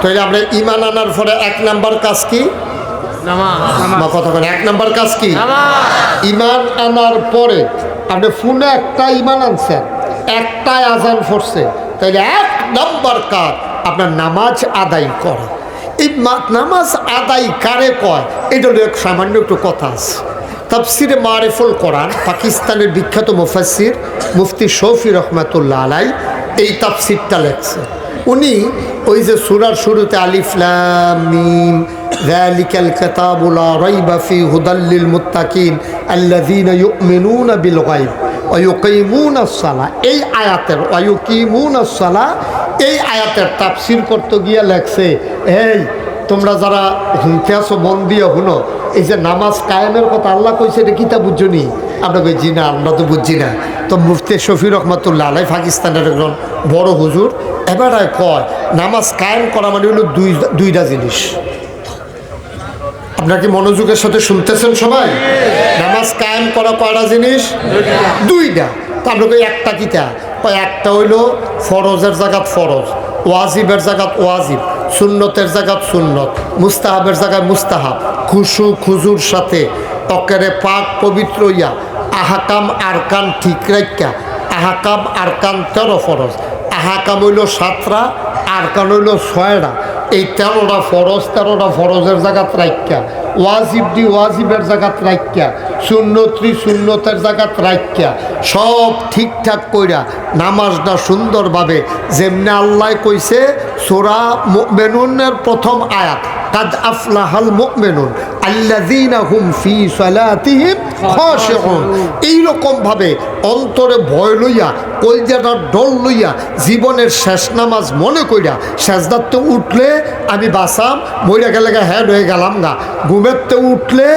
তাহলে আমরা ঈমান আনার পরে এক নাম্বার কাজ কি? নামাজ। কথা বলেন, এক নাম্বার কাজ কি? ঈমান আনার পরে আপনি ফোনে একটা ঈমান আনছেন, একটাই আজান পড়ছে, তাহলে এক নাম্বার কাজ আপনার নামাজ আদায় করা। এই নামাজ আদায় কারে কয়, এটা হলো সামান্য একটু কথা আছে। তাফসিরে মারিফুল কোরআন, পাকিস্তানের বিখ্যাত মুফাসসির মুফতি শফি রহমাতুল্লাহ আলাই এই তাফসিরটা লেখছে। উনি ওই যে সূরার শুরুতে আলিফ লাম মিম যালিকাল কিতাবু লা রাইবা ফি হুদাল লিল মুত্তাকিন আল্লাযীনা ইউমিনুনা বিল গায়ব ওয়া ইউকিমুনাস সালাহ, এই আয়াতের ওয়া ইউকিমুনাস সালাহ এই আয়াতের তাফসির করতে গিয়ে লেখছে, এই তোমরা যারা শুনতে আসো মন দিয়ে শুনো, এই যে নামাজ কায়েমের কথা আল্লাহ কইছে, এটা কিতা বুঝছো নি? আমরা কই জি না, আমরা তো বুঝছি না। তো মুফতি শফি রহমাতুল্লাহ আলাই পাকিস্তানের একজন বড় হুজুর এবারে কয় নামাজ কায়েম করা মানে হলো দুইটা জিনিস। আপনার কি মনোযোগের সাথে শুনতেছেন সবাই? নামাজ কায়েম করা কয়টা জিনিস? দুইটা। তো আমরা কই একটা কিতা? একটা হইলো ফরজের জায়গাত ফরজ, ওয়াজিবের জায়গাত ওয়াজিব, সুন্নতের জায়গাত সুন্নত, মুস্তাহাবের জায়গায় মুস্তাহাব, খুশু খুজুর সাথে অকেরে পাক পবিত্র ইয়া আহাকাম আরকান ঠিক রাখা। আহাকাম আরকান 13 ফরজ, আহাকাম হইল 7টা, আরকান হইল 6টা। এই 13টা ফরজ, 13টা ফরজের জায়গাত রাখা, ওয়াজিবটি ওয়াজিবের জায়গাত রাখা, সুন্নতটি সুন্নতের জায়গাত রাখা, সব ঠিকঠাক কইরা নামাজটা সুন্দরভাবে যেমনি আল্লাহ কইছে সূরা মুমিনুনের প্রথম আয়াত, কাদ আফলাহাল মুমিনুন আল্লাযীনা হুম ফি সালাতিহিম খাশিউন, এইরকম ভাবে অন্তরে ভয় লইয়া কলজাটার ডর লইয়া জীবনের শেষ নামাজ মনে কইরা সেজদাতে উঠলে আমি বাসাম, মইরা গেলে হ্যাড হয়ে গেলাম গা, ঘুমেরতে উঠলে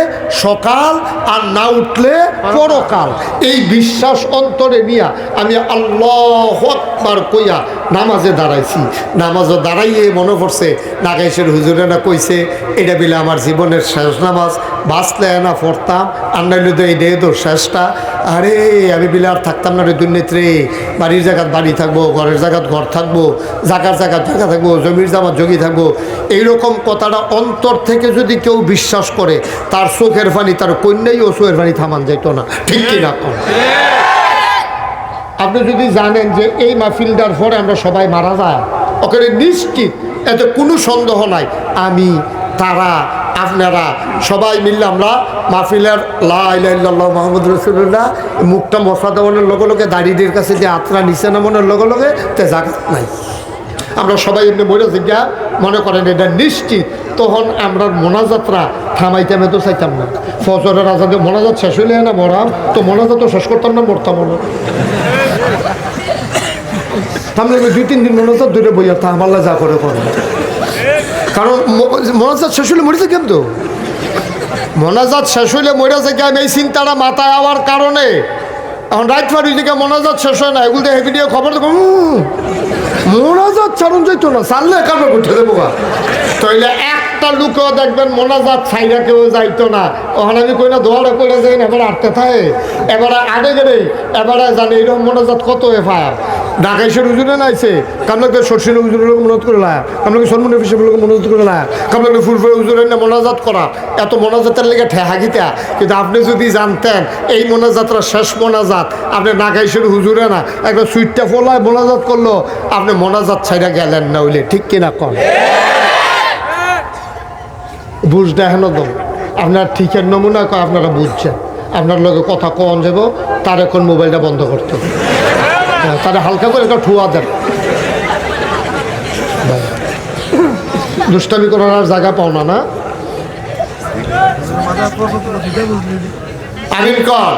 সকাল আর না উঠলে পরকাল, এই বিশ্বাস অন্তরে নিয়া আমি আল্লাহু আকবার কইয়া নামাজে দাঁড়াইছি। নামাজও দাঁড়াইয়ে মনে পড়ছে নাগাইশের হুজুরে না কইছে এটা বিলে আমার জীবনের শেষ নামাজ, বাঁচলে না পড়তাম, আর নাইলে তো এইটাই তো শেষটা। আরে আমি বিলে আর থাকতাম না রে দুর্নীতি, বাড়ির জায়গাত বাড়ি থাকবো, ঘরের জায়গাত ঘর থাকবো, জায়গার জায়গাত জায়গা থাকবো, জমির জামাত জমি থাকবো। এইরকম কথাটা অন্তর থেকে যদি কেউ বিশ্বাস করে, তার চোখের পানি, তার কন্যাই ও চোখের পানি থামান যেত না। ঠিক কিনা? আপনি যদি জানেন যে এই মাহফিলটার পরে আমরা সবাই মারা যায়, ওখানে নিশ্চিত, এতে কোনো সন্দেহ নাই, আমি তারা আপনারা সবাই মিললে আমরা মাহফিলের লা ইলাহা ইল্লাল্লাহ মুহাম্মাদুর রাসূলুল্লাহ মুখটা মশা দেওয়ানোর লগে লগে দাড়িদের কাছে যে আত্রা নিচে নামানোর লগে লগে তে জায়গা নাই, আমরা সবাই এমনি মরে জিজ্ঞা মনে করেন এটা নিশ্চিত, তখন আমরা মোনাজাতরা থামাইতে আমি তো চাইতাম না। ফজরের আজাদে মোনাজাত শেষ হইলে না মরাম, তো মোনাজাত তো শেষ করতাম না, মরতাম না। তাহলে আমি 2-3 দিন মোনাজাত ধরে বইয়া তা আমার যা করে করবো, কারণ মোনাজাত শেষ হইলে মরেছে কেন? তো মোনাজাত শেষ হইলে মরেছে কেন এই চিন্তাটা মাথায় আওয়ার কারণে এখন রাত ফারি দিকে মোনাজাত শেষ হয় না, এগুলো হেভি দিয়ে খবর দেবো মোনাজাত ছাড়ুন যাইতো না, চাললে কারণ উঠে দেবো। তাইলে একটা লোকেও দেখবেন মোনাজাত ছাইরা কেউ যাইতো না, ওখানে আমি কই না দোয়াটা করে যাই না, এবার আটতে থাকে, এবারে আগে গেলে এবারে জানে এইরকম মোনাজাত কত এফআইআর। ঢাকাইশের হুজুরে নাইছে, কামলাকে শর্ষির হুজুরের লোক মনোজ করে লায়, কামলাকে সন্মান অফিসের লোক মনোজ করে লায়, কামলাকে ফুলফুল হুজুরের না মোনাজাত করা, এত মোনাজাতের লেগে ঠেহাগিতা। কিন্তু আপনি যদি জানতেন এই মোনাজাতটা শেষ মোনাজাত, আপনি ঢাকাইশের হুজুরে না একটা সুইটটা ফলায় মোনাজাত করলো, আপনি মোনাজাত ছাইরা গেলেন না হইলে। ঠিক কিনা কন? বুঝ দেখেন তো আপনার ঠিকের নমুনা কয় আপনারা বুঝছেন, আপনার লগে কথা কন যাব, তার এখন মোবাইলটা বন্ধ করতে, তারা হালকা করে একটা ঠুয়া দেন, দুষ্টামি করার আর জায়গা পাও না। না আমিন কর,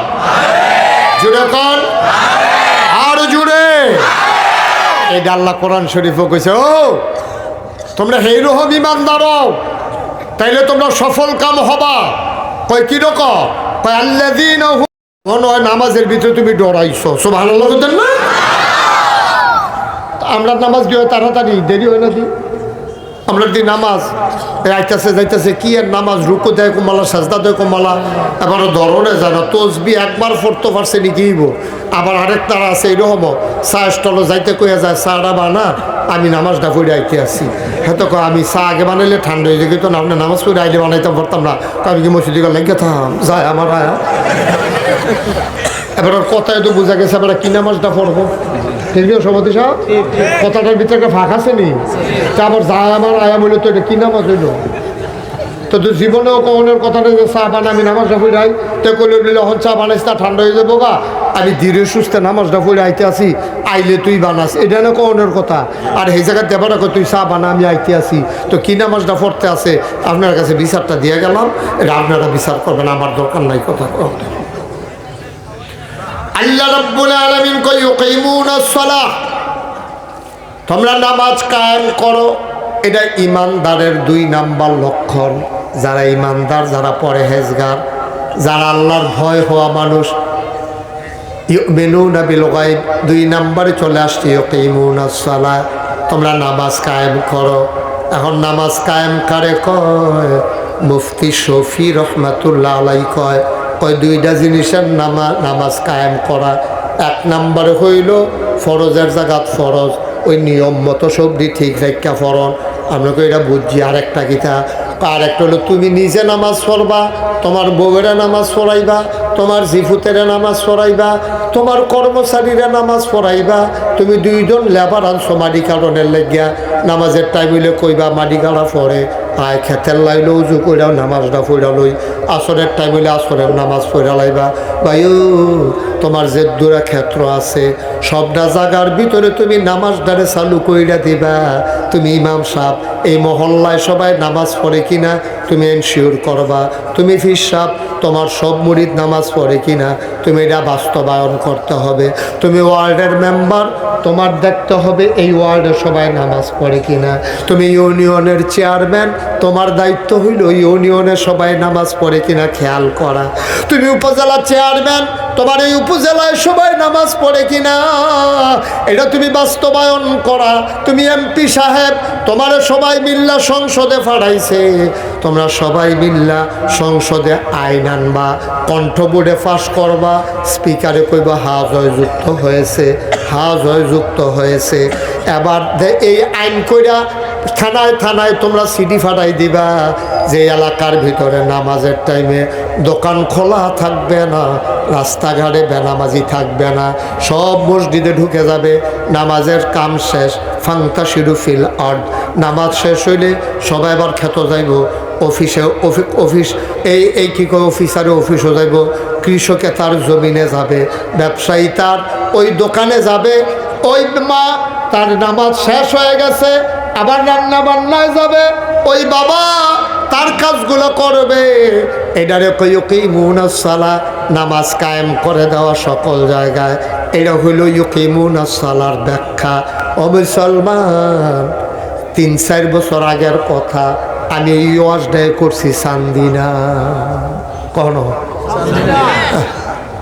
জুড়ে কর, আর জুড়ে। এটা আল্লাহ কোরআন শরীফও কইছে, ও তোমরা হেইরকম ইমানদার হও, তাইলে তোমরা সফল কাম হবা। কয় কিরকম? কয় আল্লাযীনা মনে হয় নামাজের ভিতরে তুমি ডরাইছো, সুবহানাল্লাহ বলতেন না? আমরা নামাজ গিয়ে তাড়াতাড়ি দেরি হয় নাকি? আমরা দি নামাজ আইতাছে যাইতেছে কি আর নামাজ রুকু দেয় কমালা সাজদা দেয় কমালা এবারও ধরনে জানা তসবি একবার পড়তে পারছে নিকিব আবার আরেক তারা আছে এইরকম চা স্টলে যাইতে কইয়া যায় চাটা বানা আমি নামাজটা পড়ে আইতে আসি হ্যাঁ তো আমি চা আগে বানাইলে ঠান্ডা হয়ে যেত না আপনি নামাজ পড়ে আইলে বানাইতে পারতাম না আমি কি মসজিদে লেগে থাম যায় আমার আয়া এবার ওর কথায় তো বোঝা গেছে এবার কি নামাজটা পড়বো ঠিক আছে সভাপতি সাহেব কথাটার ভিতরে একটা ফাঁক আছে নি তা আবার যায় আমার আয়া বলে তো এটা কি নামাজ হইল তো তুই জীবনেও কখনের কথাটা যে চা বানা আমি নামাজটা পড়ে আই তো কইলে যখন চা বানাইস তা ঠান্ডা হয়ে যাবো গা আমি ধীরে সুস্থে নামাজটা পড়ে আইতে আসি আইলে তুই বানাস এটা না কখনের কথা আর এই জায়গায় দেবা রাখো তুই চা বানা আমি আইতে আসি তো কি নামাজটা পড়তে আসে আপনার কাছে বিচারটা দিয়ে গেলাম এটা আপনারা বিচার করবেন আমার দরকার নাই কথা আল্লাহ রাব্বুল আলামিন কয় ইউকিমুনাস সালাহ তোমরা নামাজ কায়েম করো এটা ইমানদারের 2 নাম্বার লক্ষণ যারা ইমানদার যারা পরহেজগার যারা আল্লাহর ভয় হওয়া মানুষ ইউমিনুনা বিল গায়ব 2 নম্বরে চলে আসছে ইউকিমুনাস সালাহ তোমরা নামাজ কায়েম করো এখন নামাজ কায়েম করে কয় মুফতি শফি রহমাতুল্লাহ আলাইহি কয় ওই 2টা জিনিসের নামাজ কায়েম করা 1 নম্বরে হইল ফরজের জায়গাত ফরজ ওই নিয়ম মতো সবজি ঠিক রেখা ফরন আপনাকে এটা বুঝছি আরেকটা কিতা আরেকটা হলো তুমি নিজে নামাজ পড়বা তোমার বউয়েরা নামাজ পড়াইবা তোমার জিফুতেরা নামাজ পড়াইবা তোমার কর্মচারীরা নামাজ পড়াইবা তুমি 2 জন লেবার আনছো মাটি কারণের লেগিয়া নামাজের টাইম হইলে কইবা মাটি কাড়া পড়ে আয় খেতের লাইলে উজু কইরাও নামাজটা পড়া লই আসরের টাইম হইলে আসরের নামাজ পড়া লাইবা ভাইও তোমার যে দূরা ক্ষেত্র আছে সবটা জায়গার ভিতরে তুমি নামাজটারে চালু কইরা দিবা তুমি ইমাম সাহেব এই মহল্লায় সবাই নামাজ পড়ে কিনা তুমি এনশিওর করবা তুমি ফির সাহেব তোমার সব মুরিদ নামাজ পড়ে কিনা তুমি এটা বাস্তবায়ন করতে হবে তুমি ওয়ার্ডের মেম্বার তোমার দেখতে হবে এই ওয়ার্ডে সবাই নামাজ পড়ে কিনা তুমি ইউনিয়নের চেয়ারম্যান তোমার দায়িত্ব হইল ইউনিয়নে সবাই নামাজ পড়ে কিনা খেয়াল করা তুমি উপজেলা চেয়ারম্যান তোমার এই উপজেলায় সবাই নামাজ পড়ে কিনা এটা তুমি বাস্তবায়ন করা তুমি এমপি সাহেব তোমার সবাই মিল্লা সংসদে পাঠাইছে তোমরা সবাই মিল্লা সংসদে আইন আনবা কণ্ঠবোর্ডে পাস করবা স্পিকারে কইবা হা জয়যুক্ত হয়েছে হা জয়যুক্ত হয়েছে এবার এই আইন কইরা থানায় থানায় তোমরা সিডি ফাটাই দিবা যে এলাকার ভিতরে নামাজের টাইমে দোকান খোলা থাকবে না রাস্তাঘাটে বেনামাজি থাকবে না সব মসজিদে ঢুকে যাবে নামাজের কাম শেষ ফাংতাশিরু ফিল আর্ট নামাজ শেষ হইলে সবাই আবার খেতে যাইব অফিসে অফিস এই কী করে অফিসারে অফিসও যাইব কৃষকে তার জমিনে যাবে ব্যবসায়ী তার ওই দোকানে যাবে ওই মা তার নামাজ শেষ হয়ে গেছে আবার রান্না বান্নায় যাবে ওই বাবা তার কাজগুলো করবে এটারে ইউকিমুনাস সালাহ নামাজ কায়েম করে দেওয়া সকল জায়গায় এটা হইল ইউকিমুনাস সালাহর ব্যাখ্যা ও মুসলমান 3-4 বছর আগের কথা আমি এই ওয়াজটাই করছি চান্দিনা কখনো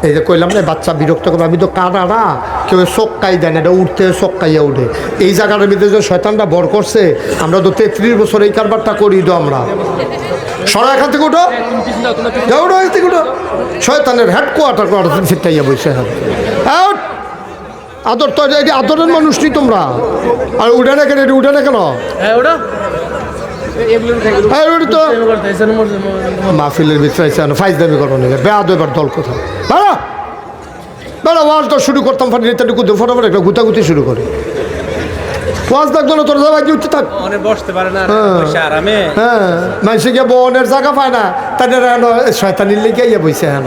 এই যে কইলাম না বাচ্চা বিরক্ত করবে আমি তো কানাডা কেউ চক্কাই দেয় না এটা উঠতে চক্কাইয়া উঠে এই জায়গাটার ভিতরে যে শয়তানটা বর করছে আমরা তো 33 বছর এই কারবারটা করি তো আমরা সরা এখান থেকে উঠো উঠো এখান থেকে উঠো শয়তানের হেডকোয়ার্টার সেটাইয়া বসে হবে আদর তো আদরের মানুষ নি তোমরা আর উঠে না কেন এটা উঠে না কেন মাহফিলের ভিতরে ফাইজ দাবি করো না বেয়াদ এবার দল কোথাও বেড়া বেড়া ওয়াজটা শুরু করতাম ফটোফট একটা গুতাগুতি শুরু করে ওয়াজ দেখতো না তোর জায়গায় উঠতে থাক হ্যাঁ মানুষে গিয়ে বনের জায়গা পায় না তাদের শয়তানির লেগে ইয়ে বইছে হ্যাঁ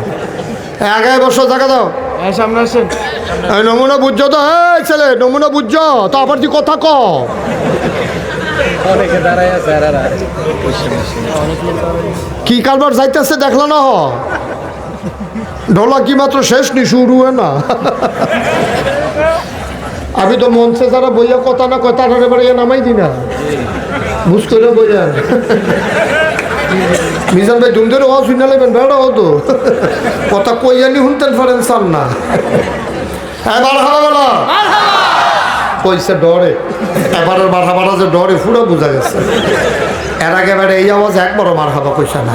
11 বছর জায়গা দাও সামনে আসেন নমুনা বুঝছো তো হ্যাঁ ছেলে নমুনা বুঝছো তো আবার তুই কথা ক কি কারবার যাইতেছে দেখলো না ঢোলা কি মাত্র শেষ নি শুরু না আমি তো মঞ্চে যারা বইয়া কথা না কথা এবারে নামাই দি না বুঝ করে বইয়া মিজান ভাই দুমদের ও শুনে নেবেন বেড়া হতো কথা কইয়ানি শুনতেন পারেন চান না এবার হবে বলো কইছে ডরে, এবারের মার হাবাটা যে ডরে পুরো বোঝা গেছে। এর আগে এবারে এই আওয়াজ একবারও মার হাবা কইসা না,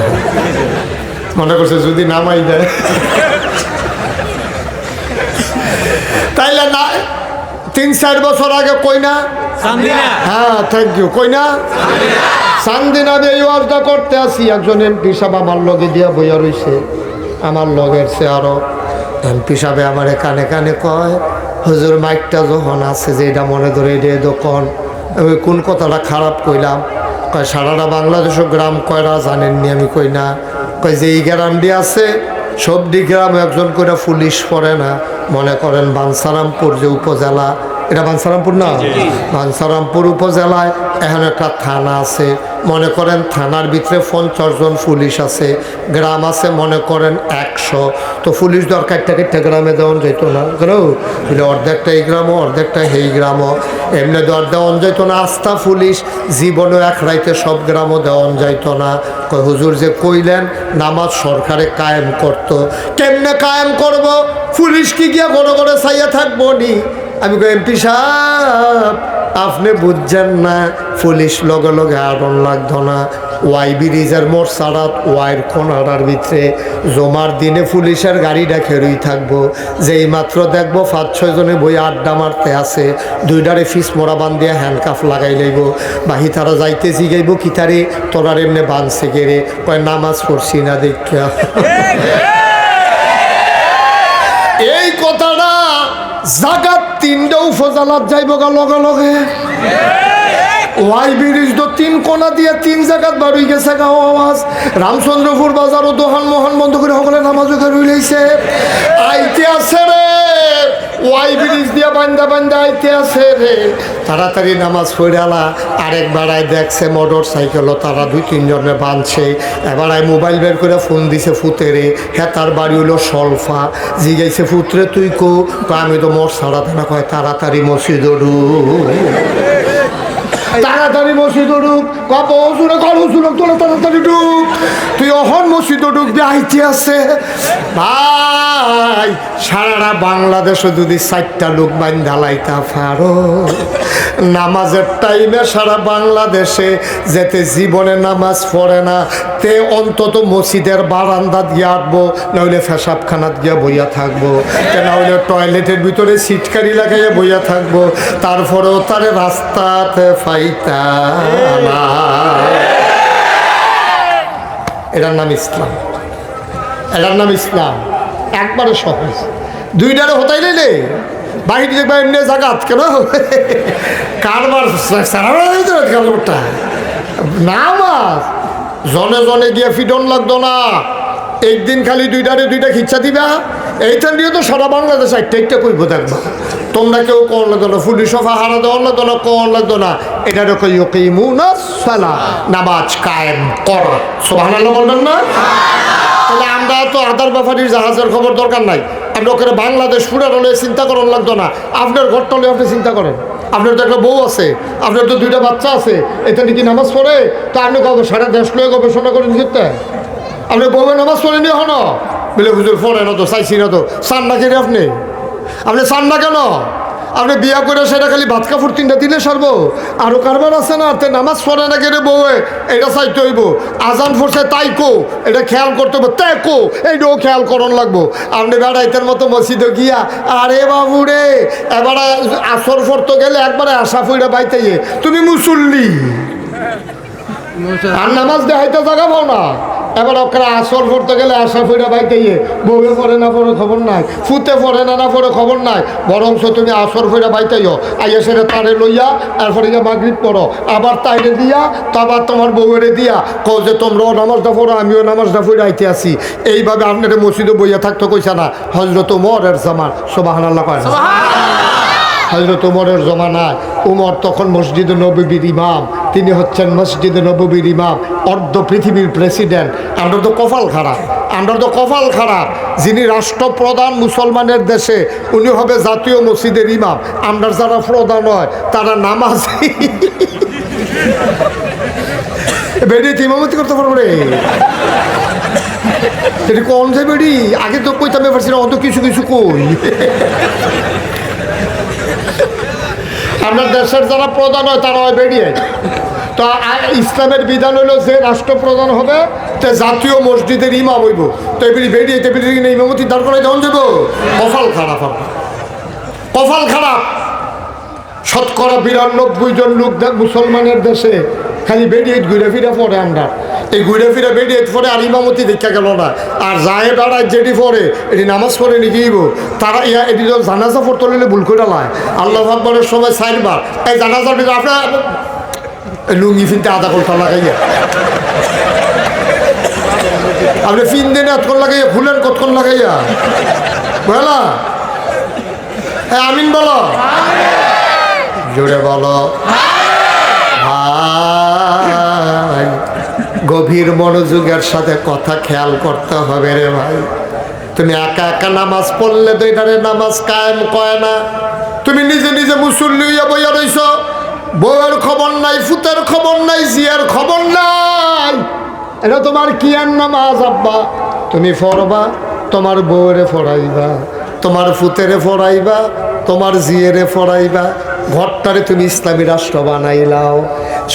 মনে করছে যদি নামাই দেয়। তাইলে না 3-4 বছর আগে কই না, হ্যাঁ থ্যাংক ইউ, কই না চান্দিনা আমি এই ওয়াজটা করতে আসি, একজন এমপি সাহেব আমার লগে দিয়া বইয়া রইছে, আমার লগের সে আরো এমপি সাহেব আমার কানে কানে কয়, হুজুর মাইকটা যখন আছে যে এটা মনে ধরে এটা দোকান, আমি কোন কথাটা খারাপ কইলাম? কয় সারাটা বাংলাদেশের গ্রাম কয়রা জানেননি? আমি কই না। কয় যে এই গ্রামটি আছে সবটি গ্রাম একজন করে পুলিশ পড়ে না, মনে করেন বাঞ্ছারামপুর যে উপজেলা, এটা বাঞ্ছারামপুর না, বাঞ্ছারামপুর উপজেলায় এখন একটা থানা আছে, মনে করেন থানার ভিতরে 50 জন পুলিশ আছে, গ্রাম আছে মনে করেন 100, তো পুলিশ দরকার একটা গ্রামে দেওয়ান যেত না, বুঝলে অর্ধেকটা এই গ্রামও অর্ধেকটা এই গ্রামও, এমনি দর দেওয়ান যেত না। আস্থা পুলিশ জীবনও এক রাইতে সব গ্রামও দেওয়ান যাইত না। কয় হুজুর যে কইলেন নামাজ সরকারে কায়েম করতো, কেমনে কায়েম করব? পুলিশ কি গিয়া ঘরে ঘরে চাইয়া থাকবো নি? আমি কই এমপি সাহেব আপনি বুঝছেন না, পুলিশ লগে লগে আড়ন লাগতো না, ওয়াই ব্রিজের মোড় ছাড়াত ওয়াইয়ের কোনাটার ভিতরে জমার দিনে পুলিশের গাড়িটা খেরুই থাকবো, যেই মাত্র দেখবো 5-6 জনে বই আড্ডা মারতে আছে, দুইটারে ফিস মোড়া বান দিয়ে হ্যান্ডকাফ লাগাই লইব, বাহি তারা যাইতে জিগাইব কি তারে তোরার এমনি বাঁধছে গেরে, কয় নামাজ পড়ছি না দেখা। এই কথাটা জাগাত 3টা উপজেলাত যাইব গা লগে লগে। ওয়াই ব্রিজ তো 3 কোনা দিয়ে 3 জায়গাত বাড়ি গেছে গা আওয়াজ। রামচন্দ্রপুর বাজারও দোকান মোহন বন্ধ করে সকলে নামাজও করে লইছে, আইতে আছে রে, ওয়াই ব্রিজ দিয়ে বান্দা বান্দা আইতে আছে রে, তাড়াতাড়ি নামাজ পড়ালা। আরেক বেড়ায় দেখছে মোটর সাইকেলও তারা 2-3 জনে বাঁধছে, এবারায় মোবাইল বের করে ফোন দিছে ফুতেরে, হ্যাঁ তার বাড়ি হলো সলফা, জিগাইছে ফুতরে তুই কো? আমি তো মোর ছাড়াতে না, কয় তাড়াতাড়ি মসজিদ তাড়াতাড়ি মসজিদ ঢুক, কপরে করুক তোরা তাড়াতাড়ি ঢুক, তুই অহন মসজিদ ঢুকবি আইতে আছে। ভাই সারা বাংলাদেশে যদি 4টা লোক বান্ধা লাইতা পারো, নামাজের টাইমে সারা বাংলাদেশে যেতে জীবনে নামাজ পড়ে না, তে অন্তত মসজিদের বারান্দাত গিয়ে আটবো, নইলে পেশাবখানাত গিয়া বইয়া থাকবো, নইলে টয়লেটের ভিতরে সিটকারি লাগাইয়া বইয়া থাকবো, তারপরেও তারে রাস্তাতে ফাইতা না। এটার নাম ইসলাম, এটার নাম ইসলাম। একবারে সহজ, 2টারে হতাই নিলে বাহির দেখবা এমনি জাগাত কেন কারবার কারবারটা নামাজ জনে জনে গিয়ে ফিডন লাগতো না, একদিন খালি 2টারে 2টা খিচ্ছা দিবা, এইখান দিয়ে তো সারা বাংলাদেশ একটা করবো দেখবা, তোমরা কেউ কোন লাগতো না, পুলিশ হারা দেওয়ার লাগতো না, কোন লাগতো না, এটা নামাজ কায়েম করা, সুবহানাল্লাহ বলবেন না? তাহলে আমরা তো আদার ব্যাপারীর জাহাজের খবর দরকার নাই, আপনি ওখানে বাংলাদেশ পুরার হলে চিন্তা করার লাগতো না, আপনার ঘরটা হলে আপনি চিন্তা করেন, আপনার তো একটা বউ আছে, আপনার তো 2টা বাচ্চা আছে, এটা কি নামাজ পড়ে? তো আপনি সারা দেশ লয়ে গবেষণা করে নিতে, আপনি বউয়ে নামাজ পড়েনি হন বলে হুজুর পড়ে না তো, চাইছি না তো, চান না কেন আপনি? আপনি চান না কেন? আপনি বিয়া করে সেটা খালি ভাত কাপড় 3টা দিলে সারবো? আরো কারবার আছে না, তে নামাজ পড়ে না কেন বউয়ে, এটা চাইতে হইব, আজান পড়ছে তাই কো, এটা খেয়াল করতে হবে, তাই কো এইটাও খেয়াল করন লাগবো। আপনি বেড়াইতের মতো মসজিদে গিয়া আরে বাবু রে এবারে আসর পড়তে গেলে একবারে আশা ফুইরা বাইতে তুমি মুসল্লি আর নামাজ দেখাইতে জায়গা পাও না, এবার ওখানে আসর পড়তে গেলে আশা ফিরা বাইতে বউয়ে পড়ে না পড়ে খবর নাই, ফুতে পড়ে না পড়ে খবর নাই, বরংস তুমি আসর ফিরা বাইতেইও আইয়া সেরে তারে লইয়া এরপরে গিয়ে মাগরিব পড়ো, আবার তাইরে দিয়া তারপর তোমার বউয়েরে দিয়া কও যে তোমরাও নামাজটা পড়ো আমিও নামাজটা ফিরে আইতে আসি। এইভাবে আপনার মসজিদে বইয়া থাকতে কইছে না হযরত ওমরের জামান, সুবহানাল্লাহ কয় না? হযরত ওমরের জমানায় উমর তখন মসজিদে নববীর ইমাম, তিনি হচ্ছেন মসজিদে নববীর ইমাম, অর্ধ পৃথিবীর প্রেসিডেন্ট। আমরা তো কপাল খারাপ, আমরা তো কপাল খারাপ, যিনি রাষ্ট্রপ্রধান মুসলমানের দেশে উনি হবে জাতীয় মসজিদের ইমাম, আমরা যারা প্রধান হয় তারা নামাজ বেড়ি ইমামতি করতে পারবো রে, সেটি কোন যে বেড়ি আগে তো কইতামে পারছি না, অত কিছু কিছু কই আমরা দেশের যারা প্রধান হয় তারা হয় বেরিয়ে। তো ইসলামের বিধান হইল যে রাষ্ট্রপ্রধান হবে তে জাতীয় মসজিদের ইমাম হইব। তো এবারে বেরিয়ে ইমামতি দাঁড় করাই দেওয়া যাব। কপাল খারাপ আপনার, কপাল খারাপ। শতকরা 92 জন লোক মুসলমানের দেশে খালি বেরিয়ে ঘুরে ফিরে পড়ে। আমরা এই ঘুরে ফিরে বেরিয়ে পড়ে আর ইমামতি দেখা গেল না। আর যায় দাঁড়ায় যেটি পড়ে এটি নামাজ পড়ে নিকিব তারা এটি জানাজা পড়তে হলে ভুল করে লায়। আল্লাহ আকবরের সময় 4 বার এই জানাজার ভিতরে আপনার লুঙ্গি ফিনতে আধা ঘন্টা লাগাইয়া, আপনি ফিন দিন এতক্ষণ লাগাইয়া, ফুলের কতক্ষণ লাগাইয়া, বুঝলা? হ্যাঁ আমিন বলো, জোরে বলো। ভাই গভীর মনোযোগের সাথে কথা খেয়াল করতে হবে রে ভাই। তুমি একা একা নামাজ পড়লে তো এটারে নামাজ কায়েম কয় না। তুমি নিজে নিজে মুসল্লি হইয়া বইয়া রইছ, বউয়ের খবর নাই, ফুতের খবর নাই, জিয়ার খবর নাই। এটা তোমার কি আর নামাজ আব্বা? তুমি পড়বা, তোমার বউরে পড়াইবা, তোমার ফুতেরে পড়াইবা, তোমার জিয়েরে পড়াইবা। ঘরটারে তুমি ইসলামী রাষ্ট্র বানাইলাও।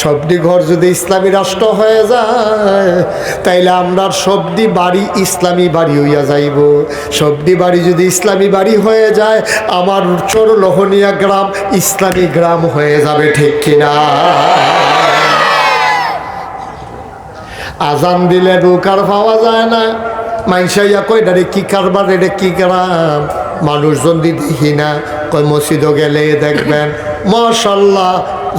সবটি ঘর যদি ইসলামী রাষ্ট্র হয়ে যায় তাইলে আমরা সবটি বাড়ি ইসলামী বাড়ি হইয়া যাইব। সবটি বাড়ি যদি ইসলামী বাড়ি হয়ে যায় আমার চোর লোহনিয়া গ্রাম ইসলামী গ্রাম হয়ে যাবে, ঠিক কিনা? আজান দিলে রুকার পাওয়া যায় না। মাইনসাইয়া কই ডারে কি কারবার, এটা কি গ্রাম? মানুষজন দেখি না, কই মসজিদও গেলে দেখবেন মাশাআল্লাহ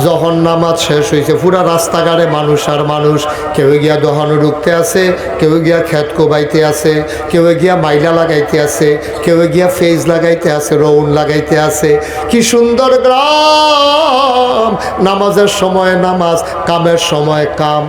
যখন নামাজ শেষ হয়েছে পুরা রাস্তাঘাটে মানুষ আর মানুষ। কেউ গিয়া দহন রুখতে আছে, কেউ গিয়া খেত কোবাইতে আছে, কেউ গিয়া মাইলা লাগাইতে আছে, কেউ গিয়া ফেজ লাগাইতে আছে, রৌন লাগাইতে আছে। কি সুন্দর গ্রাম! নামাজের সময় নামাজ, কামের সময় কাম,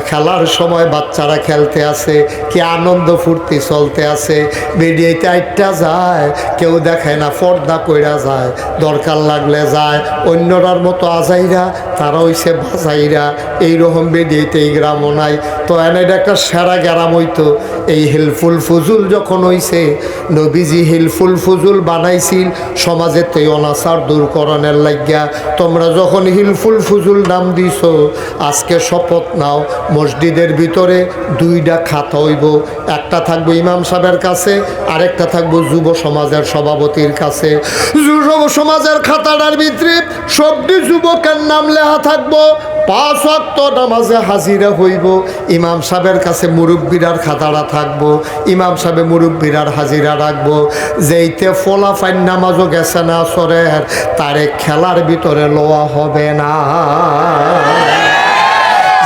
খেলার সময় বাচ্চারা খেলতে আছে, কি আনন্দ ফুর্তি চলতে আছে। বেরিয়েতে আইটা যায়, কেউ দেখে না, পর্দা কইরা যায়, দরকার লাগলে যায়। অন্যরার মতো আজাইরা, তারা হইছে বাজাইরা। এইরকম বেরিয়েতে এই গ্রামও নাই। তো এনে একটা সেরা গ্রাম হইতো। এই হিলফুল ফুজুল যখন হইছে, নবীজি হিলফুল ফুজুল বানাইছিল সমাজের তো অনাচার দূরকরণের লাগিয়া। তোমরা যখন হিলফুল ফুজুল নাম দিছ, আজকে শপথ নাও মসজিদের ভিতরে 2টা খাতা হইব। একটা থাকবো ইমাম সাহেবের কাছে, আরেকটা থাকবো যুব সমাজের সভাপতির কাছে। যুব সমাজের খাতাটার ভিতরে সবটি যুবকের নাম লেখা থাকবো। 5 ওয়াক্ত নামাজে হাজিরা হইব। ইমাম সাহেবের কাছে মুরব্বীরার খাতাটা থাকবো, ইমাম সাহেব মুরব্বীরার হাজিরা রাখবো। যেইতে ফলাফাইন নামাজও গেছে না আসরের, তারে খেলার ভিতরে লওয়া হবে না।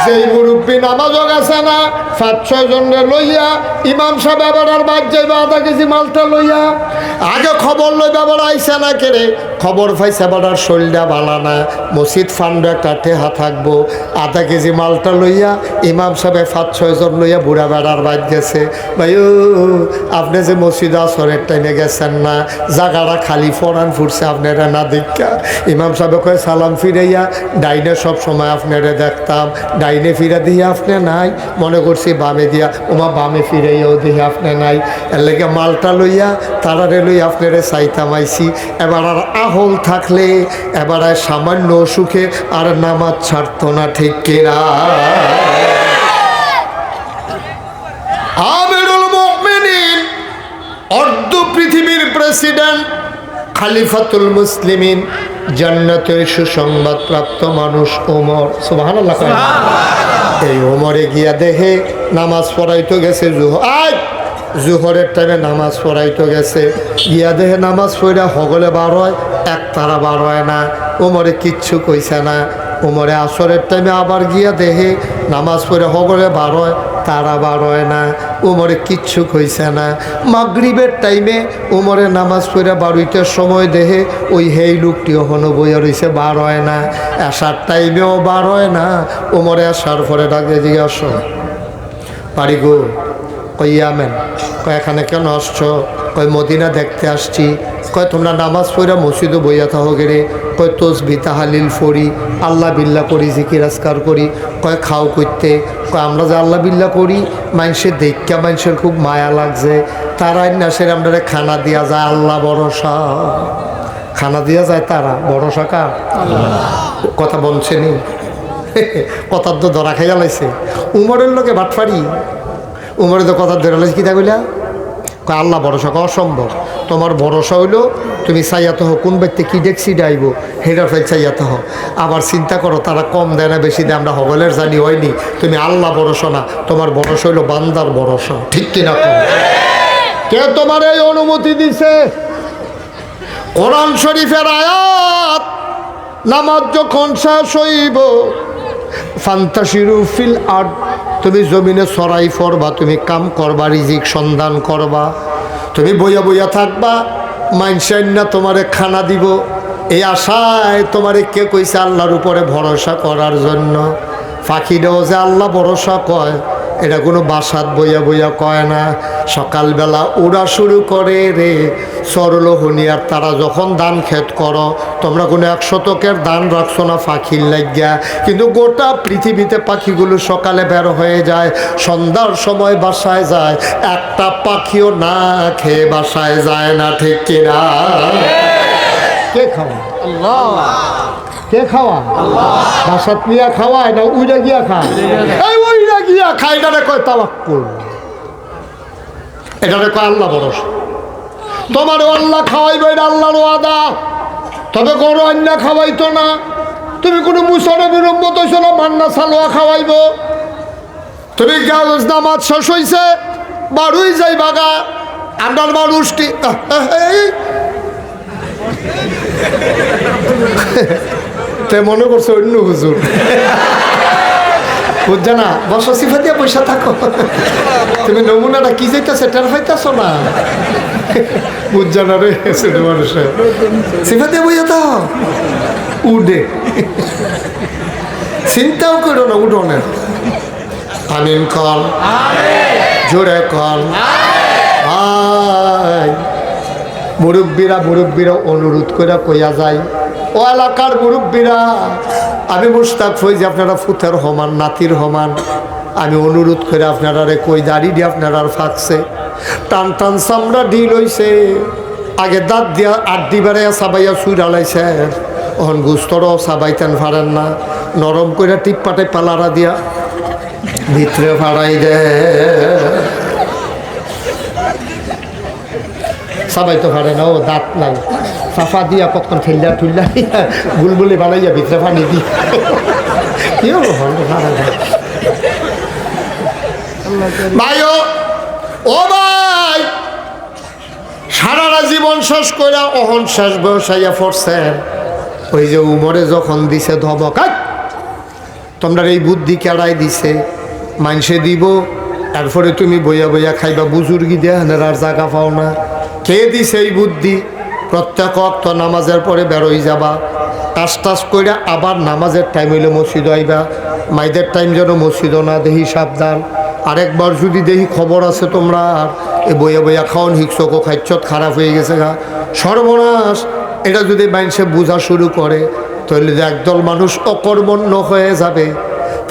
যেই মুরব্বী নামাজও গেছে না 5-6 জনের লইয়া ইমাম সাহেব এবার বাদ যাইবা আধা কেজি মালটা লইয়া। আগে খবর লইবা বড় আইসা না কেড়ে, খবর পাইছে বাড়ার শরীরটা ভালো না, মসজিদ ফান্ড একটা ঠেহা থাকবো। আধা কেজি মালটা লইয়া ইমাম সাহেব 5-6 জন লইয়া বুড়া বেড়ার বাদ গেছে। ভাই ও আপনি যে মসজিদ আসরের টাইমে গেছেন না, জায়গাটা খালি ফরান ফুটছে আপনারা না দেখা। ইমাম সাহেব কয়ে সালাম ফিরাইয়া, ডাইনে সব সময় আপনারা দেখতাম, ডাইনে ফিরা দিয়ে আপনি নাই, মনে করছি বামে দিয়া, ওমা বামে ফিরাইয়াও দিয়ে আপনি নাই। এর লেগে মালটা লইয়া তারারে লইয়া আপনারা চাইতাম আইসি। এবার আর আহল থাকলে এবার আর সামান্য সুখে আর নামাজ ছাড়তো না, ঠিক কিনা? আমিরুল মুমিনিন, অর্ধ পৃথিবীর প্রেসিডেন্ট, খালিফাতুল মুসলিমিন, জান্নাতের সুসংবাদ প্রাপ্ত মানুষ ওমর। সুবহানাল্লাহ। এই ওমরে গিয়া দেখে নামাজ পড়াইতে গেছে জুহরের টাইমে নামাজ পড়াইতে গেছে। গিয়া দেখে নামাজ পড়া হগলে বার হয়, এক তারা বার হয় না। ওমরে কিচ্ছু কইছে না। ওমরে আসরের টাইমে আবার গিয়া দেখে নামাজ পড়ে হগলে বার হয়, তারা বার হয় না। ওমরে কিচ্ছু কইছে না। মাগরিবের টাইমে ওমরে নামাজ পড়ে বারুইতে সময় দেখে ওই হেই লোকটি ওখানে বইয়া রয়েছে, বার হয় না। আসার টাইমেও বার হয় না। ওমরে আসার পরে ডাকে জিজ্ঞাসা, পারি গো? কই আমেন। কয় এখানে কেন আসছো? কয় মদিনা দেখতে আসছি। কয় তোমরা নামাজ পড়া মসজিদও বইয়া থাকো গেরে? কয় তসবি তাহালিল ফড়ি, আল্লাহ বিল্লাহ করি, জিকির আজকার করি। কয় খাও করতে? কয় আমরা যে আল্লাহ বিল্লাহ করি মানুষের দেখা মানুষের খুব মায়া লাগছে, তারাই না সেরে আমরা খানা দিয়া যায়, আল্লাহ ভরসা। খানা দিয়া যায় তারা, ভরসা কার? কথা বলছেনি, কথার তো ধরা খাইয়া লাইছে। উমরের লোকে ভাটফারি, উমরে তো কথা ধরে লাইছে, কিতা কইলা? আল্লাহ ভরসা করা অসম্ভব। তোমার ভরসা হইলো তুমি চাইয়াতে হো কোন ব্যক্তি কি ডেকসি ডাইব হেডার ফাইল চাইয়াতে হো। আবার চিন্তা করো তারা কম দেয় না বেশি দেয়, আমরা হগলের জানি হয়নি। তুমি আল্লাহ ভরসা না, তোমার ভরসা হইলো বান্দার ভরসা। ঠিক কিনা? কে তোমার এই অনুমতি দিছে? কোরআন শরীফের আয়াত, নামাজ যখন শেষ হইব ফান্তাশিরু ফিল আরদ, তুমি জমিনে ছড়াই ফরবা, তুমি কাম করবা, রিজিক সন্ধান করবা। তুমি বইয়া বইয়া থাকবা, মাইনসাইন না তোমারে খানা দিব, এই আশায় তোমারে কে কইছে আল্লাহর উপরে ভরসা করার জন্য? পাখিটাও যে আল্লাহ ভরসা কয়, এটা কোনো বাসাত বইয়া বইয়া কয় না। সকালবেলা উড়া শুরু করে রে সরল হনিয়ার তারা যখন ধান ক্ষেত করো, তোমরা কোনো 1 শতকের ধান রাখছো না পাখির লাগিয়া, কিন্তু গোটা পৃথিবীতে পাখিগুলো সকালে বের হয়ে যায়, সন্ধ্যার সময় বাসায় যায়, একটা পাখিও না খেয়ে বাসায় যায় না। ঠিক কিনা? কে খাওয়া? আল্লাহ। কে খাওয়া? বাসাত নিয়া খাওয়ায় না উইরা গিয়া খায়? এই উইরা গিয়া খায়, এটারে কয় তাওয়াক্কুল, এটারে কয় আল্লাহ ভরসা। তোমার আল্লাহ খাওয়াইবে, এটা আল্লাহর ওয়াদা। তবে গরু আন্না খাওয়াইতো না, তুমি কোনো মুসলমানের উম্মত হইছো না, মান্না সালোয়া খাওয়াইব। তুমি গাউজ নামাজ শেষ হইছে, বাড়ুই যাই বাগা আন্ডার মানুষটি তে মনে করছো অন্য হুজুর, বুঝছে না? বসো সিফা দিয়ে পয়সা থাকো, তুমি নমুনাটা কি যাইতেছে টের পাইতেছ না, বুঝছে না রে মানুষের সিফা দিয়ে বইয়া তো উডে, চিন্তাও করো না উডনের। আমিন কল, জোরে কল। ভাই মুরব্বীরা অনুরোধ করে কইয়া যায়, ও এলাকার মুরব্বীরা, আমি মুশতাক ফৈজি, আপনারা ফুতের হমান, নাতির হমান, আমি অনুরোধ করে আপনারা রে কই দাড়ি দিয়ে আপনারা ফাঁকছে, টান টান চামড়া ডিল হইছে, আগে দাঁত দিয়া আড্ডি বেড়াইয়া সাবাইয়া সুই ডালাইছে, ওহন গুস্তরও সাবাইতেন পারেন না, নরম করে টিপ্পাটে পালারা দিয়া ভিতরে ফাড়াই দে, সবাই তো পারে না, ও দাঁত নাই, সাফা দিয়া কতক্ষণ ঠেল্লা ঠুল্লা বুলবুলি বানাইয়া ভিতরে পানি দি কি হলো ভাই। ও ভাই, সারাটা জীবন শেষ করে অহন শেষ বয়সাইয়া পড়ছেন, ওই যে উমরে যখন দিছে ধমক, তোমরা এই বুদ্ধি কেড়াই দিছে, মানসে দিব, তারপরে তুমি বইয়া বইয়া খাইবা, বুজুর্গি দেয়া আর জায়গা পাও না। কে দিছে এই বুদ্ধি? প্রত্যেক ওয়াক্ত নামাজের পরে বেরোই যাবা, কাজ টাজ করে আবার নামাজের টাইম হইলে মসজিদ আইবা, মাইদের টাইম যেন মসজিদও না দেহি, সাবধান। আরেকবার যদি দেখি খবর আছে তোমরা আর এ বইয়া বইয়া খাওয়ান হিকসক খাইচ্ছত খারাপ হয়ে গেছে গা, সর্বনাশ। এটা যদি মানুষে বোঝা শুরু করে, তাহলে যে একদল মানুষ অকর্মণ্য হয়ে যাবে,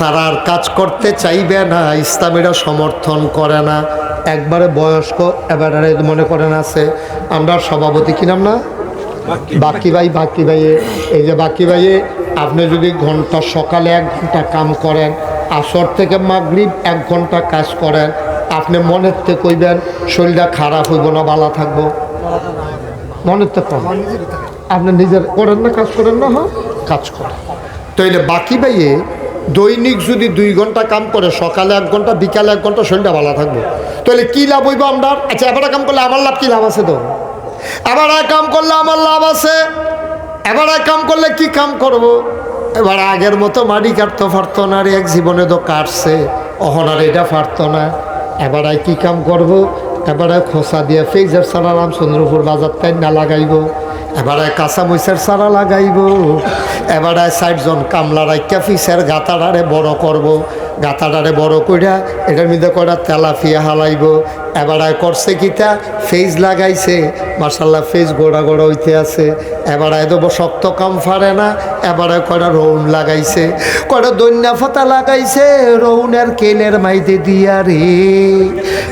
তারা আর কাজ করতে চাইবে না, ইসলামীরা সমর্থন করে না। একবারে বয়স্ক, এবারে মনে করেন আছে আমরা সভাপতি, কি নাম না, বাকি ভাই, এই যে বাকি ভাইয়ে, আপনি যদি ঘন্টা সকালে 1 ঘন্টা কাম করেন, আসর থেকে মাগরিব 1 ঘন্টা কাজ করেন, আপনি মনের থেকে কইবেন শরীরটা খারাপ হইব না, ভালো থাকবো, মনের থেকে আপনি নিজের করেন না, কাজ করেন না, হ্যাঁ কাজ করেন। তো এই বাকি ভাইয়ে দৈনিক যদি 2 ঘন্টা কাম করে, সকালে 1 ঘন্টা, বিকালে 1 ঘন্টা, শরীরটা ভালো থাকবো, তাহলে কী লাভ হইব আমরা? আচ্ছা, এবারে কাম করলে আমার লাভ, কি লাভ আছে? তো এবার কাম করলে আমার লাভ আছে, এবার কাম করলে কি কাম করব? এবার আগের মতো মাটি কাটতে পারতো না, এক জীবনে তো কাটছে, অহনার এটা পারতো না। এবার কি কাম করব? এবারে খোসা দিয়ে ফেজের সারা রামচন্দ্রপুর বাজার তাই না লাগাইব, এবারে কাঁচামরিচের চারা লাগাইব, এবারে 60 জন কামলা রাখা ফিসের গাতাটারে বড় করব, গাতাটারে বড় কইরা এটার মধ্যে কয়টা তেলাপিয়া হালাইব, এবারে করছে কিতা ফেজ লাগাইছে মাশাল্লাহ ফেজ গোড়া গোড়া হইতে আছে এবারে দেবো শক্ত কাম ফারে না এবারে কয়টা রৌন লাগাইছে কয়টা দৈন্যা ফাতা লাগাইছে রৌনের কেলের মাইতে দিয়া রে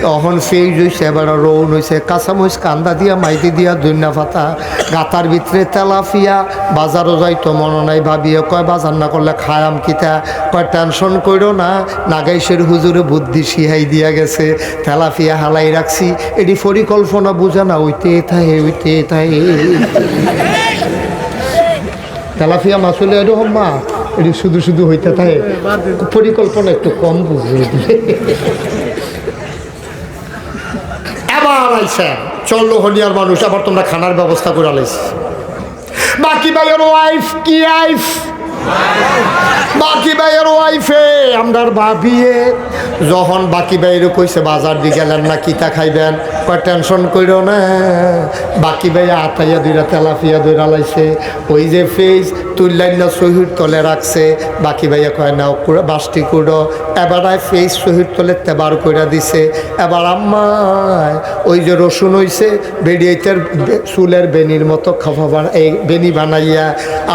তখন ফেজ হইছে এবারে রৌন হইছে কাঁচামরিচ কান্দা দিয়া মাইতে দিয়া দৈন্যা ফাতা গাতার ভিতরে তেলাফিয়া বাজারও যাইতো মনে নাই ভাবিয়ে কয় বাজার না করলে খায়াম কিতা কয় টেনশন করো না নাগাইশের হুজুরে বুদ্ধি শিহাই দিয়া গেছে তেলাফিয়া হালাই রাখছি এটি পরিকল্পনা বুঝা না ওইতে থাহে তেলাফিয়া মাছলে এরকম মা এটি শুধু শুধু হইতে থাকে পরিকল্পনা একটু কম বুঝে এবার আইসা চললো হলিয়ার মানুষ আবার তোমরা খানার ব্যবস্থা করে আলাইছি বাকি ভাইয়ের ওয়াইফ কি আইফ বাকি ভাইয়ের ওয়াইফে আমরার ভাবিয়ে যখন বাকি বাইরে কইছে বাজার দিয়ে গেলেন না কিতা খাইবেন কয় টেনশন কইরো না বাকি ভাইয়া আতাইয়া দুইটা তেলাফিয়া দইরা লাইছে ওই যে ফেজ তুললাইন না শহীদ তলে রাখছে বাকি ভাইয়া কয় না বাসটি কুড়ো এবার ফেজ শহীদ তলে তেবার কইরা দিছে এবার আম্মায় ওই যে রসুন হইছে বেডিয়েতের চুলের বেনির মতো খাফা এই বেনি বানাইয়া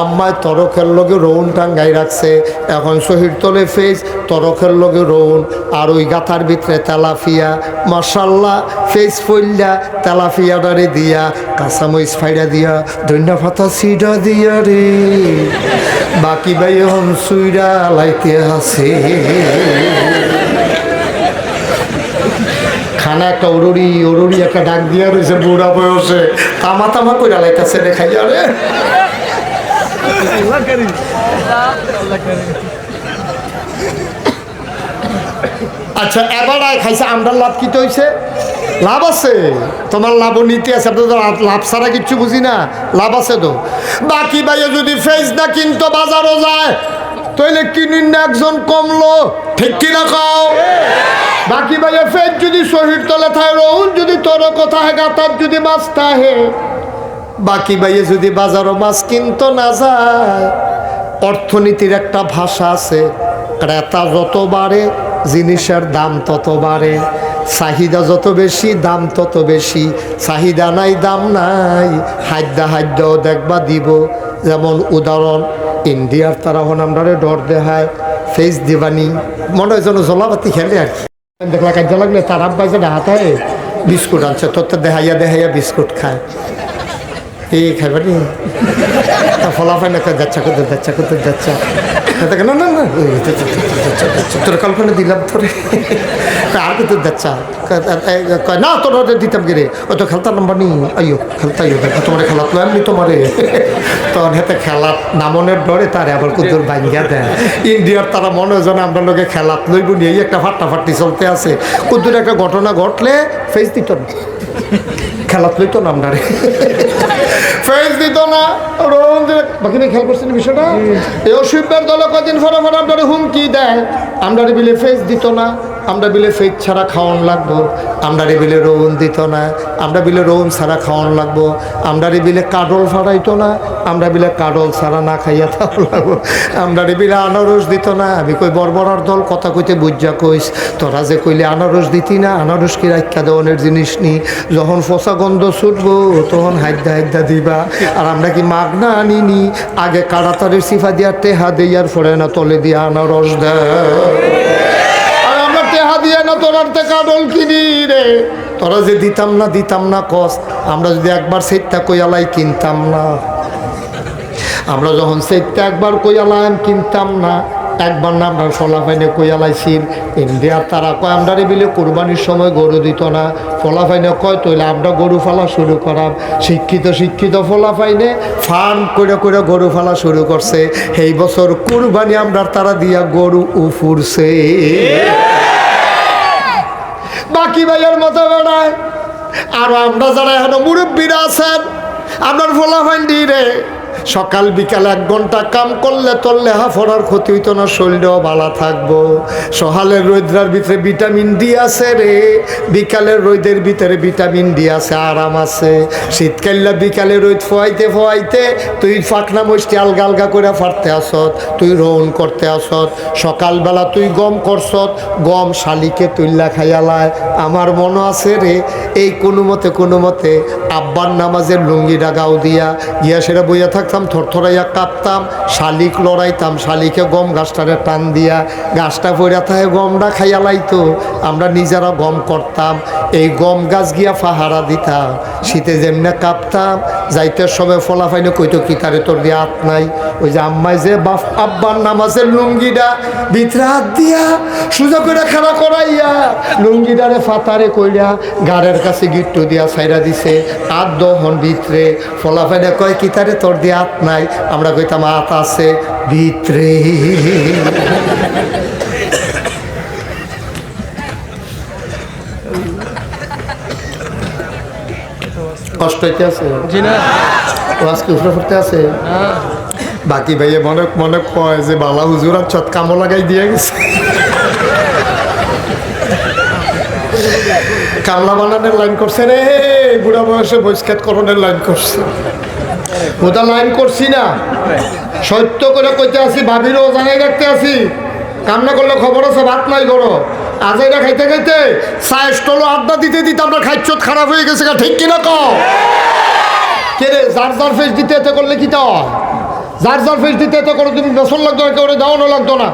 আম্মায় তরকের লগে রৌন টাঙ্গাই রাখছে এখন শহীদ তলে ফেজ তরকের লগে রৌন আর ওই গাথার ভিতরে তেলাফিয়া মাশাল্লাহ ফেস ফইল্লা তেলাফিয়া ডারে দিয়া কাঁচামরিচ ফাইডা দিয়া ধন্যা পাতা সিডা দিয়া রে বাকি ভাই হন সুইরা লাইতে আছে খানা একটা ওরুরি একটা ডাক দিয়া রয়েছে বুড়া বয়সে তামা কইরা লাইতেছে দেখাই যাবে আচ্ছা এবার খাইছে আমরা লাভ কি হয়েছে লাভ আছে তোমার লাভ নীতি আছে লাভ ছাড়া কিচ্ছু বুঝি না লাভ আছে তো বাকি ভাইয়া যদি ফেস না কিনতো বাজারও যায় তাইলে কিনুন না একজন কমলো ঠিক কিনা খাও বাকি ভাইয়া ফেস যদি শহীদ তলে থাকে রহুন যদি তোর কথা গাতার যদি মাছ থাকে বাকি ভাইয়া যদি বাজারও মাছ কিনতো না যায় অর্থনীতির একটা ভাষা আছে ক্রেতা যত বাড়ে জিনিসের দাম তত বাড়ে চাহিদা যত বেশি দাম তত বেশি চাহিদা নাই দাম নাই হাদ্যাও দেখবা দিব যেমন উদাহরণ ইন্ডিয়ার তারা হন আমরা ডর দেখায় ফেস দিবানি মনে হয় যেন জলাপাতি খেলে আর কি দেখলা কাজ লাগলে তার আব্বাই যে হাতায় বিস্কুট আনছে তোর তো দেখাইয়া বিস্কুট খায় এই খাইবানি ফলাফল না যাচ্ছা করতে যাচ্ছা না তোর কল্পনা দিলাম তোরে আর কত যাচ্ছা না তোর দিতাম গিরে ও তো খেলতার নাম্বার নি আইও খেলতাই দেখো তোমার খেলাত লো এমনি তোমারে তোর হাতে খেলাত নামনের ডরে তারে আবার কুদুর ভাঙ্গিয়া দেয় ইন্ডিয়ার তারা মনে হয় আমরা লোকে খেলাত লইব নিয়ে এই একটা ফাটাফাটি চলতে আছে কুদুর একটা ঘটনা ঘটলে ফেস দিত না খেলাত লইতো না আমরা ফেস দিত না বাকি খেয়াল করছেন বিষয়টা এই অসুবিধার দলে কদিন ফরে আপনারা হুমকি দেয় আমরা বিলে ফেস দিত না আমরা বিলে ফেস ছাড়া খাওয়ান লাগবো আমরা বিলে রৌন দিত না আমরা বিলে রৌন ছাড়া খাওয়ান লাগবো আমরা বিলে কাডল ফাড়াইতো না আমরা বিলে কাডল ছাড়া না খাইয়া থাকা লাগবো আমরা বিলে আনারস দিত না আমি কই বর্বরার দল কথা কইতে বুঝা কইস তোরা যে কইলে আনারস দিতি না আনারস কি রাখা দেওয়ানের জিনিস নি যখন ফসা গন্ধ ছুটবো তখন হাইদ্যা দিবা আর আমরা কি মাগনা আনিনি আগে কাড়াতারের সিফা দিয়া টেহা দেয়ার ফলে না তলে দিয়া আনারস দেয় আর আমরা টেহা দিয়ে না তোরার টেকা ডল কিনি রে তোরা যে দিতাম না কস আমরা যদি একবার সেটটা কইয়ালাই কিনতাম না আমরা যখন সেটটা একবার কইয়ালাম কিনতাম না একবার না আমরা ফলাফাইনে কইয়ালাইছিল ইন্ডিয়ার তারা কয় আমরা বিলে কোরবানির সময় গরু দিত না ফলাফাইনে কয় তৈলে আমরা গরু ফালা শুরু করাম শিক্ষিত ফলাফাইনে ফার্ম করে গরু ফালা শুরু করছে এই বছর কোরবানি আমরা তারা দিয়া গরু উফুরছে বাকি ভাইয়ের মতো বেড়ায় আর আমরা যারা এখনো মুরব্বীরা আছেন আপনার ফলাফাইন দিয়ে রে সকাল বিকাল 1 ঘন্টা কাম করলে তোর লেহা পড়ার ক্ষতি হইতো না, শরীরও ভালো থাকবো। সকালের রোদ্রার ভিতরে ভিটামিন ডি আছে রে, বিকালের রোদের ভিতরে ভিটামিন ডি আছে, আরাম আছে। শীতকাল্লা বিকালে রোদ ফোয়াইতে ফোয়াইতে তুই ফাঁকনা মস্তি আলগা আলগা করে ফাড়তে আসত, তুই রোন করতে আসত। সকালবেলা তুই গম করছত, গম শালিকে তুল্লা খাইয়ালায়। আমার মনে আছে রে, এই কোনো মতে আব্বার নামাজের লুঙ্গিটা গাও দিয়া গিয়া সেটা বইয়া থাকতাম, থরথরাইয়া কাঁপতাম, শালিক লড়াইতাম, শালিকে গম গাছটারে টান দিয়া গাছটা পড়া থাকে গমটা খাইয়া লাইতো। আমরা নিজেরা গম করতাম, এই গম গাছ গিয়া ফাহারা দিতাম, শীতে যেমনে কাঁপতাম। যাইতে সবে ফলাফাইনে কইতো কি তারে তোর দিয়ে হাত নাই। ওই যে আম্মাই যে আব্বার নামাজের লুঙ্গিটা ভিতরে হাত দিয়া সোজা করে খাড়া করাইয়া লুঙ্গিটারে ফাতারে কইরা গাড়ের কাছে গিট্টু দিয়া ছাইরা দিছে, হাত দহন ভিতরে। ফলাফাইনে কয় কি তারে তোর দিয়ে হাত নাই। আমরা কইতাম হাত আছে ভিতরে। কষ্ট হইতে আছে আজকে উঠে ফুটতে আছে। বাকি ভাইয়ে মনে মনে কয় যে বালা হুজুর আর চট কামো লাগাই দিয়ে গেছে। কামলা বানানোর লাইন করছে রে, বুড়া বয়সে বৈষ্কাত করণের লাইন করছে। ওটা লাইন করছি না, সত্য করে কইতে আসি, ভাবিরও জানাই রাখতে আসি। কামনা করলে খবর আছে, ভাত নাই করো। আজাইরা খাইতে খাইতে চায়ের স্টলও আড্ডা দিতে দিতে আমরা খাইচত খারাপ হয়ে গেছে, ঠিক কিনা কও? কে রে, যার যার ফেস দিতে এতে করলে কি তা? যার যার ফেস দিতে এতে করো, তুমি বেসন লাগতো না, কেউ দাওয়ানো লাগতো না।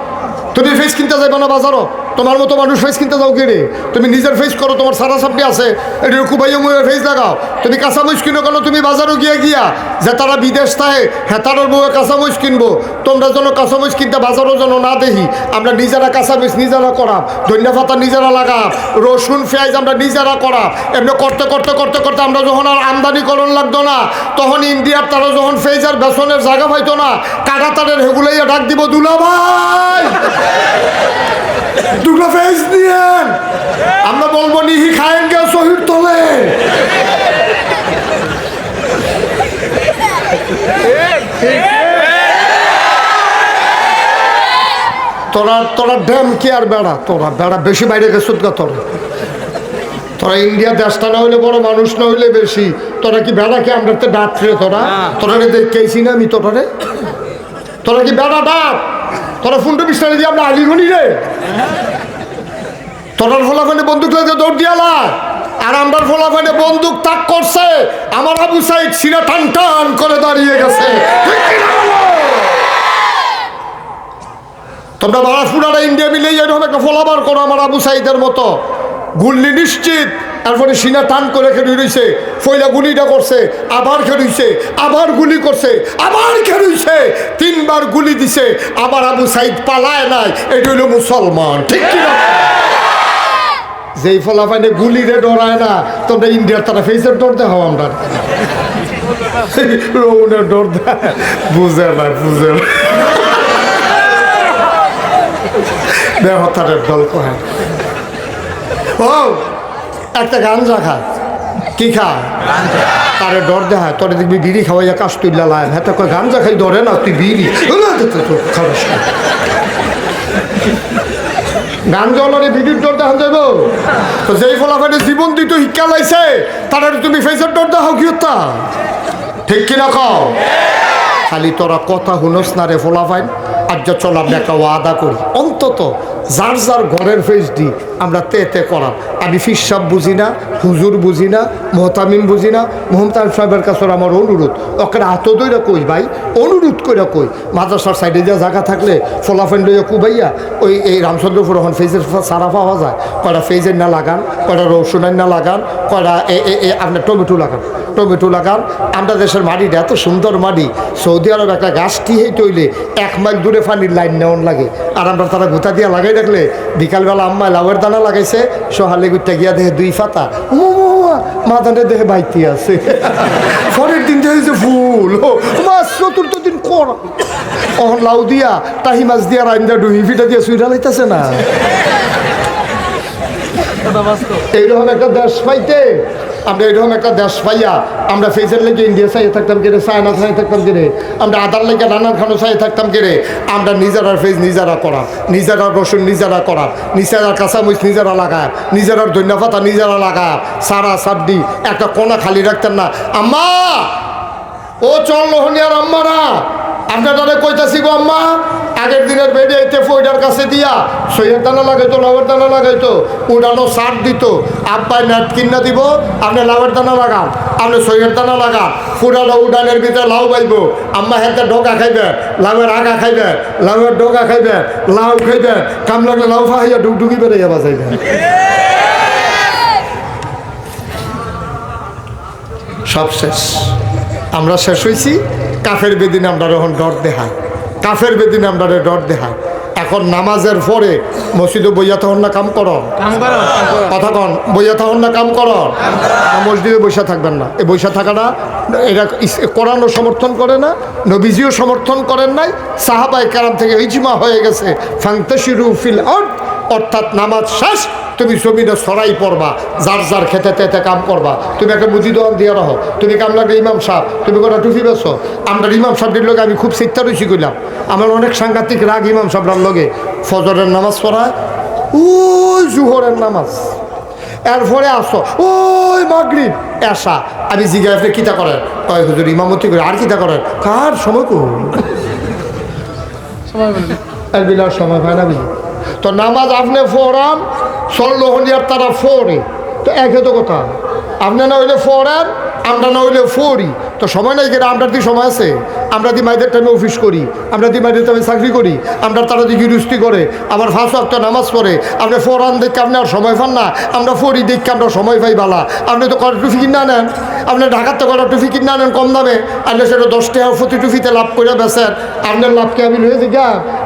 তুমি ফেস কিনতে যাইবে না বাজারও, তোমার মতো মানুষ ফেস কিনতে যাও কে রে? তুমি নিজের ফেস করো, তোমার সারা সাপড়ি আছে, এটা খুবাইয়া মুয়ে ফেস লাগাও। তুমি কাঁচামরিচ কিনো কেন? তুমি বাজারও গিয়া যে তারা বিদেশ থাকে হ্যাঁ তার বউয়ে কাঁচামরিচ কিনবো, তোমরা যেন কাঁচামরিচ কিনতে বাজারও যেন না দেখি। আমরা নিজেরা কাঁচামরিচ নিজেরা করাম, ধনিয়া পাতা নিজেরা লাগাম, রসুন পেঁয়াজ আমরা নিজেরা করাম। এমনি করতে করতে করতে করতে আমরা যখন আর আমদানি করণ লাগতো না, তখন ইন্ডিয়ার তারা যখন ফেজ আর বেসনের জায়গা পাইতো না, কাটা তারের হেগুলাইয়া ডাক দিব, দুলা ভাই দুটো ফেজ দিয়েন। আমরা বলবো নিহি খায়েন গে শহীদ তোলে। তোরা ড্যাম কি আর বেড়া, তোরা বেড়া বেশি বাইরে গেছত গা। তোরা ইন্ডিয়া দেশটা না হইলে বড় মানুষ না হইলে বেশি। তোরা কি বেড়া কি আমরা ডাক রে? তোরা দেখেছি না আমি তোরা কি বেড়া ডাক? তোরা ফুন্ডু বিস্তারে দিয়ে আমরা আলিগনি রে। তোরার ফলাফলে বন্দুক লাগে দৌড় দিয়ালা, আর আমার ফলাফলে বন্দুক তাক করছে, আমার আবু সাইদ সিরা টান টান করে দাঁড়িয়ে গেছে। তোমরা বারাসপুরারা ইন্ডিয়া মিলে এরকম একটা ফলাবার করো আমার আবু সাইদের মতো, গুল্লি নিশ্চিত। তারপরে সিনা টান করে খেয়ে রয়েছে, ফইলা গুলিটা করছে, আবার খেলুইছে, আবার গুলি করছে, আবার খেলুইছে, 3 বার গুলি দিছে। আবার আবু সাইদ পালায় নাই, এটা হইল মুসলমান, ঠিক কিনা? যেই ফলাফাইনে গুলিরে ডরায় না, তোমরা ইন্ডিয়ার তারা ফেসের ডর দেখাও, আমরা রৌনের ডর দেয়, বুঝে না দেহতারের দল কয়। ও একটা গাঞ্জা খায়, কি খায়? তারে ডর দেখায়। তোরে দেখবি বিড়ি খাওয়াইয়া কাশ তুইলা লায়, হ্যাঁ তো কয় গাঞ্জা খাই ডরে না, তুই বিড়ি খাওয়াস। গাঞ্জাওয়ালারে বিড়ির ডর দেখান যাইব? তো যেই ফলাফলে জীবন দিত শিক্ষা লাইছে, তারা তুমি ফেসের ডর দেখাও কি হতা? ঠিক কিনা কও? খালি তোরা কথা শুনস না রে ফলাফাইন। আজ চল আমরা একটা ওয়াদা করি, অন্তত যার যার ঘরের ফেস দি আমরা তে করাম। আমি ফিসাব বুঝি না, হুজুর বুঝি না, মোহতামিম বুঝি না। মোহতাম সাহেবের কাছে আমার অনুরোধ, ওকে হাত দইরা কই ভাই, অনুরোধ করে কই, মাদ্রাসার সাইডে যা জায়গা থাকলে ফলাফেন লইয়া কুবাইয়া ওই এই রামচন্দ্রপুর এখন ফেজের সারা পাওয়া যায়, কয়টা ফেজের না লাগান, কয়টা রসুনের না লাগান, কয়টা আপনার টমেটো লাগান। আমরা দেশের মাটিটা এত সুন্দর মাটি, সৌদি আরব একটা গাছটি তৈলে 1 মাইল দূরে পানির লাইন নেওয়ান লাগে। আর আমরা তারা গোতা দিয়া লাগাই রাখলে বিকালবেলা আম্মায় লাউয়ের দানা লাগাইছে, সোহালে গুটটা গিয়া দেখে 2 পাতা, মাদানে দেখে বাইতি আছে। পরের দিন দেখেছে ফুল, মাছ 4th দিন কর লাউ দিয়া টাহি মাছ দিয়া রাইন্দা ডুহি ফিটা দিয়া সুইটা লাইতেছে না। এইরকম একটা দেশ পাইতে আমরা এরকম একটা দেশ পাইয়া আমরা ফেজের লেগে ইন্ডিয়া চাইয়ে থাকতাম কেড়ে, চায়না চাইয়ে থাকতাম কেড়ে, আমরা আদার লেগে রানার খানো চাইয়ে থাকতাম কেড়ে। আমরা নিজেরার ফেজ নিজেরা করা, নিজেরার রসুন নিজেরা করা, নিজেরার কাঁচামরিচ নিজেরা লাগায়, নিজেরার ধনিয়া পাতা নিজেরা লাগায়, সারা সাবডি একটা কোনা খালি রাখতেন না। আম্মা ও চল লোহনিয়ার আম্মারা, আপনারা কইতাছি গো আম্মা, আগের দিনের বেডে এতে ফইডার কাছে দিয়া সইয়ের দানা লাগাইতো, লাউয়ের দানা লাগাইতো, উড়ানো সার দিত। আব্বাই নেট কিনা দিব, আপনি লাউয়ের দানা লাগান, আপনি সইয়ের দানা লাগান, ফুরানো উড়ানের ভিতরে লাউ পাইব। আম্মা হেঁটে ডোকা খাইবেন, লাউয়ের আগা খাইবেন, লাউয়ের ডোকা খাইবেন, লাউ খাইবেন, কাম লাগলে লাউ ফাহাইয়া ডুকডুকি বেড়ে বাজাইবেন। সব শেষ, আমরা শেষ হয়েছি। কাফের বেদিনে আমরা যখন ডর দেখাই, কাফের বেদিনে আমরা ডর দেখাই। এখন নামাজের পরে মসজিদে বইয়া তখন না কাম করো, কথা কন, বইয়া তখন না কাম করো, মসজিদে বৈশা থাকবেন না। এই বৈশা থাকাটা এটা কোরআনও সমর্থন করে না, নবীজিও সমর্থন করেন নাই, সাহাবায়ে কেরাম থেকে ইজমা হয়ে গেছে ফান্তাশিরু ফিল আরদ, অর্থাৎ নামাজ শেষ তুমি জমিনে ছড়াই পড়বা, যার যার খেতে তেতে কাম করবা। তুমি একটা মুদি দোকান দিয়ে রাখো, তুমি কাম লাগলে ইমাম সাহেব, তুমি কোনো টুফি বেছো। আমরা ইমাম সাহেবের লোক আমি খুব চিত্তা রয়েছি করলাম, আমার অনেক সাংঘাতিক রাগ ইমাম সাহেবরার লগে। ফজরের নামাজ পড়ায়, ওই জুহরের নামাজ, এরপরে আসো ওই মাগরিব এসা। আমি জিজ্ঞাসা আপনি কিতা করেন, কয় হুজুর ইমামতি করে। আর কিতা করেন, কার সময় কোন বিলার সময় হয় না বুঝি। তো নামাজ আপনি ফোরান সল্লোহনিয়ার তারা ফোরে, তো একে তো কথা, আপনি না হইলে ফোরান, আমরা না হইলে ফোরি, তো সময় নাই কেন? আমরা দি সময় আছে, আমরা দি মাইদের টাইমে অফিস করি, আমরা দি মাইদের টাইমে চাকরি করি, আমরা তারা দি গিরুস্তি করে, আবার 5 ওয়াক্ত নামাজ পড়ে। আপনি ফোরান দেখে আপনি আর সময় পান না, আমরা ফরি দেখে আমরা সময় পাই বালা। আপনি তো কটা টুফি কিনে আনেন, আপনি ঢাকার তো কটা টুফি কিনে আনেন কম দামে, আপনি সেটা 10 টাকা প্রতি টুফিতে লাভ করে বেচেন। আপনার লাভকে আমি লয়ে দিই,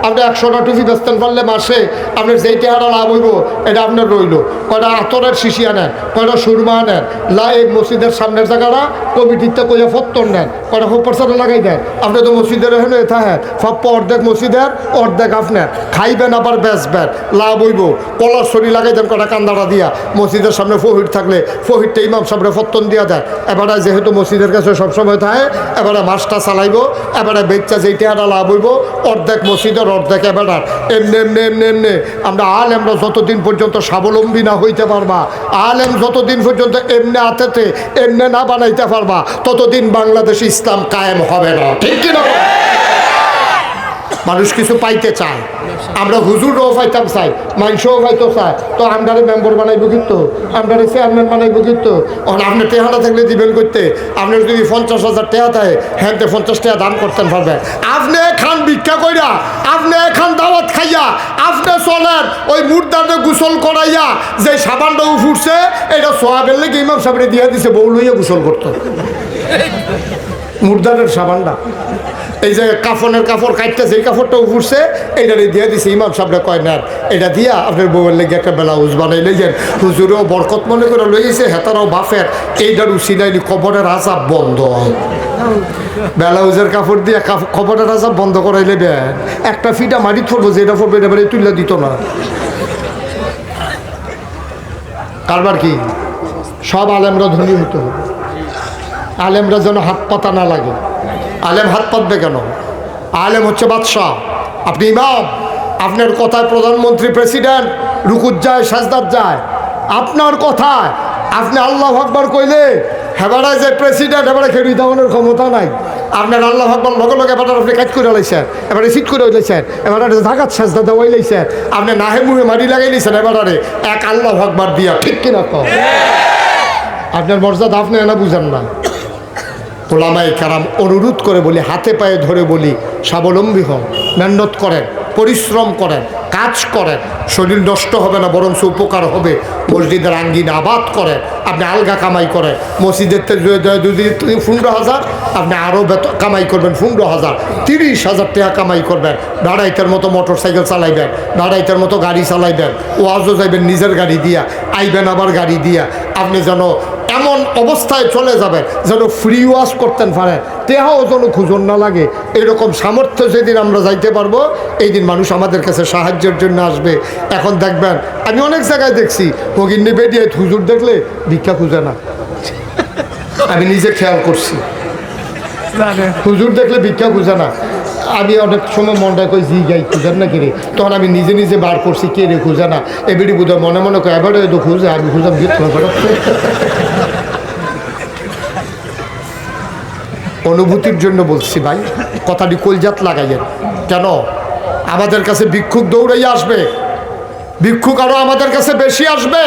আপনি 100টা টুফি বেচতেন পারলে মাসে আপনার যেই টাকাটা লাভ হইব এটা আপনার রইল। কয়টা আতরের শিশি আনেন, কয়টা সুরমা আনেন, এই মসজিদের সামনের জায়গাটা কমিটিতে কইয়া ফত্তর নেন, কয়টা হোপারসাটা লাগাই দেন। আপনি তো মসজিদের এখানে থাকেন, সব অর্ধেক মসজিদের অর্ধেক আপনার, খাইবেন আবার বেচবেন, লাভ হইব। কলার ছড়ি লাগাই দেন কটা কান্দাটা দিয়া, মসজিদের সামনে ফহির থাকলে ফহিরটা ইমাম সামনে ফত্তন দিয়া দেয়। এবারে যেহেতু মসজিদের কাছে সবসময় থাকে, এবারে মাছটা চালাইব, এবারে বেচা যেই টাকাটা লাভ হইব অর্ধেক মসজিদের অর্ধেক এবারে। এমনি এমনি এমনি এমনি আমরা আলেমরা যতদিন পর্যন্ত স্বাবলম্বী না হইতে পারবা, আলেম যতদিন পর্যন্ত এমনি হাতেতে এমনি না বানাইতে পারবা, ততদিন বাংলাদেশে ইসলাম কায়েম হবে না, ঠিক কিনা? মানুষ কিছু পাইতে চায়, আমরা হুজুরও পাইতাম চাই, মানুষও পাইতে চায়, তো আমরারে মেম্বার বানাইব কিন্তু, আমরারে চেয়ারম্যান বানাইব কিন্তু। আপনার টেহাটা থাকলে দিবেন করতে, আপনার যদি 50,000 টাকা থাকে, হ্যাঁ 50 টাকা দান করতেন পারবেন। আপনি এখান ভিক্ষা কইরা, আপনি এখান দাওয়াত খাইয়া, আপনি চলেন ওই মুর্দারে গোসল করাইয়া যে সাবানটা উঠছে, এটা সোয়াবের লেগে ইমাম সাহেবরে দিয়ে দিছে, বউ লইয়া গোসল করতো মুর্দারের সাবানটা। এই যে কাফনের কাপড় কাটতে যেই কাপড়টা উঠছে এইটা দিয়ে দিছে, ইমাম সাহেবরা কয় নেন এটা দিয়া আপনার বউয়ের লেগে একটা ব্লাউজ বানাই লইছেন। হুজুরেও বরকত মনে করে লইছে, হেতারাও বাফের এইটার উচিলাইনি খবরের আজাব বন্ধ। ব্লাউজের কাপড় দিয়ে খবরের আজাব বন্ধ করাইলে দেন, একটা ফিটা মাটি পড়বো, যেটা পড়বো এটা বাড়ি তুলে দিত না। কারবার কি সব আলেমরা ধনী হতে হবে, আলেমরা যেন হাত পাতা না লাগে। আলেম হাত পাতবে কেন? আলেম হচ্ছে বাদশাহ, আপনি ইমাম, আপনার কথায় প্রধানমন্ত্রী প্রেসিডেন্ট রুকুত যায়, সাজদাত যায়। আপনার কথায় আপনি আল্লাহ আকবার কইলে হেবারায় যে প্রেসিডেন্ট, এবারে খেড়ি দেওয়ানোর ক্ষমতা নাই। আপনার আল্লাহ আকবার লগে লগে এবার আপনি কাজ করে লাইছেন, এবারে সিট করে লাইছেন, এবারে জাগাত সাজদা দেওয়াই লাইছেন, আপনি নাহে মুহে মারি লাগাই লাইছেন, এবারে এক আল্লাহ আকবার দিয়া, ঠিক কিনা কম? আপনার মর্যাদা আপনি এনা বুঝেন না। ওলামায়ে কেরাম অনুরোধ করে বলি, হাতে পায়ে ধরে বলি, স্বাবলম্বী হন, মেহনত করেন, পরিশ্রম করেন, কাজ করেন, শরীর নষ্ট হবে না বরং উপকার হবে। মসজিদের আঙ্গিনা আবাদ করেন, আপনি আলগা কামাই করেন। মসজিদের যদি 15,000 আপনি আরও কামাই করবেন, 15,000 30,000 টাকা কামাই করবেন। ভাড়াইতের মতো মোটর সাইকেল চালাইবেন, ভাড়াইতের মতো গাড়ি চালাইবেন, ওয়াজও যাইবেন নিজের গাড়ি দিয়া, আইবেন আবার গাড়ি দিয়া। আপনি যেন এমন অবস্থায় চলে যাবেন যেন ফ্রি ওয়াশ করতেন পারেন, তেহাও যেন খুঁজন না লাগে। এরকম সামর্থ্য যেদিন আমরা যাইতে পারবো, এই দিন মানুষ আমাদের কাছে সাহায্যের জন্য আসবে। এখন দেখবেন আমি অনেক জায়গায় দেখছি, ভগিন্নি বেডিয়ে হুজুর দেখলে ভিক্ষা খুঁজে না। আমি নিজে খেয়াল করছি। হুজুর দেখলে ভিক্ষা খুঁজে না, আমি অনেক সময় মনটা কই জি গাই খুঁজেন না কিরে, তখন আমি নিজে নিজে বার করছি কে রে খুঁজে না, এবারে বুধ মনে মনে কয় এবারে তো খুঁজে, আমি খুঁজাম অনুভূতির জন্য বলছি ভাই, কথাটি কলজাত লাগাইয়েন। কেন আমাদের কাছে ভিক্ষুক দৌড়াইয়া আসবে, ভিক্ষুক আরো আমাদের কাছে বেশি আসবে।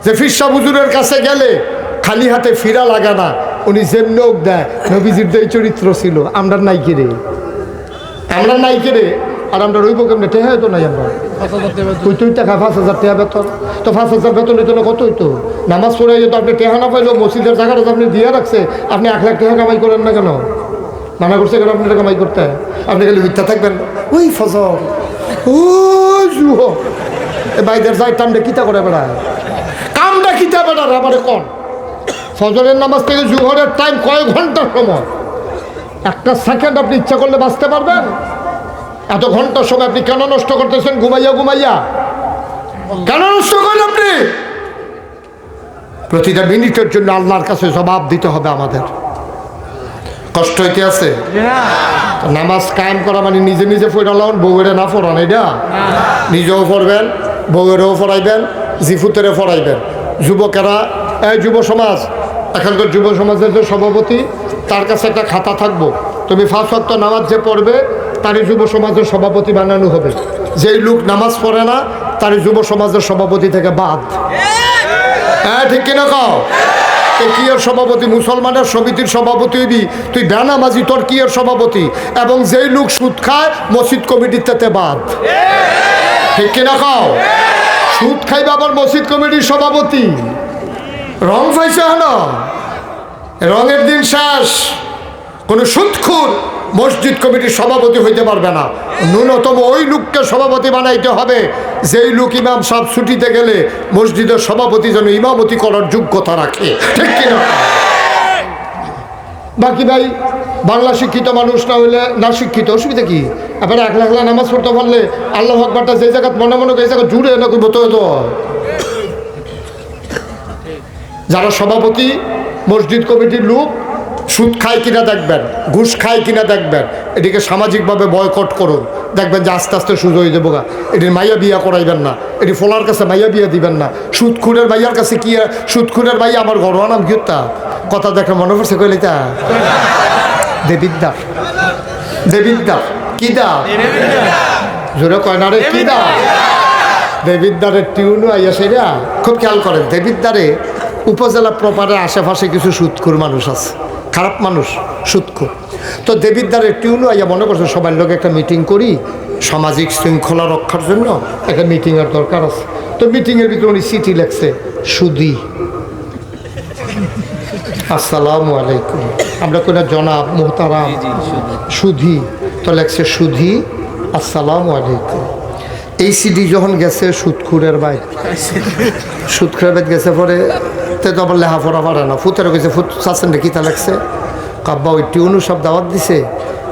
যে ফিরসা হুজুরের কাছে গেলে খালি হাতে ফিরা লাগে না, উনি যেমনি ওক দেয়, নবীজির এই চরিত্র ছিল। আমরা নাই কেড়ে, আমরা নাই কেড়ে, আর আমরা রইব কেমনে? টেহা হইতো নাই, আমরা তুই তুই টাকা 5,000 টাকা বেতন, তো 5,000 বেতন হইতো না, কত হইতো? নামাজ পড়ে যেত, আপনি টেহা না পাইলেও মসজিদের জায়গাটা আপনি দিয়ে রাখছে, আপনি 1 লাখ টাকা কামাই করেন না কেন? মানা করছে কেন আপনার কামাই করতে? আপনি খালি মিথ্যা থাকবেন, ওই ফজর ও জুহ বাইদের যাই টামটা কিতা করে বেড়ায়, কামটা কিতা বেড়ার আবারে কন। ফজরের নামাজ থেকে জুহরের টাইম কয়েক ঘন্টার সময়, একটা সেকেন্ড আপনি ইচ্ছা করলে বাঁচতে পারবেন? এত ঘন্টার সময় আপনি কেন নষ্ট করতেছেন ঘুমাইয়া ঘুমাইয়া? কেন নষ্ট করেন আপনি? প্রতিটা মিনিটের জন্য আল্লাহর কাছে জবাব দিতে হবে আমাদের। কষ্ট হইতে আছে? নামাজ কায়েম করা মানে নিজে নিজে পড়ালাম, বউয়েরে না পড়ান, এটা নিজেও পড়বেন, বউয়েরও পড়াইবেন, জিফুতেরে পড়াইবেন। যুবকেরা, এই যুব সমাজ, এখানকার যুব সমাজের যে সভাপতি, তার কাছে একটা খাতা থাকবো, তুমি 5 ওয়াক্ত নামাজ যে পড়বে তারই যুব সমাজের সভাপতি বানানো হবে। যেই লোক নামাজ পড়ে না তারই যুব সমাজের সভাপতি থেকে বাদ। হ্যাঁ ঠিক কিনা কও? কিয়ের সভাপতি? মুসলমানের সমিতির সভাপতি হইবি তুই, বেনামাজি তোর কিয়ের সভাপতি? এবং যেই লোক সুদ খায় মসজিদ কমিটির তাতে বাদ। ঠিক কিনা কও? সুদ খাইবে আবার মসজিদ কমিটির সভাপতি? রং পাইছে না, রঙের দিন শেষ। কোনো সুদখোর মসজিদ কমিটির সভাপতি হইতে পারবে না। ন্যূনতম ওই লোককে সভাপতি বানাইতে হবে যেই লোক ইমাম সাহেব ছুটিতে গেলে মসজিদের সভাপতি যেন ইমামতি করার যোগ্যতা রাখে। ঠিক কিনা? বাকি ভাই বাংলা শিক্ষিত মানুষ না হইলে না শিক্ষিত, অসুবিধা কি? এবারে 1 লাখ নামাজ পড়তে পারলে আল্লাহু আকবারটা যে জায়গা মনে মনে এই জায়গা জুড়ে না করবো তো। যারা সভাপতি মসজিদ কমিটির লোক সুদ খায় কিনা দেখবেন, ঘুষ খায় কিনা দেখবেন, এটিকে সামাজিকভাবে বয়কট করুন, দেখবেন যে আস্তে আস্তে সুদ হয়ে যাবো। এটির মাইয়া বিয়া করাইবেন না, এটি ফলার কাছে মাইয়া বিয়া দিবেন না। সুদখুরের মাইয়ার কাছে কি? সুদখুরের মাইয়া আমার ঘরোয়া নাম কিতা কথা দেখে মনে পড়ছে কইলে তা দেবিদ্দার, দেবিদ্দার কি দা জোরে কয় না রে, কি দা? দেবিদ্দারের টিউনও আইয়া সেটা খুব খেয়াল করেন। দেবিদ্দারে উপজেলা প্রপারের আশেপাশে কিছু সুদখোর মানুষ আছে, খারাপ মানুষ, সুদখোর। তো দেবিদ্দারের টিউনও আইয়া মনে করছে সবার লোক একটা মিটিং করি, সামাজিক শৃঙ্খলা রক্ষার জন্য একটা মিটিংয়ের দরকার আছে। তো মিটিংয়ের ভিতরে উনি চিঠি লেখছে, সুদি আসসালামু আলাইকুম, আমরা কইনা জনাব মোহতারাম সুধি, তো লেখছে সুধি আসসালামু আলাইকুম। এই সিডি যখন গেছে সুদখুরের ভাই, সুদখুরের ভাই গেছে পরে তো আবার লেখাপড়া পারে না, ফুতের গেছে, ফুট চাচ্ছেন রে কিতা লাগছে? কাব্বা ওই টিউনু সব দাওয়াত দিছে,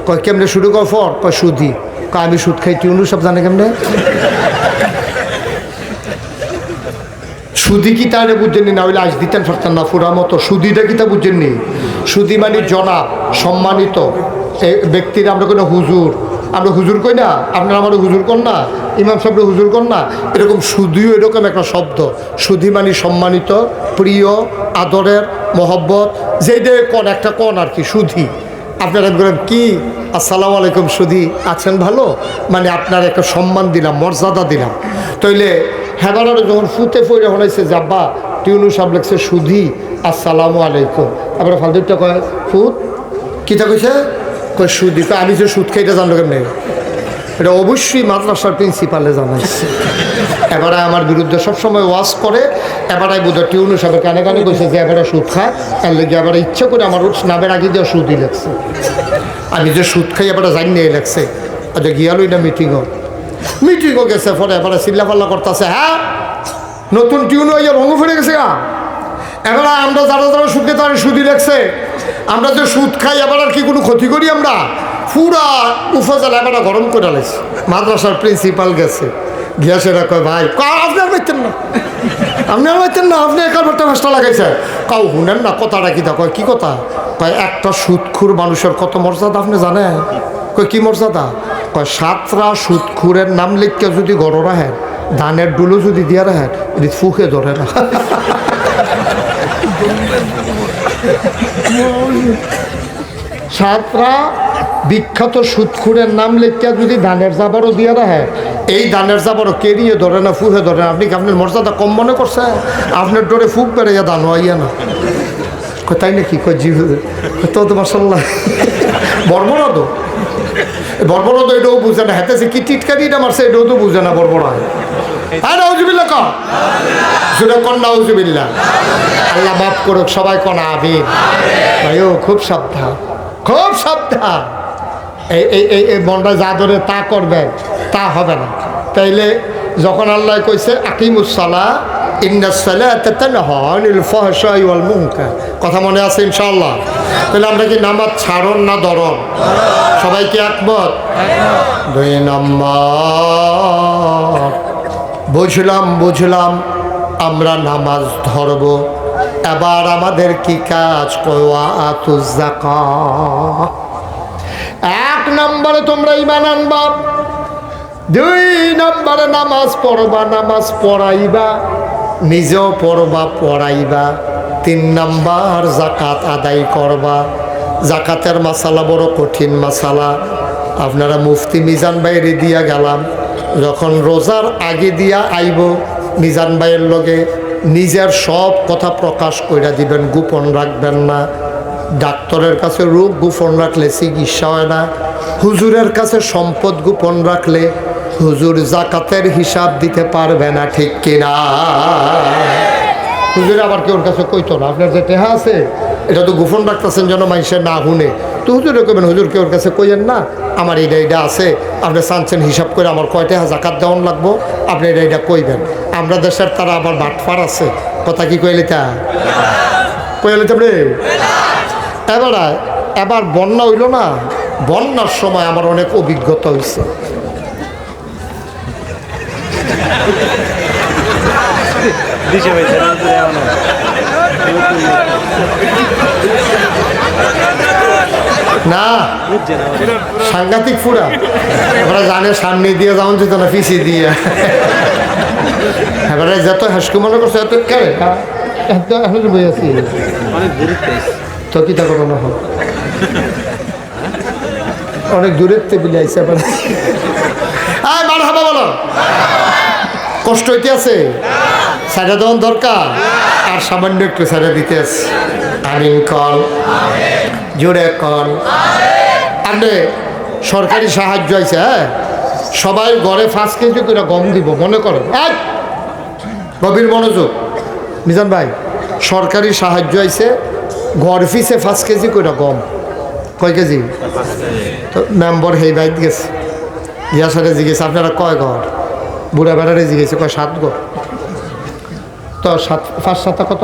কয় কেমনে শুরু কর ফর, কয় সুদি, কয় আমি সুদ খাই, টিউনু সব জানে কেমনে? সুদি কি তাহলে বুঝছেননি? না হইলে আজ দিতেন পারতেন না ফুরা মতো। সুদিটা কি তা বুঝছেননি? সুদি মানে জনাব, সম্মানিত ব্যক্তিরা। আমরা কোনো হুজুর, আমরা হুজুর কই না, আপনারা আমার হুজুর কর না, ইমাম সাহেব হুজুর কর না, এরকম সুদিও এরকম একটা শব্দ। সুদি মানে সম্মানিত, প্রিয়, আদরের, মহব্বত, যেইটা কন একটা কন আর কি, সুধি। আপনারা বলেন কি আসসালামু আলাইকুম সুধি, আছেন ভালো, মানে আপনার একটা সম্মান দিলাম, মর্যাদা দিলাম। তাইলে হেবারে যখন ফুতে ফইরে হলাইছে যাব্বা, টিউনু সাহেব লেখছে সুধি আসসালামু আলাইকুম। আবার ফালতুটা কয় ফুত কিতা কইছে, কয় সুদি। আমি যে সুদ খাইতে জানলো কেমনি? এটা অবশ্যই মাদ্রাসার প্রিন্সিপালে জানাইছে। এবারে আমার বিরুদ্ধে সবসময় ওয়াজ করে, এবারে বোধ হয় টিউনু সাহেবের কানে কানে কইছে যে এবারে সুদ খায়, তার লেগে এবারে ইচ্ছা করে আমার নামের আগে দিয়ে সুদই লেখছে। আমি যে সুদ খাই এবারে জানি নিয়ে লেখছে। আচ্ছা গিয়ালই না মিটিংও গেছে, পরে এবারে চিল্লাপাল্লা করতেছে, হ্যাঁ নতুন টিউনও ইয়ে রঙ ফিরে গেছে গা। এবারে আমরা যারা যারা সুদকে তারা সুদই লেখছে, আমরা যে সুদ খাই এবার আর কি কোনো ক্ষতি করি? আমরা পুরা উপজেলা এবার গরম করে লাগছে। মাদ্রাসার প্রিন্সিপাল গেছে, গিয়া সেটা কয় ভাই আপনি আর পাইতেন না, আপনি আর পাইতেন না, আপনি একার ভর্তা মাছটা লাগাইছে, কাউ শুনেন না কথাটা কি কয় কি কথা কয় একটা সুদখুর মানুষের কত মর্যাদা আপনি জানেন কয় কি মর্যাদা কয় 7টা সুদখুরের নাম লিখকে যদি গড় রাখেন ধানের ডুলো যদি দিয়া রাখেন এটি ফুকে ধরে না 7টা বিখ্যাত সুদখুরের নাম লিখকে যদি ধানের জাবারও দিয়া রাখে এই ধানের জাবারও কেরিয়ে ধরে না ফুকে ধরে না। আপনি কি আপনার মর্যাদা কম মনে করছেন? আপনার ডোরে ফুক বেড়ে ধান হইয়া না তাই নাকি কয় জি তো মাসাল্লাহ বর্বরদ বর্বরদ এটাও বুঝে না হেতেছে কি টিটকারিটা মারছে এটাও তো বুঝে না বর্বরায়। হ্যাঁ নাউজুবিল্লাহ কন কন নাউজুবিল্লাহ। আল্লাহ মাফ করুক সবাই কন আমিন। ভাইও খুব সাবধান খুব সাবধান। এই মনটা যা ধরে তা করবেন তা হবে না। তাইলে যখন আল্লাহ কইছে আকিমুসসালাহ ইন্নাস সালাতা তানহা আনিল ফাহশাই ওয়াল মুনকার, কথা মনে আছে ইনশাআল্লাহ? তাহলে আমরা কি নামাজ ছাড়ন না ধরন? সবাই কি একমত? 2 নম্বর বুঝলাম আমরা নামাজ ধরব, এবার আমাদের কি কাজ? ওয়াতুজ যাকাত। 1 নম্বরে তোমরা ঈমান আনবা, 2 নম্বরে নামাজ পড়বা, নামাজ পড়াইবা, নিজেও পড়বা পড়াইবা, 3 নম্বর যাকাত আদায় করবা। যাকাতের মাসালা বড় কঠিন মাসালা। আপনারা মুফতি মিজান ভাইয়ের দিয়া গেলাম, যখন রোজার আগে দিয়া আইব মিজান ভাইয়ের লগে নিজের সব কথা প্রকাশ কইরা দিবেন, গোপন রাখবেন না। ডাক্তারের কাছে রোগ গোপন রাখলে চিকিৎসা হয় না। হুজুরের কাছে সম্পদ গোপন রাখলে হুজুর যাকাতের হিসাব দিতে পারবে না, ঠিক কিনা? হুজুর আবার কেউর কাছে কইতো না আপনার যে টেহা আছে এটা তো গোপন রাখতেছেন যেন মানুষের না শুনে, তো হুজুরে কইবেন হুজুর কেউর কাছে কইয়েন না আমার এইটা আছে, আপনি চানছেন হিসাব করে আমার কয় টাকা যাকাত দেওয়ান লাগবো, আপনি এটা কইবেন। আমরা দেশের তারা আবার বাটফার আছে, কথা কি কইলে তা কইলে রে। এবার বন্যা হইল না, বন্যার সময় আমার অনেক অভিজ্ঞতা হয়েছে। না সাংঘাতিক ফুরা, এবারে জানে সামনে দিয়ে যাওয়া যেত না পিছিয়ে দিয়ে, এবারে যত হাসকু মনে করছে এত কেন এখন বই আছি তো কি তা করো না অনেক দূরের টেবিলে আইসে এবার মারহাবা বলো। কষ্ট হইতে আছে, সাইডা দেওয়ার দরকার, আর সামান্য একটু সাইডা দিতে আছে। আমিন কল, জোরে কল। আপনি সরকারি সাহায্য আছে, হ্যাঁ সবাই ঘরে 5 কেজি করে গম দিব, মনে করেন গভীর মনোযোগ। মিজান ভাই সরকারি সাহায্য আছে, ঘর ফিসে 5 কেজি করে গম। কয় কেজি? তো মেম্বার হেই বাইত গেছে, ইয়া সাথে জিজ্ঞেস আপনারা কয় ঘর? বুড়া বেড়ারে জিজ্ঞেসে কয় 7 ঘর। তো 5 7 কত?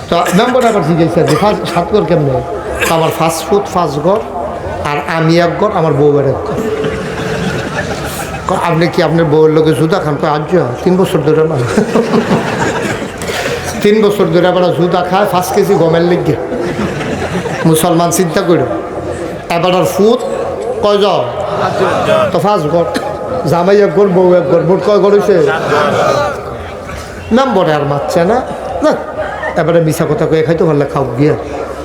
তো মেম্বার আবার জিজ্ঞেসে যে 7 ঘর কেমনে? আমার ফাস্ট ফুড 5 ঘর, আর আমি 1 ঘর, আমার বউয়ের 1 ঘর। আপনি কি আপনার বউয়ের লোকে জুদা খান? কয় আজ 3 বছর ধরে না, 3 বছর ধরে আবার জুদা খায় 5 কেজি গমের লেগে। মুসলমান চিন্তা করো, এবার আর ফুট কয় যাও তো 5 ঘর, জামাই 1 ঘর, বউ 1 ঘর, মোট কয় ঘর হয়েছে? মেম্বরে আর মারছে না, এবারে মিশা কথা কয়ে খাইতে পারলে খাও গিয়া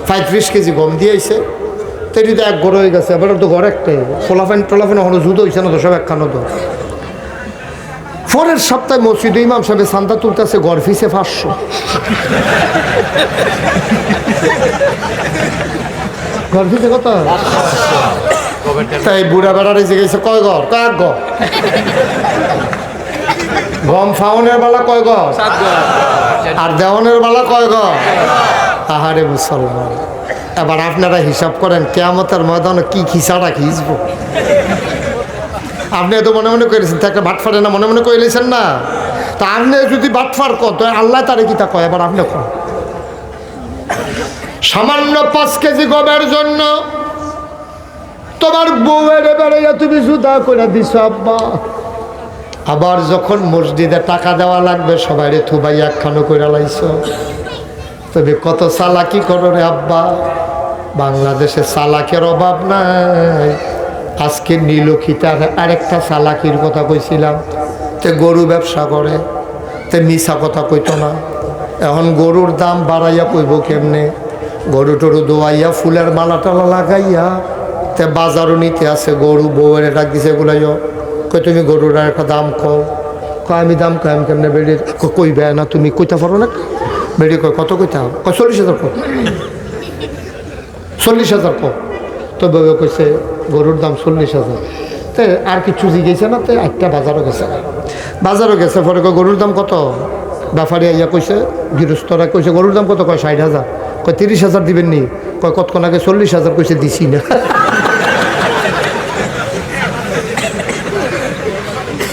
35 কেজি গম দিয়েছে, তো এটি তো 1 ঘর হয়ে গেছে। এবার তো ঘর একটাই, ফোলাফেন টোলাফেন হলো জুতো হয়েছে না তো, সব একখানো তো। পরের সপ্তাহে মসজিদে ইমাম সাহেব সান্দা তুলতেছে, ঘর ফিসে 500। ঘর ফিসে কত? তাই বুড়া বেড়ারে জিজ্ঞেস কয় ঘর? কয় 1 ঘর। গম ফাউনের বেলা কয় ঘর? আর দেওয়ানের বেলা কয় ঘর? আহারে মুসলমান, এবার আপনারা হিসাব করেন কিয়ামতের ময়দানে কি খিসাটা খিসব। আপনি তো মনে মনে করেছেন একটা বাটফারে না, মনে মনে কইলেছেন না, তা আপনি যদি বাটফার কত আল্লাহ তারে কি তা কয়? এবার আপনি কন সামান্য 5 কেজি গমের জন্য তোমার বউয়ের বেড়াইয়া তুমি জুদা করে দিছ আব্বা। আবার যখন মসজিদে টাকা দেওয়া লাগবে সবাই রে থুবাই 1খানো করে লাইছ। তবে কত চালাকি করো রে আব্বা, বাংলাদেশে চালাকের অভাব নাই। আজকে নীলক্ষিতার আরেকটা চালাকির কথা কইছিলাম, তে গরু ব্যবসা করে, তে মিছা কথা কইতো না। এখন গরুর দাম বাড়াইয়া কইব কেমনে? গরু টরু দোয়াইয়া ফুলের মালা টালা লাগাইয়া তে বাজারও নিতে আছে। গরু বউয়ের ডাক দিছে, এগুলাইও কই তুমি গরুর একটা দাম কও। কয় আমি দাম কয় আমি কেমনে? বেড়ে কইবে না, তুমি কইতে পারো না? বেড়ে কয় কত কইতে হবে? কয় 40,000 কো, 40,000 কো। তো বউ কইছে গরুর দাম 40,000। তে আর কিছু জিগেছে না, তে একটা বাজারও গেছে, বাজারও গেছে। পরে কয় গরুর দাম কত? ব্যাপারী আইয়া কইছে, গৃহস্থরা কইছে গরুর দাম কত? কয় 60,000। কয় 30,000 দিবেন নি? কয় কতক্ষণ আগে 40,000 কইছে, দিছি না।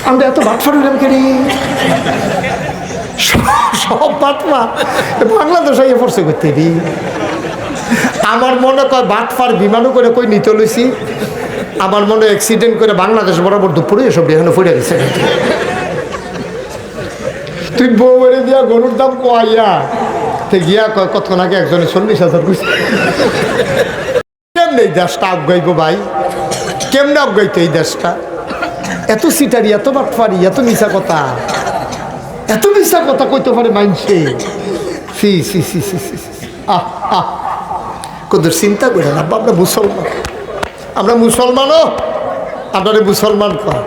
আমরা এত বাটফার হইলাম কেনি? সব বাটফা বাংলাদেশ আইয়া পড়ছে করতে দি। আমার মনে কয় বাটফার বিমানও করে কই নিতে লইছি। আমার মনে অ্যাক্সিডেন্ট করে বাংলাদেশ বরাবর দুপুরে এসব এখানে পড়ে গেছে। তুই বউ বেড়ে দিয়া গরুর দাম কোয়াইয়া তে গিয়া কয় কতক্ষণ আগে একজনে 40,000 কইছে। কেমনে এই দেশটা আগাইব ভাই? কেমনে আগাইতো এই দেশটা? এত সিটারি, এত বাটফারি, এত মিশা কথা, এত মিশা কথা কইতে পারে মাইনসে। সি সি সি সি সি আহ আহ কত চিন্তা করে না। আমরা মুসলমান, আমরা মুসলমানও আপনারে মুসলমান কয়।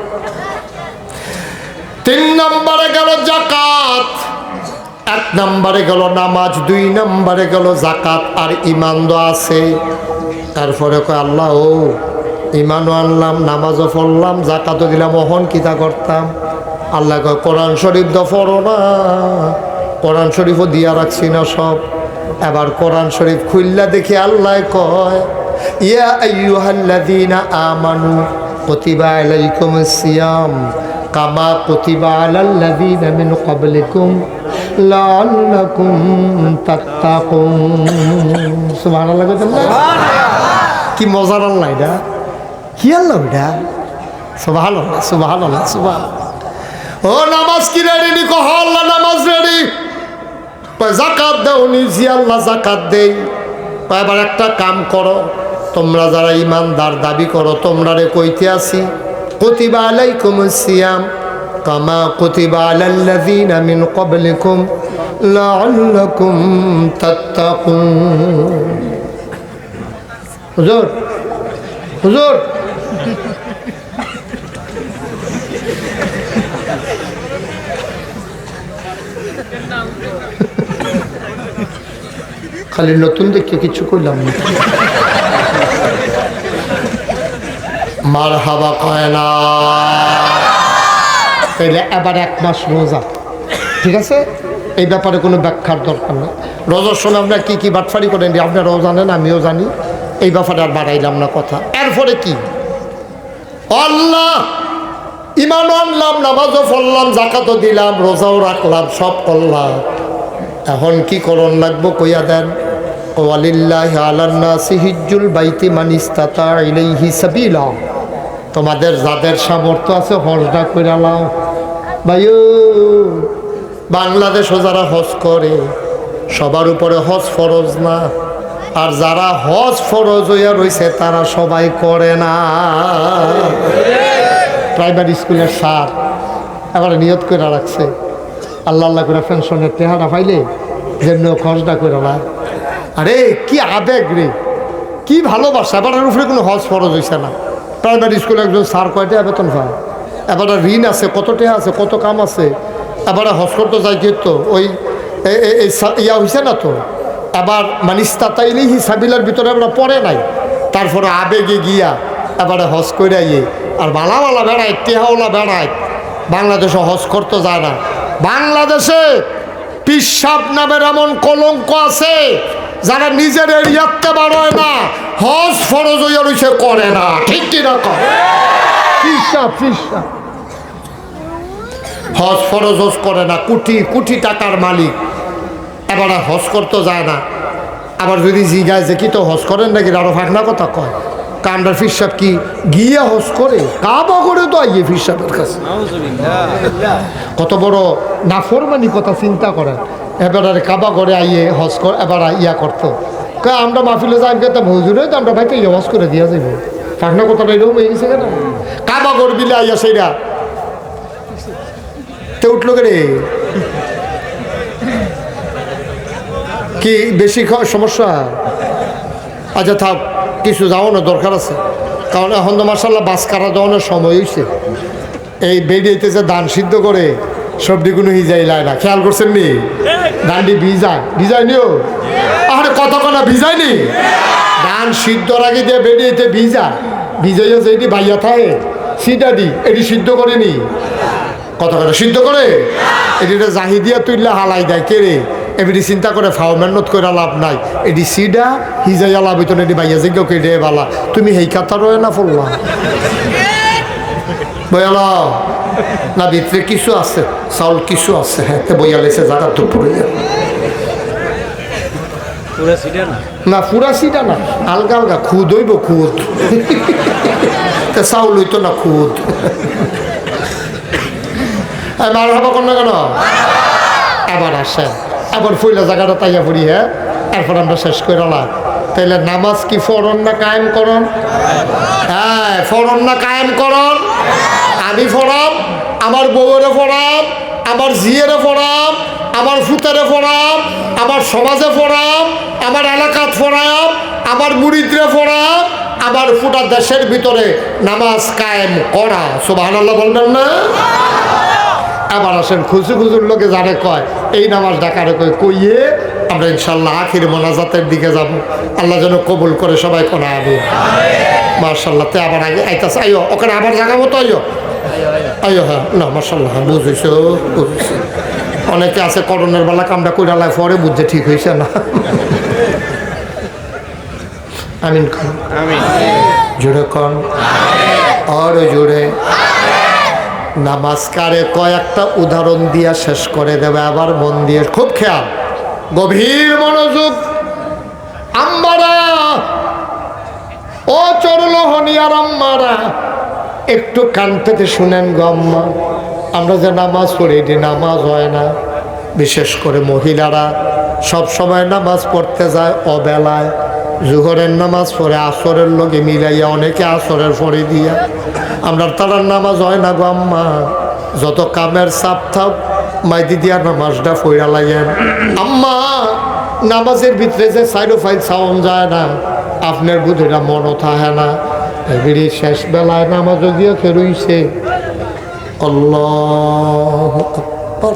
3 নম্বরে গেল জাকাত, 1 নম্বরে গেল নামাজ, 2 নম্বরে গেল জাকাত আর ইমান তো আছে। তারপরে কয় আল্লাহ ও ইমানও আনলাম, নামাজও পড়লাম, জাকাতও দিলাম, অহন কিতা করতাম? আল্লাহ কয় কোরআন শরীফ তো পড়ো না। কোরআন শরীফও দিয়া রাখছি না সব। এবার কোরআন শরীফ খুললা দেখি আল্লাহ কয় ইয়া আইয়ুহাল্লাযীনা আমানু কুতিবা আলাইকুমুস সিয়াম কামা কুতিবা আলাল্লাযীনা মিন ক্বাবলিকুম লাআল্লাকুম তাত্তাকুন। সুবহানাল্লাহ। কি মজার আল্লাহ এটা, কি আল্লাহ এটা! সুবহানাল্লাহ সুবহানাল্লাহ সুবহানাল্লাহ। ও নামাজ কি রেডি? কহ আল্লাহ নামাজ রেডি। জাকাত দেও নিজি? আল্লাহ জাকাত দেই। এবার একটা কাম করো, তোমরা যারা ইমানদার দাবি করো তোমরা রে কইতে আসি কুতিবা আলাইকুমুস সিয়াম কামা কুতিবা আলাল্লাযীনা মিন ক্বাবলিকুম লাআল্লাকুম তাত্তাকুন। হুজুর হুজুর খালি নতুন দেখে কিছু করলাম না। মার হাবা কয় না। তাইলে এবার 1 মাস রোজা, ঠিক আছে? এই ব্যাপারে কোনো ব্যাখ্যার দরকার নেই। রোজার সময় আপনার কি কি বাটফারি করেন আপনারাও জানেন, আমিও জানি। এই ব্যাপারে আর বাড়াইলাম না কথা। এরপরে কি? আল্লাহ ইমানও আনলাম, নামাজও পড়লাম, জাকাতও দিলাম, রোজাও রাখলাম, সব করলাম। এখন কি করণ লাগবো কইয়া দেন। ওয়ালিল্লাহি আলান নাসি হিজ্জুল বাইতি মান ইসতাতা ইলাইহি সাবিলা। তোমাদের যাদের সামর্থ্য আছে হজটা কইরা লাও। ভাইও বাংলাদেশও যারা হজ করে সবার উপরে হজ ফরজ না, আর যারা হজ ফরজ হইয়া রয়েছে তারা সবাই করে না। প্রাইমারি স্কুলের স্যার এবার নিয়ত করে রাখছে আল্লাহ আল্লাহ করে পেনশনের টেহারা পাইলে যেমন খরচটা করে না। আরে কি আবেগ রে, কি ভালোবাসা! এবার উপরে কোনো হজ ফরজ হয়েছে না। প্রাইমারি স্কুলে একজন স্যার কয়টা বেতন পায়? এবার ঋণ আছে, কত টাকা আছে, কত কাম আছে। এবার হজ করতে যাই তো ওই ইয়া হয়েছে না তো। এবার মানিস্তাতা ইলাইহি সাবিলার ভিতরে আমরা পড়ে নাই, তারপরে আবেগে গিয়া এবারে হজ করে ইয়ে আর বালাওয়ালা বেড়ায়, টেহাওয়ালা বেড়ায়। বাংলাদেশে হজ করতে যায় না। বাংলাদেশে পিসাব নামের এমন কলঙ্ক আছে, যারা নিজের এরিয়াতে বাড়ায় না, হজ ফরজ হইয়া রয়েছে করে না। ঠিক কিনা কয়? পিসাব পিসাব হজ ফরজ হজ করে না, কোটি কোটি টাকার মালিক, এবারে হজ করতে যায় না। আবার যদি জিগায় যে কি তো হজ করেন নাকি, আরো ফাঁকনা কথা কয়। কান্ডার ফিরসাব কি গিয়ে হজ করে? কাবা করে তো আইয়ে ফিরসাবের কাছে। কত বড় নাফরমানি কথা চিন্তা করেন। এবার আর কাবা করে আইয়ে হজ কর এবার ইয়া করতো আমরা মাহফিলে যাই তো হুজুরে তো আমরা ভাইকে হজ করে দিয়া যাইব পাখনা কথাটা এরকম হয়ে গেছে কেন কাবা কর বিলে আইয়া সেইরা তে উঠলো কে রে কি বেশি সমস্যা আচ্ছা থাক কিছু যাওয়ানোর দরকার আছে কারণ এখন তো মার্শাল্লাহ বাস কাটা যাওয়ানোর সময় হয়েছে এই বেরিয়েতে যে ধান সিদ্ধ করে সবজি কোনো হিজাই লাই না খেয়াল করছেন নি ধানটি ভিজায় নিও আরে কত কনা ভিজায়নি ধান সিদ্ধর আগে দিয়ে বেরিয়েতে ভিজাইয়া যেটি ভাইয়া থাকে সিটা দি এটি সিদ্ধ করে নি কত কনা সিদ্ধ করে এটি জাহিদিয়া তুললে হালাই দেয় কে রে এমনি চিন্তা করে ফাও মেহনত করে লাভ নাই এটি সিডা হিজাইয়া লাভ হইতো না এটি ভাইয়া যে কেউ কেটে বালা তুমি হেই কাতা রয়ে না পড়লা বয়ালা না ভিতরে কিছু আছে চাউল কিছু আছে হ্যাঁ বইয়া লেছে জায়গা তো পড়ে না পুরা সিটা না আলগা আলগা খুদ হইব খুদ চাউল হইতো না খুদ মার হবা কোন না কেন আবার আসে আবার ফুইলা জায়গাটা তাইয়া পড়ি হ্যাঁ এরপর আমরা শেষ করে লাগ তাইলে নামাজ কি ফরন না কায়েম করন হ্যাঁ ফরন না কায়েম করন আমি ফরাম আমার বউরে ফরাম আমার জিয়েরে ফরাম আমার ফুতেরে ফরাম আমার সমাজে ফরাম আমার এলাকাত ফরাম আমার মুরিদরে ফরাম আমার ফুটা দেশের ভিতরে নামাজ কায়েম করা সুবহানাল্লাহ বলবেন না আবার আসেন খুশি খুশুর লোকে যারে কয় এই নামাজ ডাকারে কইয়ে আমরা ইনশাল্লাহ আখির মোনাজাতের দিকে যাব আল্লাহ যেন কবুল করে সবাই কোনা আবু মার্শাল্লাহ তে আবার আগে আইতাছে আইও ওখানে আবার জায়গা মতো আইও হ্যাঁ না মার্শাল্লাহ বুঝেছ অনেকে আছে করোনার বেলা কামটা কইরালায় পরে বুঝতে ঠিক হয়েছে না আমিন খান জোরে কন আর জোরে নামাজ কারে কয়েকটা উদাহরণ দিয়া শেষ করে দেবে আবার মন দিয়ে খুব খেয়াল গভীর মনোযোগ আম্মারা ও চরলোহনিয়ার আম্মারা একটু কান পেতে শুনেন গো আম্মা আমরা যে নামাজ পড়ি এটি নামাজ হয় না বিশেষ করে মহিলারা সব সময় নামাজ পড়তে যায় অবেলায় জোহরের নামাজ পড়ে আসরের লোকে মিলাইয়া অনেকে আসরের পড়ে দিয়া আমরা তারার নামাজ হয় না গো আম্মা যত কামের চাপ থাক মাইদি দিয়া নামাজটা পড়া লাগেন আম্মা নামাজের ভিতরে যে সাইডো ফাইল সাউন্ড যায় না আপনার বুধেরা মনও থাকে না এবারে শেষ বেলায় নামাজও দিয়ে ফেরুইছে আল্লাহু আকবার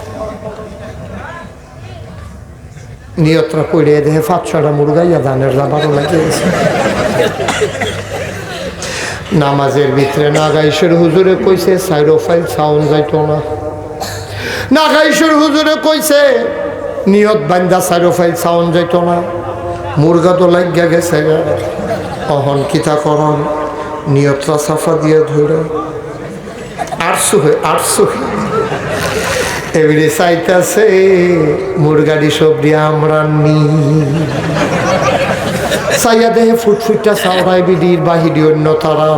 নিয়তরা পড়ে দেখে 5-6টা মুরগাইয়া ধানের জাবারও লাগিয়েছে নামাজের ভিতরে নাগাইশের হুজুরে কইছে সাইডো ফাইল সাউন্ড যাইতো না নাগাইশের হুজুরে কইছে নিয়ত বান্দা সাইডো ফাইল সাউন্ড যাইতো না মুরগা তো লাগিয়া গেছে অহন কিতা করন নিয়তরা সাফা দিয়ে ধরে আটশো এবারে চাইতেছে মুরগাড়ি সবজি আমরা নি চাইয়া দেহে ফুটফুটটা চাওড়াই বিডির বাহিরি অন্য তারা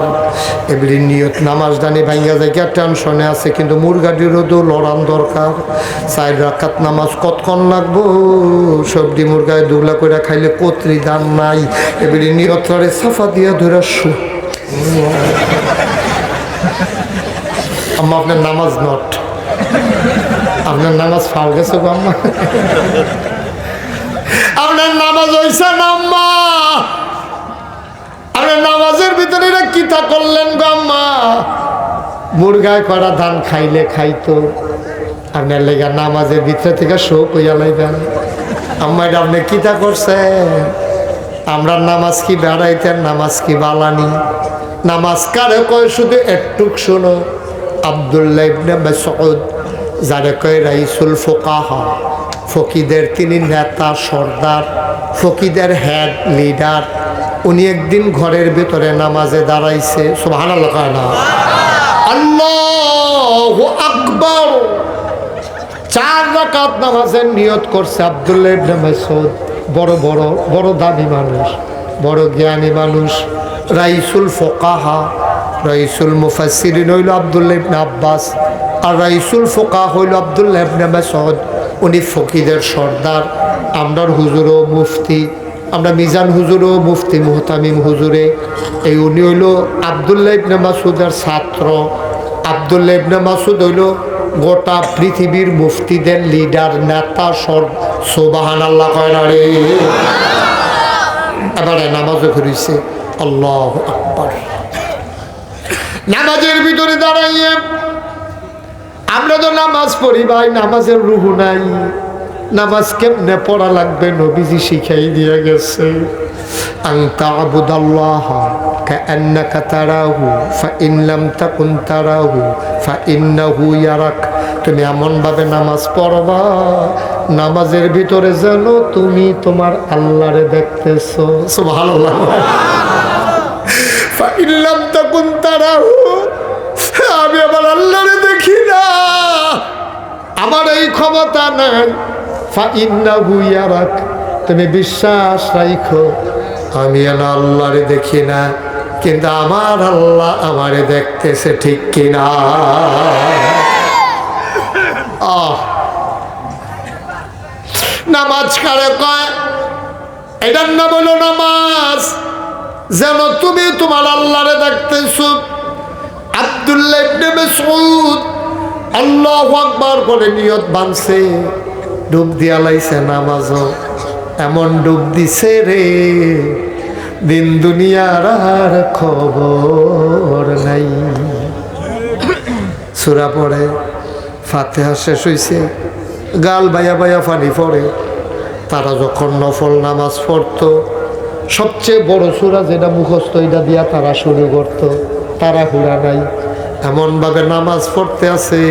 এবারে নিয়ত নামাজ দানি ভাঙ্গা জায়গা টেনশনে আছে কিন্তু মুরগাড়িরও তো লড়ান দরকার 4 রাকাত নামাজ কতক্ষণ লাগবো সবজি মুরগায় দুগলা করে খাইলে কতরি দান নাই এবারে নিয়তরে সাফা দিয়ে ধরে শু আম্মা আপনার নামাজ নট আপনার নামাজ ফাল গেছে গো আম্মা আপনার নামাজ হইছে না আম্মা আপনার নামাজের ভিতরে কিতা করলেন গো আম্মা মুরগায় করা ধান খাইলে খাইতো আপনার লেগা নামাজের ভিতরে থেকে শোক হইয়া লাইবেন আম্মা এটা আপনি কিতা করছেন আমরা নামাজ কি বেড়াইতেন নামাজ কি বালানি নামাজ কারে কয় শুধু একটুক শোনো আব্দুল্লাহ ইবনে মাসউদ যারে কয় রাইসুল ফুকাহা ফকিদের তিনি নেতা সর্দার ফকিদের হেড লিডার উনি একদিন ঘরের ভিতরে নামাজে দাঁড়াইছে সুবহানাল্লাহ কয় না আল্লাহু আকবার 4 রাকাত নামাজের নিয়ত করছে আব্দুল্লাহ ইবনে মাসউদ বড় দামি মানুষ বড় জ্ঞানী মানুষ রাইসুল ফুকাহা রাইসুল মুফাসসিরিন হইল আব্দুল্লাহ ইবনে আব্বাস আর রাইসুল ফুকাহা হইল আব্দুল্লাহ ইবনে মাসউদ উনি ফকিদের সর্দার, আমরার হুজুরও মুফতি, আমরা মিজান হুজুরও মুফতি মুহতামিম হুজুরে। এই উনি হইল আব্দুল্লাহ ইবনে মাসউদের ছাত্র। আব্দুল্লাহ ইবনে মাসউদ হইল গোটা পৃথিবীর মুফতিদের লিডার, নেতা। সুবহানাল্লাহ কয় না রে? এবারে নামাজও করেছে, আল্লাহু আকবার। নামাজের ভিতরে দাঁড়াইয়ে আমরা তো নামাজ পড়ি ভাই, নামাজের রুহ নাই। নামাজ কেমনে পড়া লাগবে নবীজি শিখাই দিয়ে গেছে। আনতা আবুদাল্লাহ কাআন্নাকা তারাহু ফাইন লাম তাকুন তারাহু ফাইন্নাহু ইয়ারাক। তুমি এমন ভাবে নামাজ পড়বা নামাজের ভিতরে যেন তুমি তোমার আল্লাহরে দেখতেছো। সুবহানাল্লাহ। ফাইন লাম তাকুন তারাহু, আমি আমার আল্লাহরে দেখি না, আমার এই ক্ষমতা নাই। ফাইন্নাহু ইয়ারাক, তুমি বিশ্বাস রাখো আমি আল্লাহরে দেখি না, কিন্তু আমার আল্লাহ আমারে দেখতেছে, ঠিক কিনা? নামাজ কারে কয়? এটার নাম হলো নামাজ, যেন তুমি তোমার আল্লাহরে দেখতেছো। আব্দুল্লাহ ইবনে মাসউদ আল্লাহু আকবার বলে নিয়ত বানছে, ডুব দিয়া লাইছে নামাজও। এমন ডুব দিছে রে, দিন দুনিয়ার আর খবর নাই। সূরা পড়ে, ফাতিহা শেষ হইছে, গাল বাইয়া বাইয়া পানি পড়ে। তারা যখন নফল নামাজ পড়তো, সবচেয়ে বড় সূরা যেটা মুখস্থ এটা দিয়া তারা শুরু করত। তারা হুড়া নাই, এমনভাবে নামাজ পড়তে আছে,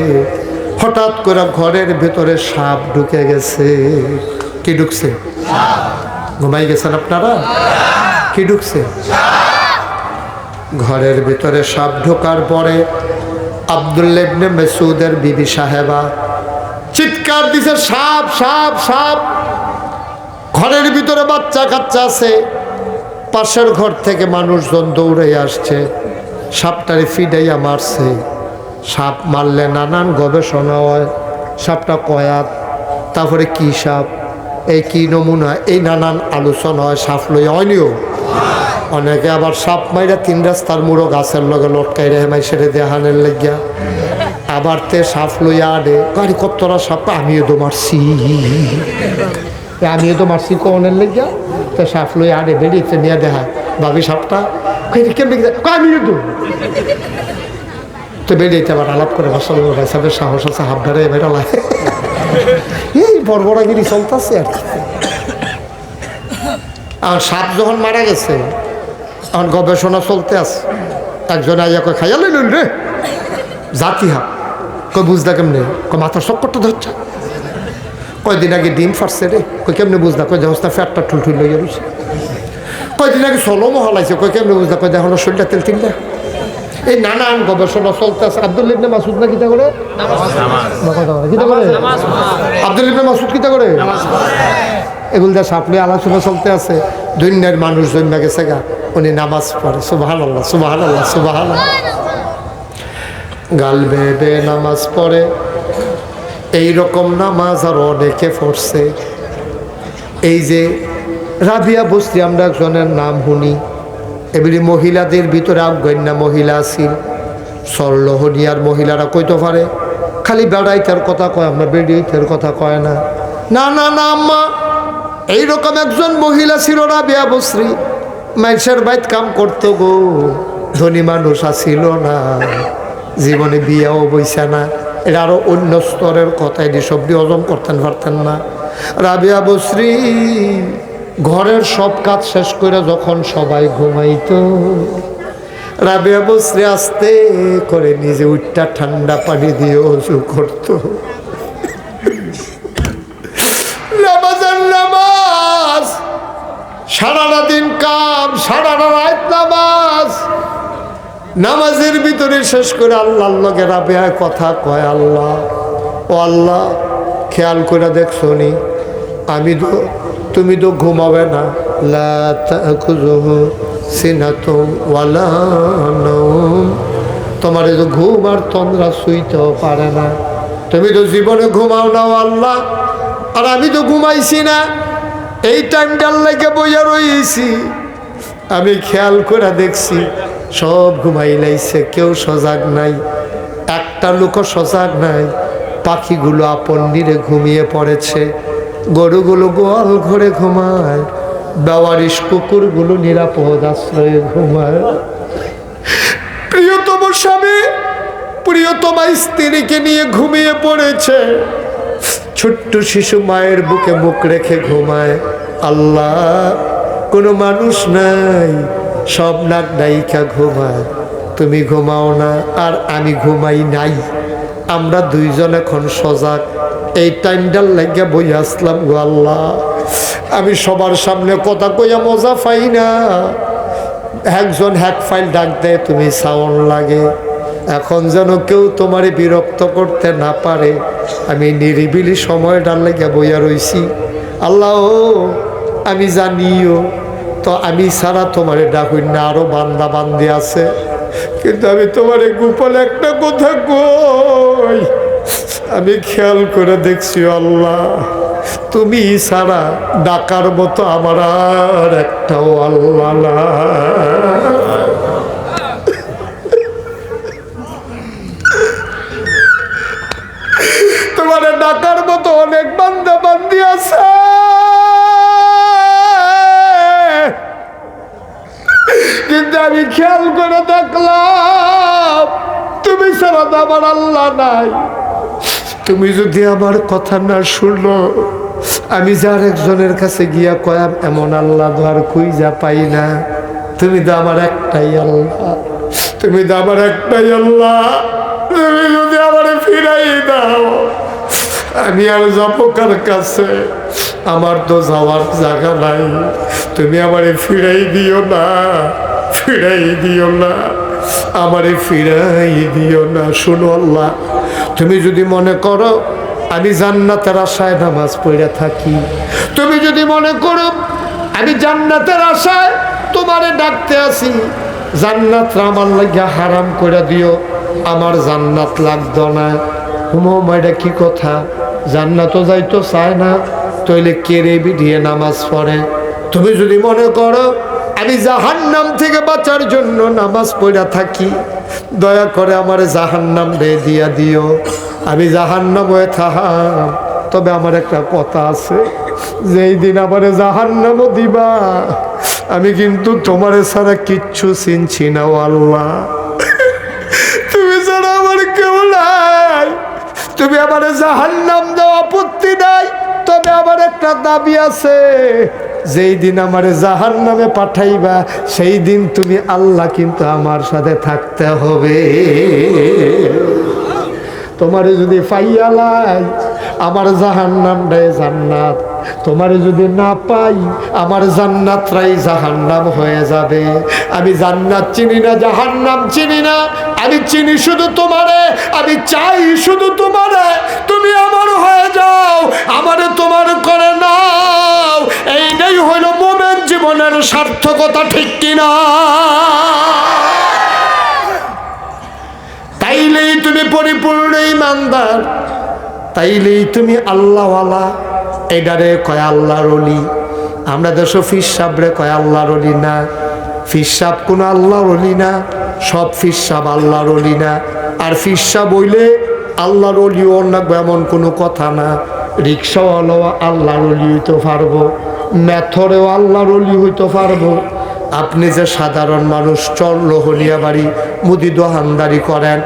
হঠাৎ করে ঘরের ভেতরে সাপ ঢুকে গেছে। কি ঢুকছে? ঘুমাই গেছেন আপনারা? কি ঢুকছে? ঘরের ভিতরে সাপ ঢোকার পরে আব্দুল্লাহ ইবনে মাসউদের বিবি সাহেবা চিৎকার দিছে, সাপ সাপ সাপ। ঘরের ভিতরে বাচ্চা কাচ্চা আছে, পাশের ঘর থেকে মানুষজন দৌড়ে আসছে, সাপটারে ফিডাইয়া মারছে। সাপ মারলে নানান গবেষণা হয়, সাপটা কয়াত, তারপরে কি সাপ, এই কি নমুনা, এই নানান আলোচনা হয়। সাপ লইয়া হয়নিও, অনেকে আবার সাপ মাইরা 3 রাস্তার মুড়ো গাছের লগে লটকাই রে মাই সেরে দেহানের লাগিয়া। আবার তে সাপ লইয়া আডে, গাড়ি কতরা সাপ, আমিও তো মারছি, আমিও তো মারছি কনের লাগিয়া। তো সাপ লইয়া আডে বেরিয়েছে নিয়ে দেখায়, ভাবি সাপটা কেমনি, আমিও তো বেরিয়েছে। আবার আলাপ করে ভাই সাহেবের সাহস আছে, হাফ ধরে বেরোলায়। এই বড়বড়াগিরি চলতেছে আর কি। আর সাপ যখন মারা গেছে, এখন গবেষণা চলতে আছে। একজন আইয়া কয় খাইয়া লইলেন রে, জাতি হাপ। কই বুঝদা কেমনে? কয় মাথার চক্করটা ধরছে। কয়দিন আগে ডিম ফাটছে রে। কই কেমনে বুঝদা? কই দেহস্তা ফ্যাটটা ঠুলঠুল লইয়া রয়েছে। কয়দিন আগে সলমও হলাইছে। কই কেমনে বুঝদা? কই দেখো শরীরটা তেল তিনটা। এই নানান গবেষণা চলতে আছে। আব্দুল্লাহ ইবনে মাসউদ না কিতা করে? কিতা করে? আব্দুল্লাহ ইবনে মাসউদ কিতা করে? এগুলো যা সাপলে আলোচনা চলতে আছে। দুনিয়ার মানুষ জন্মে গেছে গা, উনি নামাজ পড়ে। সুবহানাল্লাহ সুবহানাল্লাহ সুবহানাল্লাহ। গাল বেয়ে বেয়ে নামাজ পড়ে। এইরকম নামাজ আর অনেকে পড়ছে। এই যে রাবিয়া বস্তি, আমরা একজনের নাম শুনি। এবারে মহিলাদের ভিতরে আজ্ঞা মহিলা আছিল, সরলহনিয়ার মহিলারা কইতে পারে, খালি বেড়াইতের কথা কয়, আমরা বেড়াইতের কথা কয় না। না না না আম্মা, এইরকম একজন মহিলা ছিল রাবিয়া বস্রি, মানুষের বাইত কাম করতো গো, ধনী মানুষ আসিল না, জীবনে বিয়াও বইছে না। এটা আরো অন্য স্তরের কথা, এটি সবটি হজম করতেন পারতেন না। রাবিয়া বস্রি ঘরের সব কাজ শেষ করে যখন সবাই ঘুমাইতো, রাবিয়া বস্রি আস্তে করে নিজে উঠটা ঠান্ডা পানি দিয়ে ওযু করতো। নামাজের নামাজ, সারাটা দিন কাম, সারাটা রাত নামাজ। নামাজের ভিতরে শেষ করে আল্লাহর লগে রাবিয়া কথা কয়, আল্লাহ ও আল্লাহ, খেয়াল করে দেখছো নি, আমি তো, তুমি তো ঘুমাবে না, লা তাখুযুহু সিনাতুন ওয়ালা নাওম, তোমার এই ঘুম আর তন্দ্রা শুইতেও পারে না, তুমি তো জীবনে ঘুমাও না আল্লাহ। আর আমি তো ঘুমাইছি না, এই টাইমটার লেগে বইয়া রয়েছি। আমি খেয়াল করে দেখছি সব ঘুমাই লাইছে, কেউ সজাগ নাই, একটা লোকও সজাগ নাই। পাখিগুলো আপন নিরে ঘুমিয়ে পড়েছে, গরুগুলো গোয়াল ঘরে ঘুমায়, বেওয়ারিশ কুকুরগুলো নিরাপদ আশ্রয়ে ঘুমায়। প্রিয়তম স্বামী প্রিয়তমা স্ত্রীকে নিয়ে ঘুমিয়ে পড়েছে, ছোট্ট শিশু মায়ের বুকে মুখ রেখে ঘুমায়। আল্লাহ, কোনো মানুষ নাই, সব নাক নায়িকা ঘুমায়, তুমি ঘুমাও না আর আমি ঘুমাই নাই। আমরা দুইজন এখন সজাগ, এই টাইমটার লাগে বই আসলাম গো আল্লাহ। আমি সবার সামনে কথা কইয়া মজা পাই না, একজন হ্যাক ফাইল ডাক দেয়, তুমি সাউন্ড লাগে। এখন যেন কেউ তোমারে বিরক্ত করতে না পারে, আমি নিরিবিলি সময়টার লেগে বইয়া রইছি। আল্লাহ, আমি জানিও তো আমি ছাড়া তোমারে ডাকুই না, আরো বান্দা বান্দি আছে, কিন্তু আমি তোমারে গোপনে একটা কথা কই। আমি খেয়াল করে দেখছি আল্লাহ, তুমি ছাড়া ডাকার মতো আমার আর একটাও আল্লাহ না। তোমারে ডাকার মতো অনেক বান্দা বান্দি আছে, কিন্তু আমি খেয়াল করে দেখলাম তুমি ছাড়া তো আমার আল্লাহ নাই। তুমি যদি আমার কথা না শুনো, আমি যার একজনের কাছে গিয়া কয়াম এমন আল্লাহ ধর খুঁজা পাই না। তুমি তো আমার একটাই আল্লাহ, তুমি তো আমার একটাই আল্লাহ। তুমি যদি আমার ফিরাই দাও, আমি আর যাবো কার কাছে? আমার তো যাওয়ার জায়গা নাই। তুমি আমারে ফিরাই দিও না, ফিরাই দিও না, আমারে ফিরাই দিও না। শোনো আল্লাহ, তুমি যদি মনে করো আমি জান্নাতের আশায় নামাজ পড়ে থাকি, তুমি যদি মনে করো আমি জান্নাতের আশায় তোমারে ডাকতে আসি, জান্নাত আমার লাগিয়া হারাম করে দিও, আমার জান্নাত লাগতো না। হুমায়ুটা কি কথা? জান্নাতও যাইতো চায় না, তইলে কেড়ে বিধিয়ে নামাজ পড়ে। তুমি যদি মনে করো আমি জাহান্নাম থেকে বাঁচার জন্য নামাজ পড়া থাকি, দয়া করে আমার জাহান্নাম দিয়া দিও, আমি জাহান্নাম হয়ে থাকাম। তবে আমার একটা কথা আছে, যেই দিন আমার জাহান্নামও দিবা, আমি কিন্তু তোমার ছাড়া কিচ্ছু চিনছি না আল্লাহ। তুমি ছাড়া আমার কেউ নাই। তুমি আমার জাহান্নাম দেওয়া আপত্তি নাই, তবে আমার একটা দাবি আছে, যেই দিন আমার জাহান্নামে পাঠাইবা সেই দিন তুমি আল্লাহ কিন্তু আমার সাথে থাকতে হবে। তোমারে যদি পাইয়ালাই আমার জাহান্নামটাই জান্নাত, তোমারে যদি না পাই আমার জান্নাতটাই জাহান্নাম হয়ে যাবে। আমি জান্নাত চিনি না, জাহান্নাম চিনি না, আমি চিনি শুধু তোমারে, আমি চাই শুধু তোমারে। তুমি আমার হয়ে যাও, আমারে তোমার করে নাও। এইটাই হইল মুমিন জীবনের সার্থকতা, ঠিক কিনা? তাইলেই তুমি পরিপূর্ণ ঈমানদার, তাইলেই তুমি আল্লাহওয়ালা। এটারে কয় আল্লাহর ওলি। আমরা দেশ ফির সাবরে কয় আল্লাহর ওলি না, ফির সাব কোনো আল্লাহর ওলি না, সব ফির সাব আল্লাহর ওলি না। আর ফির সাব হইলে আল্লাহর ওলি ওর লাগবে এমন কোনো কথা না। রিক্সাওয়ালাও আল্লাহর ওলি হইতে পারবো, মেথরেও আল্লাহর ওলি হইতে পারবো। আপনি যে সাধারণ মানুষ, চল হলিয়া বাড়ি মুদি দোকানদারি করেন,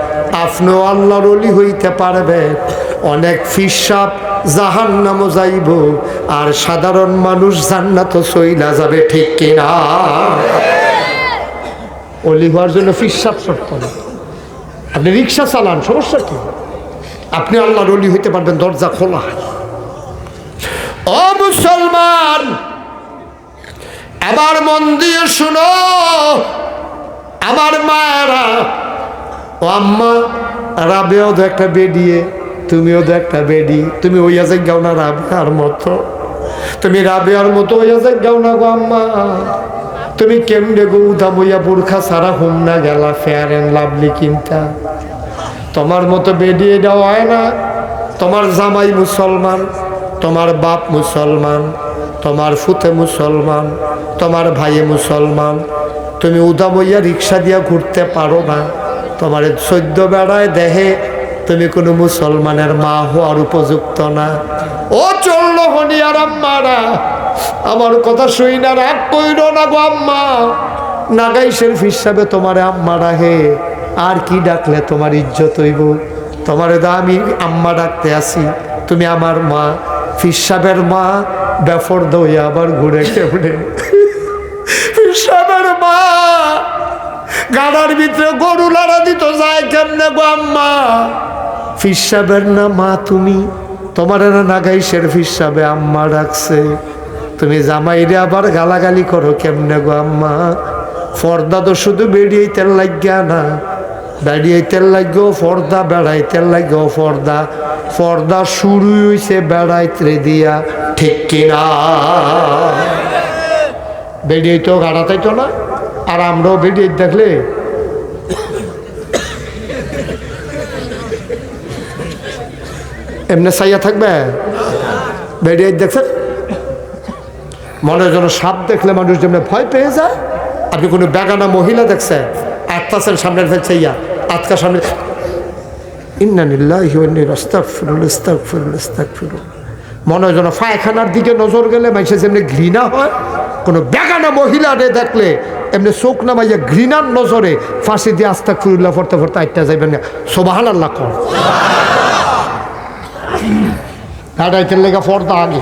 আপনিও আল্লাহর ওলি হইতে পারবেন। অনেক ফিরসাব জাহান্নামও যাইব, আর সাধারণ মানুষ জান্নাত চইলা যাবে, ঠিক কিনা? ওলি হওয়ার জন্য ফিরসাব শর্ত না। আপনি রিক্সা চালান, সমস্যা কি? আপনি আল্লাহর ওলি হইতে পারবেন, দরজা খোলা। ও মুসলমান, আবার মন দিয়ে শুনো আমার মায়েরা। ও আম্মা, রাবেও তো একটা বেডিয়ে, তুমিও তো একটা বেডি। তুমি ওইয়া যাই গাও না রাবেয়ার মতো, তুমি রাবেয়ার মতো ওইয়া যাই গাও না গো আম্মা। তুমি কেমনে গো উদা বইয়া বোরখা সারা হোম না গেলা ফেয়ার এন্ড লাভলি কিনতা? তোমার মতো বেডি এটা হয় না। তোমার জামাই মুসলমান, তোমার বাপ মুসলমান, তোমার ফুতে মুসলমান, তোমার ভাইয়ে মুসলমান, তুমি উদামইয়া রিক্সা দিয়া ঘুরতে পারো না, তোমার 14 বেড়ায় দেহে তুমি কোনো মুসলমানের মা হওয়ার উপযুক্ত না। ও চললো হনিয়ার আম্মারা, আমার কথা শুই না, রাগ কইরো না গো আম্মা। নাগাইশের হিসাবে তোমার আম্মারা হে, আর কি ডাকলে তোমার ইজ্জত হইব? তোমার দা আমি আম্মা ডাকতে আসি, তুমি আমার মা। ফিসাবের মা বেফর দইয়া আবার ঘুরে কেমনে? ফিসাবের মা গাড়ার ভিতরে গরু লাড়া দিত যায় কেমনে গো আম্মা? ফিসাবের না মা তুমি, তোমার না নাগাইশের ফিসাবে আম্মা ডাকছে, তুমি জামাইরে আবার গালাগালি করো কেমনে গো আম্মা? পর্দা তো শুধু বেরিয়েইতে লাগিয়া না, বেরিয়েইতে লাগো পর্দা, বেড়াইতে লাগো পর্দা। পর্দা শুরু হইছে বেড়াইতে দিয়া, ঠিক কিনা? বেরিয়েইতেও গাড়াতাইতো না, আর আমরাও বেরিয়ে দেখলে এমনি চাইয়া থাকবে? বেরিয়ে দেখছেন মনে যেন সাপ দেখলে মানুষ যেমন ভয় পেয়ে যায়। আপনি কোনো বেগানা মহিলা দেখছেন, আটকাছেন সামনের ফেলছে ইয়া আটকা সামনে, ইন্নানিল্লাহি ওয়া ইন্না ইলাইহি রাজিউন। মনে হয় যেন পায়খানার দিকে নজর গেলে মানুষের যেমনি ঘৃণা হয়, কোনো বেগানা মহিলারে দেখলে এমনি চোখ নামাইয়া ঘৃণার নজরে ফাঁসি দিয়ে আস্তাগফিরুল্লাহ পড়তে পড়তে আটটা যাইবেন না। সুবহানাল্লাহ কর। হাঁটাইতে লেগে পর্দা আগে,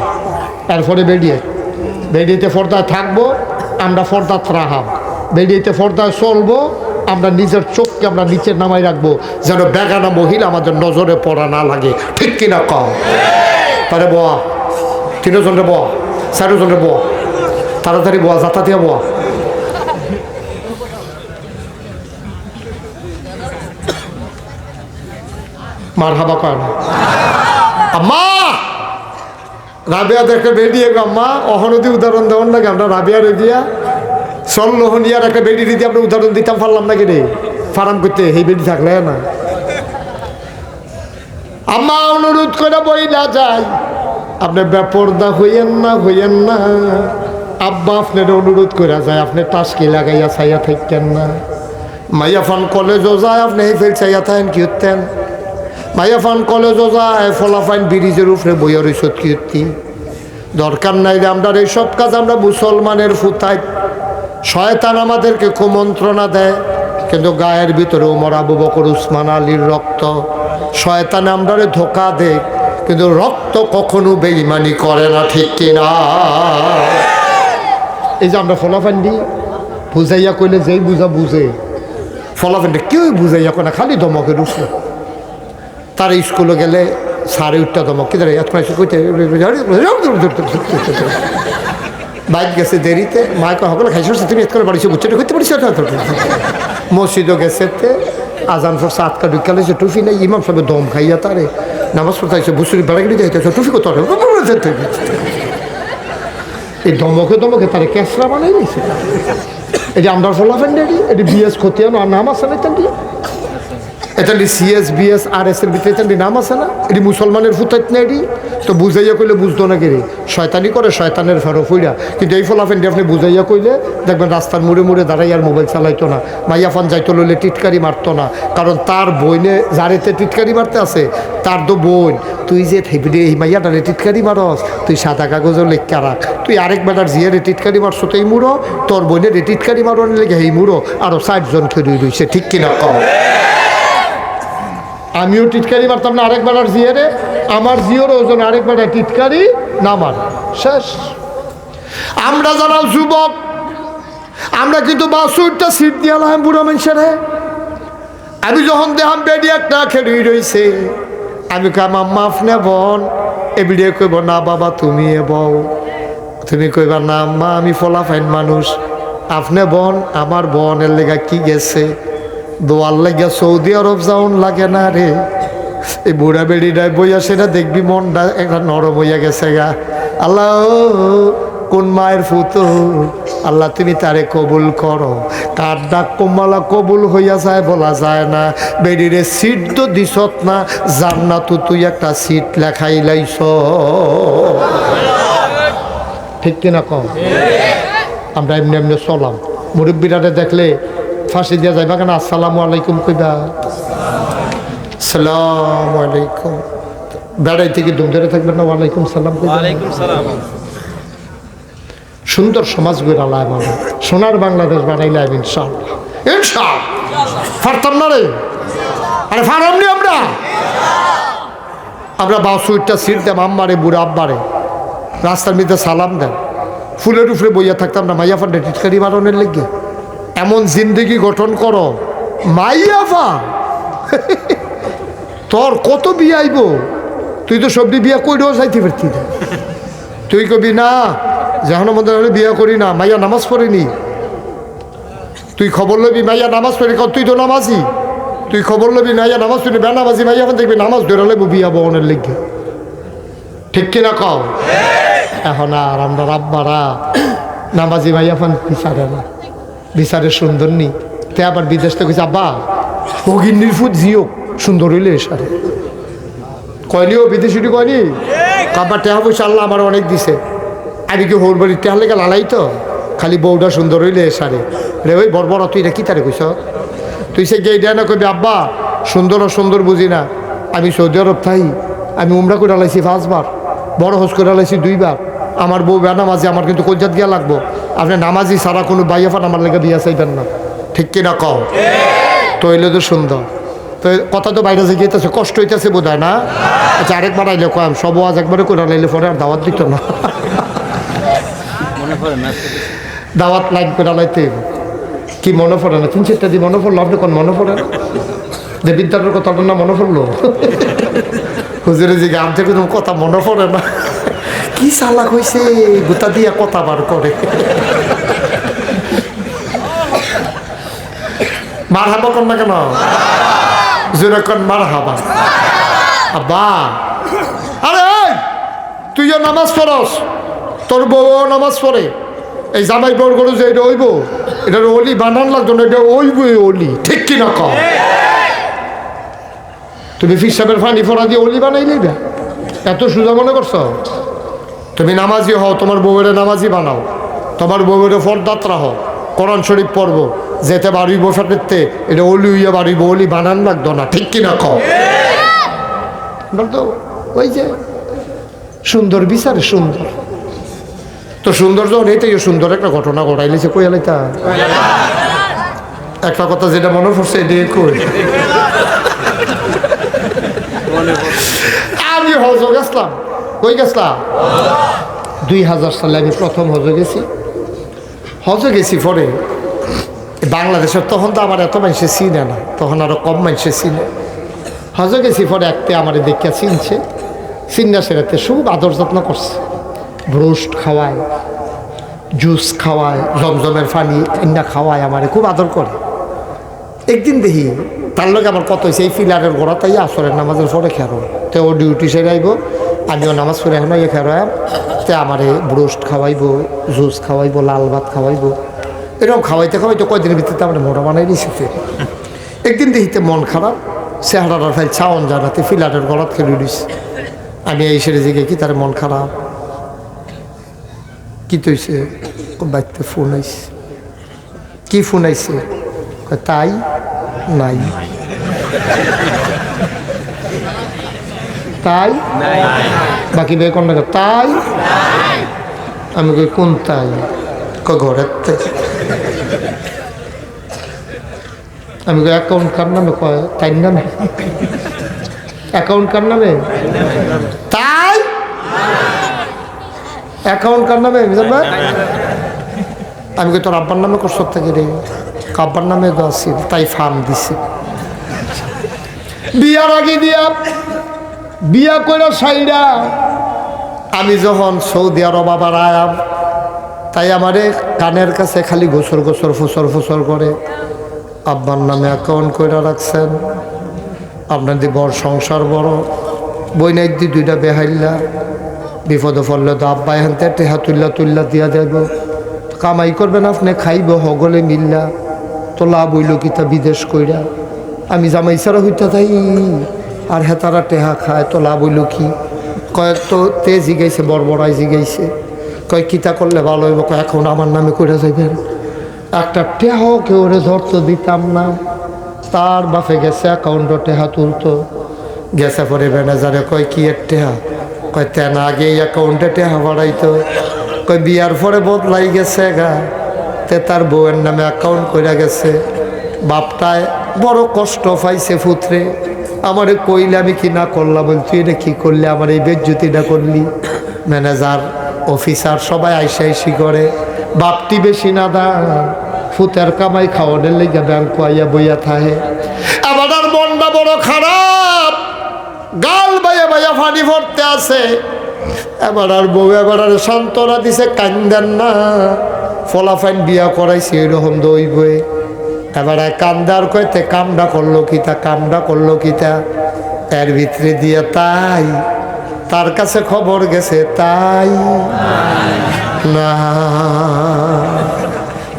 এরপরে বেরিয়েতে পর্দায় থাকবো, আমরা পর্দা রাহাম। বেরিয়েতে পর্দায় চলবো, আমরা নিজের চোখকে আমরা নিচে নামাই রাখবো, যেন বেগানা মহিলা আমাদের নজরে পড়া না লাগে, ঠিক কিনা কম? তারে বোয়া, 3 জনের বোয়া, 4 জনের বোয়া, তাড়াতাড়ি বোয়া, যাতা দিয়ে বোয়া। মার হাবা কয় না আম্মা। রাবিয়া দেখে বেরিয়ে গো আম্মা, অহনদী উদাহরণ দেওয়ার লাগে আমরা রাবিয়া রেডিয়া সল্লোহনিয়ার একটা বেডি দিতে আমরা উদাহরণ দিতাম, পারলাম নাকি রে ফার্ম করতে, এই বেডি থাকলে না। আম্মা অনুরোধ করে বইলা যায়, আপনি বেপরদা হইয়েন না। আব্বা আপনার অনুরোধ করে যায়, আপনি টাস্কি লাগাইয়া ছাইয়া থাকেন না। মাইয়া ফান কলেজও যায়, আপনি এই ফেল ছাইয়া থাকেন কি হতেন? মাইয়া ফান কলেজও যায়, ফলাফাইন ব্রিজের উপরে বইয়া রইসত কি হতি? দরকার নাই রে আমরা এইসব কাজ, আমরা মুসলমানের ফুতাই। শয়তান আমাদেরকে কুমন্ত্রণা দেয়, কিন্তু গায়ের ভিতরে ওমর, আবু বকর, উসমান আলীর রক্ত। শয়তানে আমরারে ধোকা দেয়, কিন্তু রক্ত কখনো বেঈমানি করে না, ঠিক কিনা? এই যে আমরা ফলাফান্ডি বুঝাইয়া কইলে যেই বুঝে, ফলাফান্ডি কেউ বুঝাইয়া কয় না, খালি ধমকের উপরে। তার স্কুলে গেলে সাড়ে 8টা ধমক, কি দাঁড়িয়ে কইতে বাইক গেছে দেরিতে, মাকে সকলে খাইছে, তুমি এত করে বাড়িছে বুঝছে করতে পারিস। মসজিদও গেছে, আজান ফরসা আটকা ঢুকা লেছে, টুফি নেই, ইমাম সাহেব দম খাইয়া তারে নামাজ পড়তে বুসুরি বেড়াগিরি যাইতেছে, টুফি কত এই ধমকে তারে ক্যাসরা বানাই নিছে। এটি আমরা ফলাফেন এটি বিএস খতিয়ানো আর নাম আছে না, এটা সিএস বিএস আর এস এর ভিতরে এটা নাম আছে না? এটি মুসলমানের ফুতাইত না, এটি তো বুঝাইয়া কইলে বুঝতো না কেরে, শয়তানি করে শয়তানের ফেরো ফইরা। কিন্তু এই ফলাফেনটি আপনি বুঝাইয়া কইলে দেখবেন রাস্তার মুড়ে দাঁড়াই আর মোবাইল চালাইতো না, মাইয়াফান যাইতো লইলে টিটকারি মারতো না। কারণ তার বইনে যারেতে টিটকারি মারতে আছে তার তো বোন, তুই যে এই মাইয়াটারে টিটকারি মারস, তুই সাদা কাগজও লেখা রাখ, তুই আরেক বেটার জিয়ারে টিটকারি মারছো তো এই মুড়ো, তোর বোনের টিটকারি মারোর লেগে এই মুড়ো আরও 60 জন খেয়ে রয়েছে, ঠিক কিনা কম? আমিও টিটকারি মারতাম না আরেক বেলার জিয়ারে, আমার জিওর ওজন আরেক বেলা টিটকারি না মার শেষ। আমরা যারা যুবক, আমরা কিন্তু 62টা সিট দিয়ালাম বুড়ো মানুষের। আমি যখন দেখাম বেডি একটা খেলি রয়েছে, আমি কাম আম্মা আপনি বোন, এবিডে কইব না বাবা তুমি বউ, তুমি কইবা না আম্মা আমি ফলাফাইন মানুষ, আপনি বোন আমার বোনের লেগা কি গেছে, দোয়ার লাগিয়া সৌদি আরব যাওন লাগে না রে। এই বুড়া বেড়িটায় বইয়া সেটা দেখবি মনটা একটা নরম হইয়া গেছে গা। আল্লাহ কোন মায়ের ফুতো আল্লাহ তুমি তারে কবুল করো। কার ডাক কোমালা কবুল হইয়া যায় বলা যায় না। বেডিরে সিট তো দিছত না, জান্নাতু তুই একটা সিট লেখাই লাইছ। ঠিক কিনা কম? আমরা এমনি এমনি চলাম, মুরব্বীরারে দেখলে ফাঁসি দিয়া যাইবা কেন? আসসালামু আলাইকুম কইবা, সালাম আলাইকুম। বেড়াই থেকে দুম ধরে থাকবেন না, ওয়ালাইকুম সালাম কইবা। সুন্দর সমাজ গড়ে আল্লাহ মানে সোনার বাংলাদেশ বানাইলে ইনশাআল্লাহ। ইনশাআল্লাহ পারতাম না রে, আরে পারমনি আমরা বাসুইটটা সিট দেব আম্মারে বুড়া আব্বারে, রাস্তার মধ্যে সালাম দেন, ফুলের উপরে বইয়া থাকতাম না মাইয়া ফান্ডে টিটকারি মারণের লেগে। এমন জিন্দগি গঠন করো মাইয়া ফা তোর কত বিয়ে আইব, তুই তো সবজি বিয়া কইরেও যাইতে পারতি না। তুই কবি না যখন মধ্যে বিয়া করি না, মাইয়া নামাজ পড়িনি, তুই খবর লবি মাইয়া নামাজ পড়ি, তুই তো নামাজি, তুই খবর লবি মাইয়া নামাজ পড়ি, বেনামাজি মাইয়া দেখবি নামাজ ধরে লেবু বিয়া বহনের লেগে। ঠিক কিনা কও? এখন আর আমরা রাব্বারা নামাজি মাইয়া ফান বিচারে না, বিচারে সুন্দর নি, তে আবার বিদেশ থেকে আব্বা ভগিনীর ফুট জিও সুন্দর হইলে সারে কয়নিও বিদেশিটি কয়নি কাবার টেহা পয়সা আল্লাহ আমার অনেক দিছে। আমি কি হোর বাড়ির টেহা লেগে লালাই তো, খালি বউটা সুন্দর হইলে সারে রে। ওই বড় তুই এটা কি তারে কইস? তুই সে গেই দেয় না কবি আব্বা সুন্দর ও সুন্দর বুঝি না। আমি সৌদি আরব থাই, আমি উমরা করে লাইছি 5 বার, বড় হজ করে লাইছি 2 বার। আমার বউ বেনামাজি, আমার কিন্তু কলজাত গিয়া লাগবো। আপনি নামাজি সারা কোনো বাইয়াফান আমার লেগে বিয়া চাইবেন না। ঠিক কিনা কও? তো হইলে তো সুন্দর। তো কথা তো বাইরে যেতেছে, কষ্ট হইতেছে বোধ হয় না? আচ্ছা আরেকবার আইলে কম সব আজ একবারে করে লাইলে পরে আর দাওয়াত দিত না। দাওয়াত লাইন করে লাইতে কি মনে পড়ে না? 3-4টা দিয়ে মনে পড়লো, আপনি কোন মনে পড়ে না? যে বিদ্যালয়ের কথাটা না মনে পড়লো, হুজুরে যে গান থেকে তোমার কথা মনে পড়ে না। কি চালাক হয়েছে, গোটা দিয়া কথা বার করে। মার হাবা কর না কেন? জোরে কর মার হাবা। আব্বা আরে তুইও নামাজ পড়স, তোর বউ নামাজ পড়ে, এই জামাই বউর গরু যে এটা ওইব, এটার অলি বানান লাগতো না, এটা ওইব অলি। ঠিক কিনা কও? তুমি ফিসাবের ফানি ফোড়া দিয়ে অলি বানাইলে এত সোজা মনে করছো? তুমি নামাজি হও, তোমার বউয়ের নামাজি বানাও, তোমার বউয়ের ফরদাত রাখো, কোরআন শরীফ পড়বো, যেতে বাড়িব ফেটে এটা অলি হইয়া বাড়িব, অলি বানান লাগতো না। ঠিক কিনা কও? বলতো ওই যে সুন্দর বিচারে সুন্দর, তো সুন্দর যখন এইটাই সুন্দর একটা ঘটনা ঘটাইলেছে কই আলাইতা একটা কথা যেটা মনে পড়ছে এদিকে কই। আমি হজ গেছিলাম, কই গেছিলাম 2000 সালে আমি প্রথম হজে গেছি। হজে গেছি পরে বাংলাদেশের, তখন তো আমার এত মানুষে চিনে না, তখন আরো কম মানুষে চিনে। হজে গেছি পরে একটা আমার দেখিয়া চিনছে, চিন্না সেরাতে খুব আদর যত্ন করছে, ব্রোস্ট খাওয়ায়, জুস খাওয়ায়, জমজমের পানি ঠান্ডা খাওয়ায়, আমারে খুব আদর করে। একদিন দেখি তার লোক আমার কত হয়েছে, এই ফিলারের গোড়াতেই আসরের নামাজের পরে খেরো, তো ও ডিউটি সেরে আইব, আমিও নামাজ পড়ে এখন ইয়ে খেরোয়াম, তো আমারে ব্রোস্ট খাওয়াইবো, জুস খাওয়াইবো, লাল ভাত খাওয়াইবো, এরকম খাওয়াইতে খাওয়াইতে কয়দিনের ভিতরে আমার মোটা বানাই দিয়েছে। একদিন দেখিতে মন খারাপ, চেহারাটার ফাইল ছাওন জানাতে ফিলারের গলাত খেলে দিছে। আমি এই সেরে জিগে কি তার মন খারাপ, কি তৈছে? বাড়িতে ফোন আইছে। কি ফোন আইছে? তাই নাই, তাই বাকি বে কোন টাকা তাই? আমি কই কোন তাই? ঘরের তাই। আমি কই অ্যাকাউন্ট কার নামে? কয় তাই নামে। অ্যাকাউন্ট কার নামে? তাই অ্যাকাউন্ট কার নামে? আমি কই তোর আব্বার নামে করছ থেকে রে? আব্বার নামে আসি, তাই ফার্ম দিছে। বিয়ার আগে দিয়া বিয়া কইরা সাইরা আমি যখন সৌদি আরব আবার আয়াম, তাই আমারে কানের কাছে খালি গোসর গোসর ফুসর ফুসর করে, আব্বার নামে অ্যাকাউন্ট কইরা রাখছেন, আপনাদের বড় সংসার বড়, বই নাই দি 2টা বেহাইল্লা, বিপদে পড়লে তো আব্বা এখান থেকে টেহা তুল্লা তুল্লা দিয়া যাইব, কামাই করবেন আপনি, খাইব হগলে মিল্লা, তো লাভ হইল কিতা বিদেশ কইরা, আমি জামাই ছাড়া হইতে তাই আর হেতারা টেহা খায়, তো লাভ হইল কি? কয় তো তে জিগাইছে, বড়াই জিগাইছে, কয় কিতা করলে ভালো হইব? কয় এখন আমার নামে কইরা যাইবেন, একটা টেহাও কেউ ধরতে দিতাম না। তার বাপে গেছে অ্যাকাউন্টে টেহা তুলতো, গেছে পরে ম্যানেজারে কয় কি এর টেহা? কয় তেন আগে অ্যাকাউন্টে টেহা বাড়াইতো, কয় বিয়ার পরে বদলাই গেছে গা, তে তার বউয়ের নামে অ্যাকাউন্ট কইরা গেছে। বাপটায় বড় কষ্ট পাইছে ফুতরে, আমারে কইলে আমি কি না করলাম, বল তুই এটা কি করলি, আমার এই বেজ্জতিটা করলি। ম্যানেজার অফিসার সবাই আইসি করে, বাপটি বেশি না দান, ফুতের কামাই খাওয়ানোর লেগে ব্যাংক আইয়া বইয়া থাহে। আমার আর মনটা বড় খারাপ, গাল বাইয়া বাইয়া ফানি ভরতে আছে। এবার আর বউ এবার আর সান্ত্বনা দিছে, কান্দেন না, ফলাফাইন বিয়া করাইছে এরকম দই বই। এবার কান্দার কইতে কামডা করলো কিতা, কামডা করলো কিতা, এর ভিতরে দিয়ে তাই তার কাছে খবর গেছে, তাই না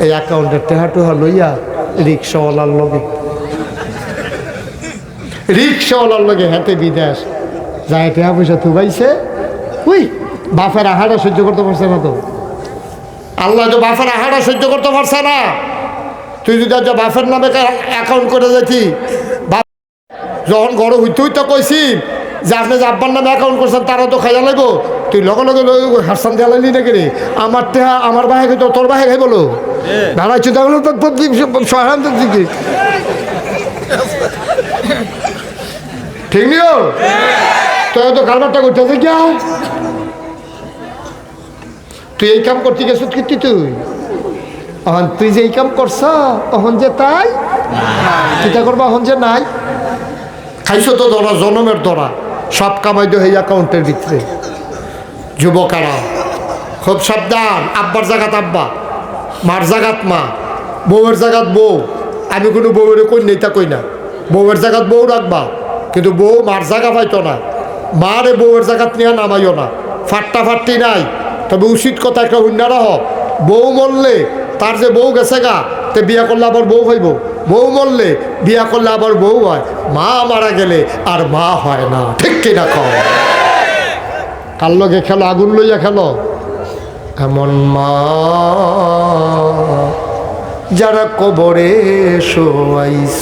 এই অ্যাকাউন্টের টেহাটুহা লইয়া রিক্সাওয়ালার লগে হাতে বিদেশ যায়, টেহা পয়সা থুবাইছে। উই বাপের আহারা সহ্য করতে পারছে না, তো আল্লাহ তো বাপের আহারা সহ্য করতে পারছে না। তুই যদি আজ বাপের নামে অ্যাকাউন্ট করে যেতি, যখন গড় হইতে হইতে কইছি যে আপনি যে আব্বার নামে অ্যাকাউন্ট করছেন তারা তো খাইয়া লাগবো, তুই লগে লগে হারসান দেওয়া লাগলি নাকি রে? আমার টেহা আমার বাহে খাইতো, তোর বাহে খাই বলো দাঁড়াই চিন্তা করলো তো সহায়ন দিকে ঠিক নিও তো তো কারবারটা করতেছে কি? তুই এই কাম করতে গেছ কীর্তি, তুই যে এই কাম করছ অহন যে তাই চিন্তা করবা, অহন যে নাই খাইছো তো ধরা জনমের ধরা, সব কামাই দো এই অ্যাকাউন্টের ভিতরে। যুবকারা খুব সাবধান, আব্বার জাগাত আব্বা, মার জাগাত মা, বউয়ের জাগাত বউ। আমি কোনো বউয়ের কই নেই তা কই না, বউয়ের জাগাত বউ রাখবা, কিন্তু বউ মার জায়গা পাইতো না, মারে বউয়ের জাগাত নিয়ে নামাইও না। ফাট্টি নাই, তবে উচিত কথা একটা হুন্ডারা হোক, বউ মরলে তার যে বউ গেছে গা, তে বিয়া করলে আবার বউ হইব, বউ মরলে বিয়া করলে আবার বউ হয়, মা মারা গেলে আর মা হয় না, ঠিক কিনা কও? কার লগে খেলো, আগুন লইয়া খেলো। এমন মা যারা কবরে শোয়াইছ,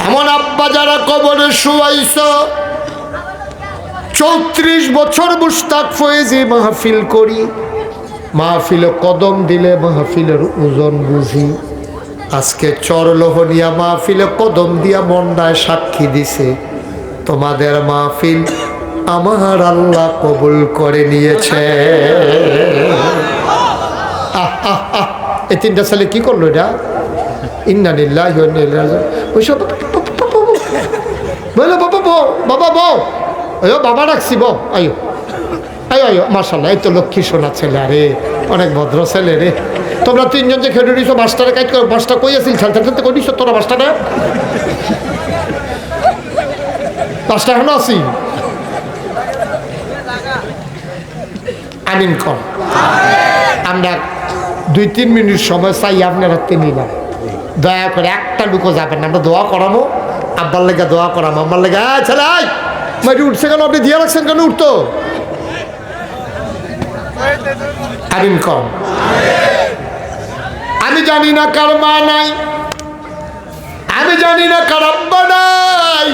এমন আব্বা যারা কবরে শোয়াইছ। 34 বছর মুশতাক ফয়েজি মাহফিল করি, মাহফিলে কদম দিলে মাহফিলের ওজন বুঝি। আজকে চরলোহনিয়া মাহফিলে কদম দিয়া মন্ডায় সাক্ষী দিছে, তোমাদের মাহফিল আমার আল্লাহ কবুল করে নিয়েছে। এই তিনটা ছেলে কি করলো এটা? ইন্না লিল্লাহি ওয়া ইন্না ইলাইহি রাজিউন। ওইসব বলো বাবা বউ, বাবা বউ, আয়ো বাবা ডাকছি, বউ আয়ো আয়ো আয়ো। মাশাআল্লাহ, এই তো লক্ষ্মী সোনা ছেলে, আরে অনেক ভদ্র ছেলে রে। তোমরা তিনজন যে খেলে নিছো মাস্টারে কাজ করো, মাস্টার কই আছিল? খেলতে খেলতে কই নিছো তোরা মাস্টারে? মাস্টার এখনো আছি। আমিন কর। আমরা 2-3 মিনিট সময় চাই আপনারা তিনজন, দয়া করে একটা লুকো যাবেন না, আমরা দোয়া করাবো, আব্বার লেগে দোয়া করাবো, আমার লেগে ছেলে মাটি উঠছে কেন, আপনি দিয়ে রাখছেন কেন উঠতো? আমিন কর। আমি জানি না কার মা নাই, আমি জানি না কার আব্বা নাই,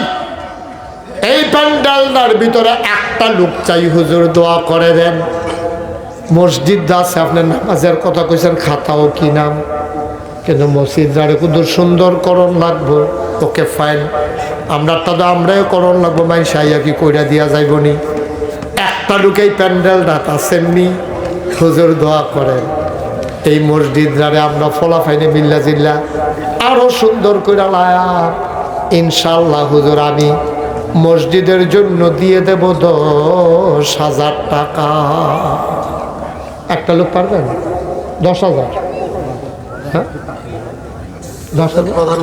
এই প্যান্ডালটার ভিতরে একটা লোক চাই, হুজুর দোয়া করে দেন। মসজিদ আছে, আপনার নামাজের কথা কইছেন, খাতাও কি নাম, কিন্তু মসজিদ যারে কুদুর সুন্দর করণ লাগবো, ওকে ফাইন, আমরা তো আমরাও করণ লাগবো, মাই সাইয়া কি কইরা দিয়া যাইব নি? একটা লোকেই প্যান্ডেলটা আসেননি, হুজুর দোয়া করেন এই মসজিদ যারে আমরা ফলাফাইনে মিল্লা জিল্লা আরো সুন্দর করে লায়াম। ইনশাল্লাহ হুজুর আমি মসজিদের জন্য দিয়ে দেব 10,000 টাকা। একটা লোক পারবেন? 10,000? হ্যাঁ 10,000।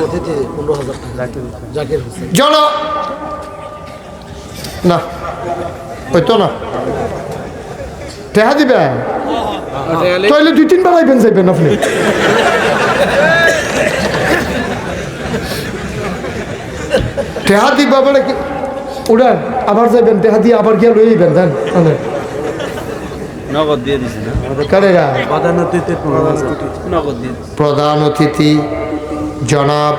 জন না ওই তো না টেহা দিবেন, তাহলে 2-3 বার আইবেন যাইবেন আপনি। টেহা দি বাবারে কি উড়ান আবার যাইবেন, টেহা দিয়ে আবার গিয়ে লইবেন দেন নগদ দিয়ে দিছি না কারেরা। নগদ দিয়ে প্রধান অতিথি জনাব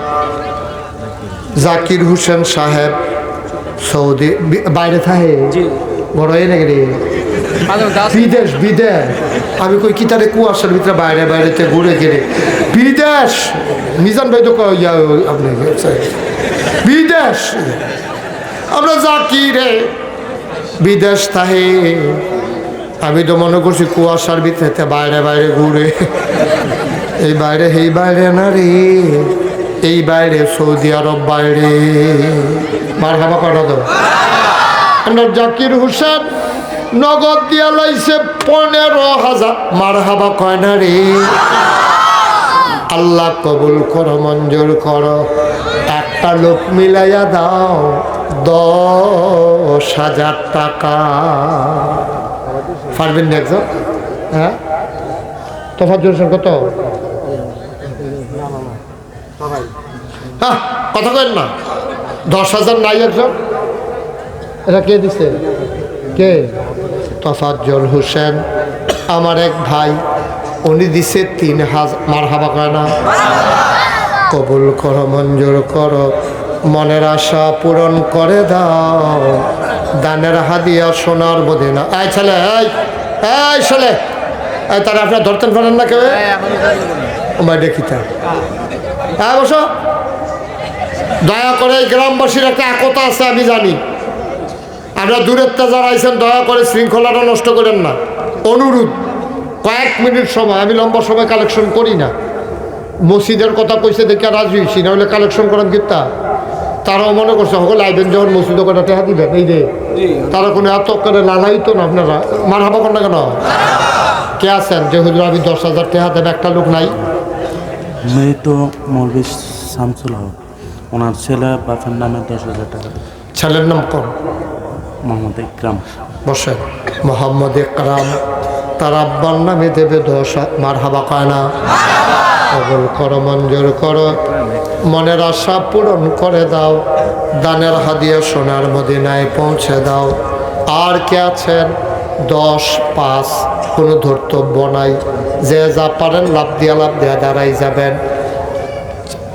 জাকির হোসেন সাহেব সৌদি বাইরে থাকে বড় হয়ে নাকি রে বিদেশ বিদেশ আমি কই কি তারে কুয়াশার ভিতরে বাইরে বাইরেতে ঘুরে গেলে বিদেশ মিজান ভাই তো আপনি বিদেশ আমরা জাকিরে বিদেশ তাহে আমি তো মনে করছি কুয়াশার ভিতরে বাইরে বাইরে ঘুরে এই বাইরে এই বাইরে না রে এই বাইরে সৌদি আরব বাইরে মার হাবা করা দাও। আমরা জাকির হোসেন নগদ দিয়া লাইছে 15,000 মার হাবা কয় না রে। আল্লাহ কবুল করো মঞ্জুর করো একটা লোক মিলাইয়া দাও 10,000 টাকা পারবেন না একজন? হ্যাঁ তোফাজ্জল হোসেন কত কথা কেন না 10,000 নাই একজন? এটা কে দিছে? কে? তোফাজ্জল হোসেন আমার এক ভাই, উনি দিছে 3,000 মার হাবা কয় না। কবুল করো মঞ্জুর করো মনের আশা পূরণ করে দাও দানের হাদিয়া সোনার মদিনা। এই ছেলে এই ছেলে এই তারা আপনার ধরতেন পারেন না কেউ? আমার দেখিতা হ্যাঁ বসো। দয়া করে এই গ্রামবাসীর একটা একতা আছে আমি জানি, আমরা দূরের যারা আইছেন দয়া করে শৃঙ্খলাটা নষ্ট করেন না। অনুরোধ কয়েক মিনিট সময়, আমি লম্বা সময় কালেকশন করি না। মসজিদের কথা কইছে দেখে রাজি হয়েছি, না হলে কালেকশন করেন কিতা তারাও মনে করছে সকল আইবেন যখন মসজিদের কথা টেহা দিবেন এই রে তারা কোনো এত করে লালাই তো না। আপনারা মার হাবা কর না কেন? কে আছেন যে হুজুর আমি 10,000 টাকা দেন? একটা লোক নাই। মেয়ে তো মৌলভী শামসুল হক, ওনার ছেলে বাপের নামে 10,000 টাকা। ছেলের নাম কোন? মোহাম্মদ ইকরাম। বসেন। মোহাম্মদ ইকরাম তার আব্বার নামে দেবে 10,000 মার হাবা কয় না। কবুল করো মঞ্জুর করো মনের আশা পূরণ করে দাও দানের হাদিয়া সোনার মদিনায় পৌঁছে দাও। আর কে আছেন? 10-5 কোনো ধর্তব্য নাই, যে যা পারেন লাভ দিয়া দাঁড়াই যাবেন।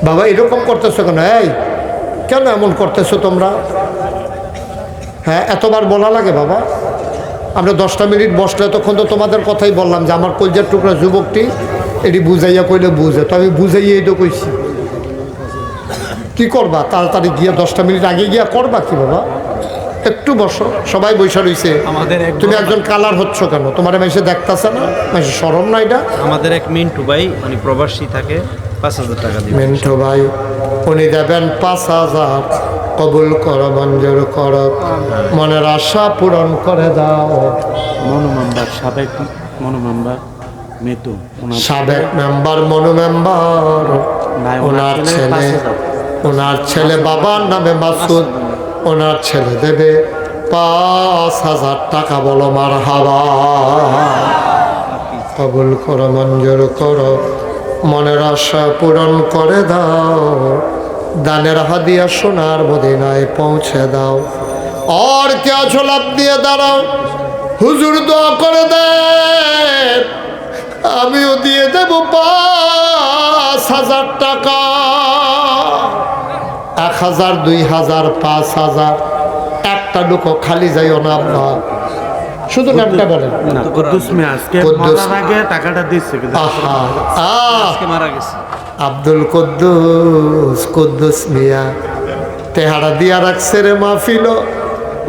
বাবা এরকম করতেছো কেন? এই কেন এমন করতেছো তোমরা? হ্যাঁ এতবার বলা লাগে বাবা? আমরা 10টা মিনিট বসলে তখন তো তোমাদের কথাই বললাম যে আমার কলজার টুকরা যুবকটি এটি বুঝাইয়া কইলে বুঝে, তো আমি বুঝাইয়াই তো কইছি। কি করবা? তাড়াতাড়ি গিয়া 10টা মিনিট আগে গিয়া করবা কি বাবা? একটু বসো, সবাই বৈশা রইছে। তুমি একজন কালার হচ্ছ কেন? তোমার মেসে দেখতেছে না? মেসে শরম না এটা? আমাদের এক মিন্টু ভাই উনি প্রবাসী থাকে 5,000 টাকা দিবেন। মিন্টু ভাই উনি দেবেন 5,000। কবুল করো মঞ্জুর করো মনের আশা পূরণ করে দাও। মনু মেম্বার, সাবেক মনু মেম্বার মেতু, সাবেক মেম্বার মনু মেম্বার ওনার ছেলে বাবার নামে মাসুদ, ওনার ছেলে দেবে 5,000 টাকা। বলো মার হাবা। কবুল করো মঞ্জুর করো মনের আশা পূরণ করে দাও দানের হাদিয়া সোনার মদিনায় পৌঁছে দাও। আর কে আছো লাভ দিয়ে দাঁড়াও, হুজুর দোয়া করে দেন আমিও দিয়ে দেব 5,000 টাকা। 1,000 2,000 5,000 একটা লোক খালি যাইও না আব্বা, শুধু নামটা বলেন। কুদ্দুস মিয়া আজকে মরার আগে টাকাটা দিচ্ছে কিন্তু আজকে মারা গেছে। আব্দুল কুদ্দুস মিয়া তেহারা দিয়া রাখছে রে মাহফিল।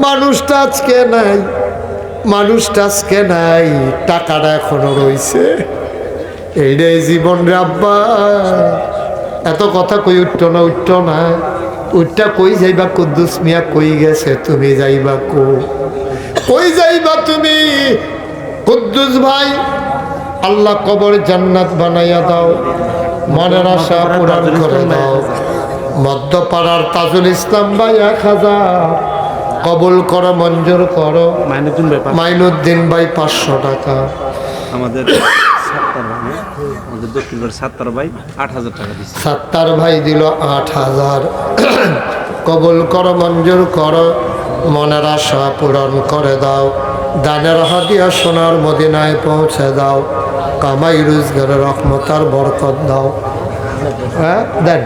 মানুষটা আজকে নাই, মানুষটা আজকে নাই, টাকাটা এখনো রইছে। এইটাই জীবন রে আব্বা। এত কথা কই উঠতো না উঠটা কই যাইবা? কুদ্দুস মিয়া কই গেছে? তুমি যাইবা কই যাইবা তুমি? কুদ্দুস ভাই আল্লাহ কবর জান্নাত বানাইয়া দাও, মনের আশা পূরণ করে দাও। মধ্যপাড়ার তাজুল ইসলাম ভাই 1,000 কবুল করো মঞ্জুর করো। মাইনুদ্দিন ভাই 500 টাকা। আমাদের সাত্তার ভাই না? আমাদের দক্ষিণ পাড়ার সাত্তার ভাই 8,000 টাকা দিচ্ছে। সাত্তার ভাই দিল 8,000। কবুল করো, মঞ্জুর করো, মনের আশা পূরণ করে দাও, দানের হাদিয়া সোনার মদিনায় পৌঁছে দাও, কামাই রোজগারের রহমতার বরকত দাও। হ্যাঁ দেন।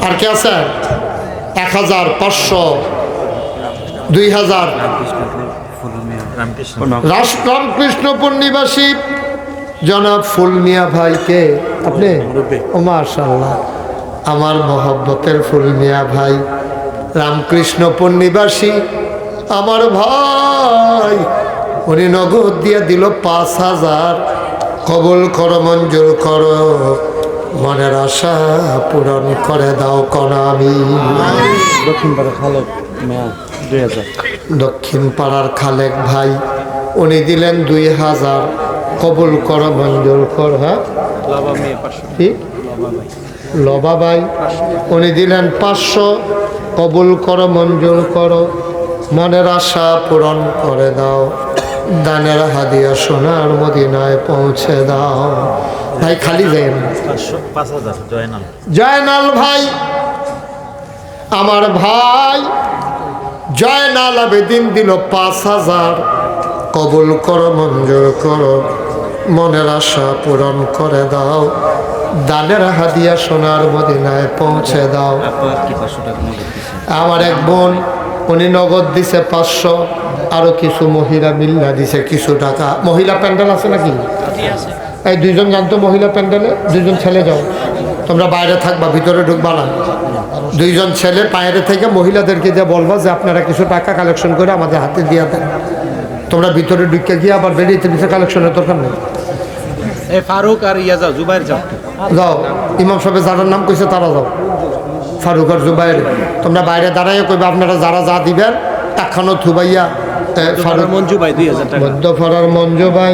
আর কে আছে? 1,000, 500, 2,000। রামকৃষ্ণপুর নিবাসী জনাব ফুল মিয়া ভাইকে আপনি, ও মাশাআল্লাহ, আমার মহব্বতের ফুল মিয়া ভাই, রামকৃষ্ণপুর নিবাসী আমার ভাই, উনি নগদ দিয়ে দিল 5,000। কবুল করো, মঞ্জুর করো, মনের আশা পূরণ করে দাও কোন আমি। দক্ষিণ পাড়া খালেক মেয়া 2,000। দক্ষিণ পাড়ার খালেক ভাই উনি দিলেন 2,000। কবুল করো, মঞ্জুর করো। হ্যাঁ লাভা মেয়ে 500। কি? লবা ভাই উনি দিলেন 500। কবুল করো, মঞ্জুর করো, মনের আশা পূরণ করে দাও, দানের হাদিয়া সোনার মদিনায় পৌঁছে দাও। ভাই খালি যাই না। 5,000 জয়নাল। জয়নাল ভাই আমার ভাই, জয়নাল আবেদিন দিল 5,000। কবুল করো, মঞ্জুর করো, মনের আশা পূরণ করে দাও, দানের হাদিয়া সোনার মদিনায় পৌঁছে দাও। আপনার কি 500 টাকা নগদ দিচ্ছে? আমার এক বোন উনি নগদ দিছে 500, আরো কিছু মহিলা মিল্লা দিছে কিছু টাকা। মহিলা প্যান্ডেল আছে নাকি? এই 2জন জানতো মহিলা প্যান্ডেলে, 2জন ছেলে যাও, তোমরা বাইরে থাকবা, ভিতরে ঢুকবা না। 2জন ছেলে বাইরে থেকে মহিলাদেরকে দিয়ে বলবা যে আপনারা কিছু টাকা কালেকশন করে আমাদের হাতে দিয়ে দেন। তোমরা ভিতরে ঢুকে গিয়ে আবার বেরিয়ে কিছু কালেকশনের দরকার নেই। এই ফারুক আর ইয়া যাও, জুবাইর যাও। যাও, ইমাম সাহেব যারার নাম কইছে তারা যাও, ফারুক আর জুবাইর। তোমরা বাইরে দাঁড়াইয়া কইবা আপনারা যারা যা দিবেন একখানো থুবাইয়া। ফারুক মঞ্জু ভাই 2,000 টাকা। মধ্যফাড়ার মঞ্জু ভাই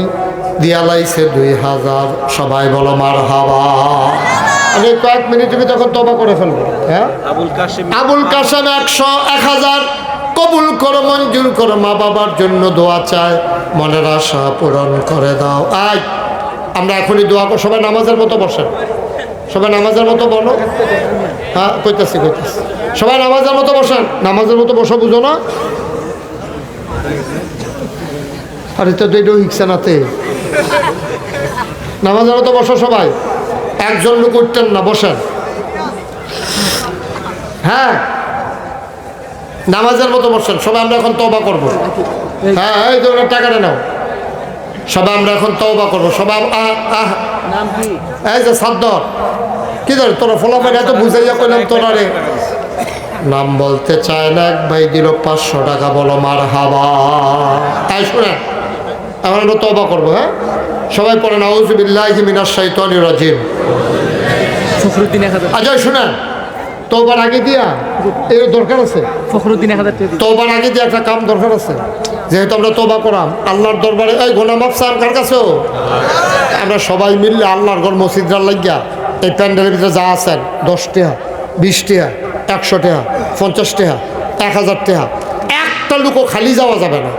দিয়া লাইছে 2,000। সবাই বলো মারহাবা। আমি কয়েক মিনিট তুমি তখন তবা করে ফেলবো। হ্যাঁ আবুল কাশেম। আবুল কাশেম 100, 1,000। কবুল করো, মঞ্জুর করো, মা বাবার জন্য দোয়া চায়, মনের আশা পূরণ করে দাও। আয় আমরা এখনই দোয়া করো। সবাই নামাজের মতো বসেন, সবাই নামাজের মতো বলো। হ্যাঁ কইতাছি। সবাই নামাজের মতো বসেন, নামাজের মতো বসো, বুঝো না? আরে তো দুইটাও হিকছে নাতে। নামাজের মতো বসো সবাই, একজন লোক উঠতেন না, বসেন। হ্যাঁ নামাজের মতো বসেন সবাই। আমরা এখন তওবা করবো। হ্যাঁ এই তো টাকাটা নাও। সবাই আমরা এখন তওবা করবো। সবাই নাম কি? এই যে সাদ্দর কি ধর তোরা ফলাফল এত বুঝাইয়া কইলাম তোরা রে। নাম বলতে চায় না, এক ভাই দিল 500 টাকা, বলো মারহাবা। তাই শুনেন এখন আমরা তওবা করবো। হ্যাঁ সবাই পড়েন আউযু বিল্লাহি মিনাশ শাইতানির রাজিম। ফখরুদ্দিন 1000। আজয় শুনেন, তওবার আগে দিয়া এর দরকার আছে। ফখরুদ্দিন 1000 টাকা। তওবার আগে দিয়ে একটা কাম দরকার আছে। যেহেতু আমরা তওবা করাম আল্লাহর দরবারে, এই গোনা মাফ চান কার কাছেও। আমরা সবাই মিললে আল্লাহর ঘর মসজিদরার লাগিয়া এই প্যান্ডেলের ভিতরে যা আছেন 10 টাকা, 20 টাকা, 100 টাকা, 50 টাকা, 1,000 টাকা, একটা লোকও খালি যাওয়া যাবে না।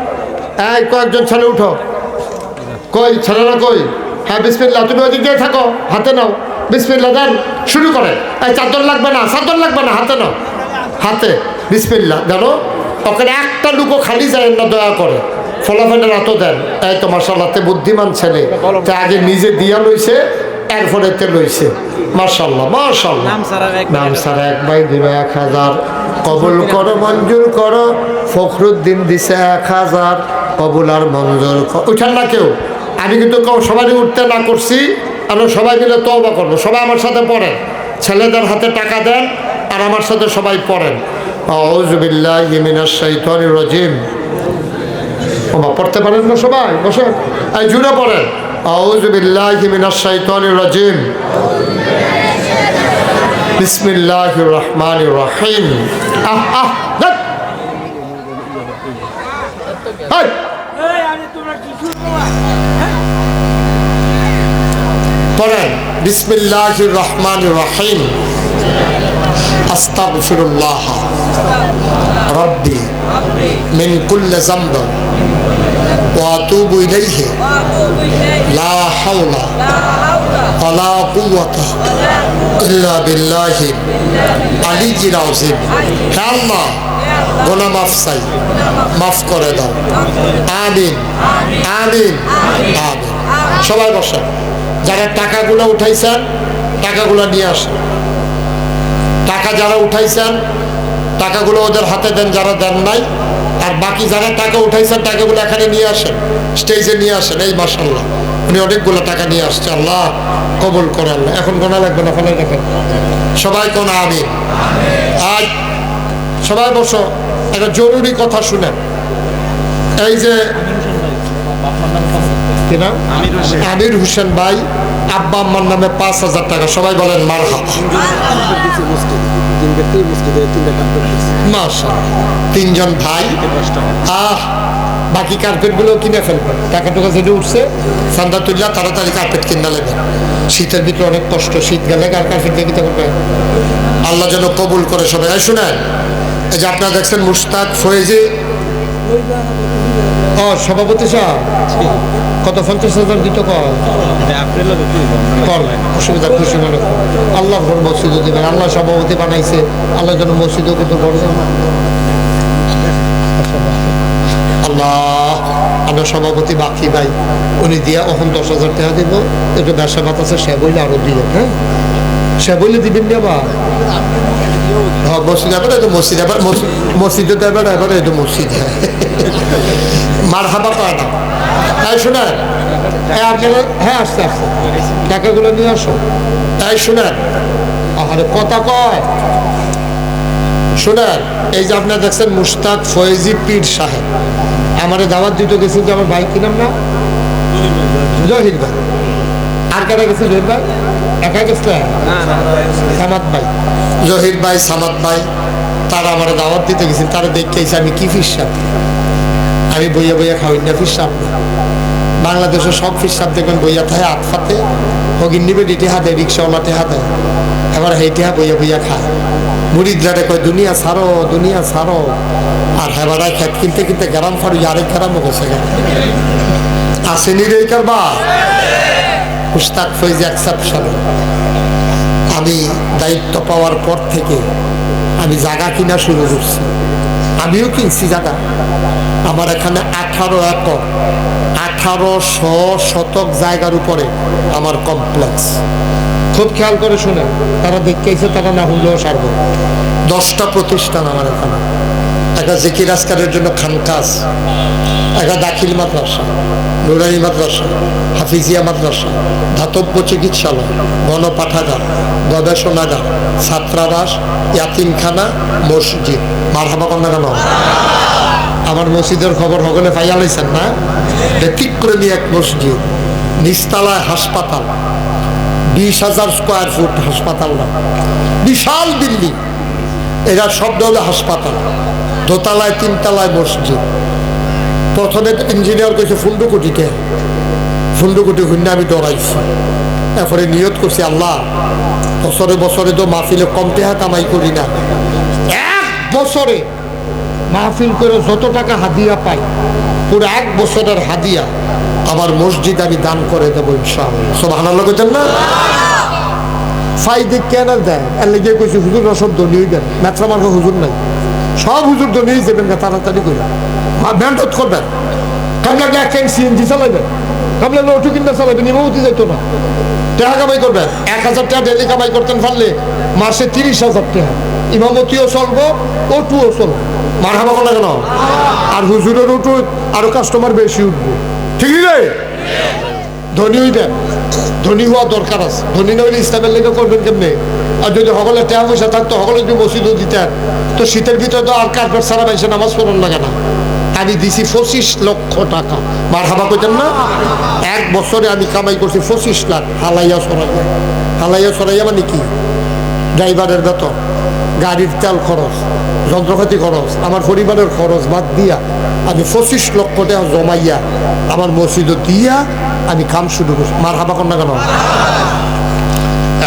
এই কয়েকজন ছেলে উঠো, কই ছেলেরা কই? হ্যাঁ বিসমিল্লাহ, তুমি ওদিক দিয়ে থাকো, হাতে নাও, বিসমিল্লাহ দেন, শুরু করে। এই চাদর লাগবে না, চাদর লাগবে না, হাতে নাও, হাতে বিসমিল্লাহ জানো। ওখানে একটা লুকো খালি যায় না, দয়া করে ফলাফলের হাতও দেন। এই তো মাশাআল্লাহ, বুদ্ধিমান ছেলে, তা আগে নিজে দিয়া লইছে, এরপরে তে লইছে। মাশাআল্লাহ মাশাআল্লাহ। নাম সারা এক ভাই দিল 1,000। কবুল করো, মঞ্জুর করো, ফখরুদ্দিন দিছে 1,000। কবুল আর মঞ্জুর উঠান না কেউ। আমি কিন্তু সবাই উঠতে না করছি। আমরা সবাই মিলে তওবা করবো। সবাই আমার সাথে পড়েন, ছেলেদের হাতে টাকা দেন আর আমার সাথে সবাই পড়েন আউযু বিল্লাহি মিনাশ শাইতানির রাজিম। ওমা পড়তে পারেন না সবাই? বসে এই জুড়ে পড়েন আউযু বিল্লাহি মিনাশ শাইতানির রাজিম। বিসমিল্লাহির রহমানির রহিম। দেখ পড়েন বিসমিল্লাহির রহমানির রহিম। আস্তাগফিরুল্লাহ রাব্বি মিন কুল্লি যামব ওয়া আতুবু ইলাইহি লা হাওলা ওয়ালা কুওয়াতা ইল্লা বিল্লাহি আলিয়্যিল আযীম। হে আল্লাহ, গুনাহ মাফ চাই, মাফ করে দাও। আমিন আমিন আমিন। সবাই বসেন। যারা টাকাগুলো উঠাইছেন টাকাগুলো নিয়ে আসেন। টাকা যারা উঠাইছেন টাকাগুলো ওদের হাতে দেন, যারা দেন নাই। আর বাকি যারা টাকা উঠাইছেন টাকাগুলো এখানে নিয়ে আসেন, স্টেজে নিয়ে আসেন। এই মাশাআল্লাহ, উনি অনেকগুলো টাকা নিয়ে আসছে। আল্লাহ কবুল করে। আল্লাহ এখন গোনা লাগবে না, ফেলে দেখেন। সবাই কোন আমিন। আজ সবাই বসো, একটা জরুরি কথা শুনেন। এই যে কি নাম? আমির হোসেন ভাই, আব্বা আম্মার নামে 5,000 টাকা। সবাই বলেন মারহাবা। মাশাআল্লাহ, 3 জন ভাই। বাকি কার্পেট গুলো কিনে ফেলবেন। টাকা টুকা যেটা উঠছে চান্দা তুললা তাড়াতাড়ি কার্পেট কিনে নেবেন। শীতের ভিতরে অনেক কষ্ট, শীত গেলে আর কার্পেট দিয়ে কিনতে পারবে। আল্লাহ যেন কবুল করে। সবাই শুনেন, এই যে আপনারা দেখছেন মুশতাক ফয়েজি, সভাপতি সাহেব কত 50,000 দিত কর, অসুবিধা খুশি মনে কর। আল্লাহ ঘর মসজিদও দিবেন। আল্লাহ সভাপতি বানাইছে, আল্লাহ যেন মসজিদও কত বড়। আল্লাহ, আমরা সভাপতি বাকি ভাই, উনি দিয়া ওখান 10,000 টাকা দিব। একটু ব্যবসা বাতাসে সে বইলে আরো দিয়ে, হ্যাঁ সে বইলে দিবেন না বা মসজিদ এবার মসজিদ, এবার মসজিদে তো এবার একটু মসজিদ মারহাবা পায় না। তাই শোনেন, আপনারা হ্যাঁ আস্তে আস্তে টাকাগুলো নিয়ে আসো। তাই শোনেন, আরে কথা কয় শোনেন। এই যে আপনারা দেখছেন মুশতাক ফয়েজি পীর সাহেব, আমারে দাওয়াত দিতে গেছিল যে আমার ভাই কি নাম না, জহির ভাই। আর কারা গেছে? জহির ভাই একা গেছে, সামাদ ভাই, জহির ভাই, সামাদ ভাই। তারা আমার দাওয়াত দিতে গেছেন। তারা দেখেছি আমি কি ফিস সাপ, আমি বইয়া বইয়া খাওয়াই না ফিস সাপ। বাংলাদেশের সব ফিস সাপ দেখবেন বইয়া থাকে আতফাতে, হগিন নিবে টেহা দেয়, রিক্সাওয়ালা টেহা দেয়, এবার সেই টেহা বইয়া বইয়া খায়। মুরিদরা কয় দুনিয়া ছাড়ো, দুনিয়া ছাড়ো। আর হেবারায় খেত কিনতে কিনতে গ্রাম ফাড়ি আরেক গ্রামও গেছে। আসেনি রে কারবা মুশতাক ফয়েজি এক্সেপশন। আমি দায়িত্ব পাওয়ার পর থেকে আমি জায়গা কিনা শুরু করছি। আমিও কিনছি জায়গা। আমার এখানে 18 একর 1800 শতক জায়গার উপরে আমার কমপ্লেক্স। খুব খেয়াল করে শুনে, তারা দেখেছে, তারা না হলেও সারব। 10টা প্রতিষ্ঠান আমার এখানে। একটা জিকির আজকারের জন্য খানকাস, একটা দাখিল মাদ্রাসা, নুরানি মাদ্রাসা, হাফিজিয়া মাদ্রাসা, ধাতব্য চিকিৎসালয়, গণপাঠাগার, গবেষণাগার, ছাত্রাবাস, ইয়াতিমখানা, মসজিদ। মারহাবা কন্যা কেন? আমার মসজিদের খবর হগলে পাইয়া লাইছেন না? ব্যতিক্রমী এক মসজিদ, নিচতলায় হাসপাতাল, 20,000 স্কোয়ার ফুট হাসপাতাল না, বিশাল বিল্ডিং। এরা সব হলো হাসপাতাল। দোতলায় 3 তলায় মসজিদ। প্রথমে ইঞ্জিনিয়ার কইছে ফুন্ডুকুটিতে, ফুন্ডুকুটি হইনা আমি ডরাইছি। এরপরে নিয়ত করছি, আল্লাহ বছরে বছরে তো মাহফিলে কম টাকা কামাই করি না, 1 বছরে মাহফিল করে যত টাকা হাদিয়া পাই, পুরো 1 বছরের হাদিয়া আমার মসজিদ আমি দান করে দেবো ইনশাআল্লাহ। সুবহানাল্লাহ কইতেন না? ফাইদে কেন দেয়? এর লেগে কইছি হুজুর সব দনিয়ে দেন, মেট্রা মার্কা হুজুর নাই, সব হুজুর দনিয়ে যাবেন তাড়াতাড়ি করে। মেহনত করবেন, কামলাকে 1 সিএনজি চালাইবেন, কামলা অটো কিনতে চালাইবেন, ইমামতি যাইতো না। টাকা কামাই করবেন, 1,000 টাকা ডেলি কামাই করতেন পারলে মাসে 30,000 টাকা। ইমামতিও চলবো, অটোও চলবো। মারহাবা করলে কেন? আর হুজুরের অটো আরো কাস্টমার বেশি উঠবো। ঠিক রে? ধনী হইবেন, ধনী হওয়া দরকার আছে। ধনী না হইলে ইসলামের লেগে করবেন কেমনে? আর যদি সকলে টাকা পয়সা থাকতো, সকলে যদি মসজিদও দিতেন, তো শীতের ভিতরে তো আর কার্পেট ছাড়া বাইসে নামাজ পড়ার লাগে না। আমি দিছি 25 লক্ষ টাকা। মারহাবা কইতেন না? 1 বছরে আমি কামাই করছি 25 লাখ। হালাইয়া সরাইয়া, হালাইয়া সরাইয়া মানে কি? ড্রাইভারের বেতন, গাড়ির তেল খরচ, যন্ত্রপাতি খরচ, আমার পরিবারের খরচ বাদ দিয়া আমি 25 লক্ষ টাকা জমাইয়া আমার মসজিদও দিয়া আমি কাম শুরু করছি। মারহাবা কর না কেন?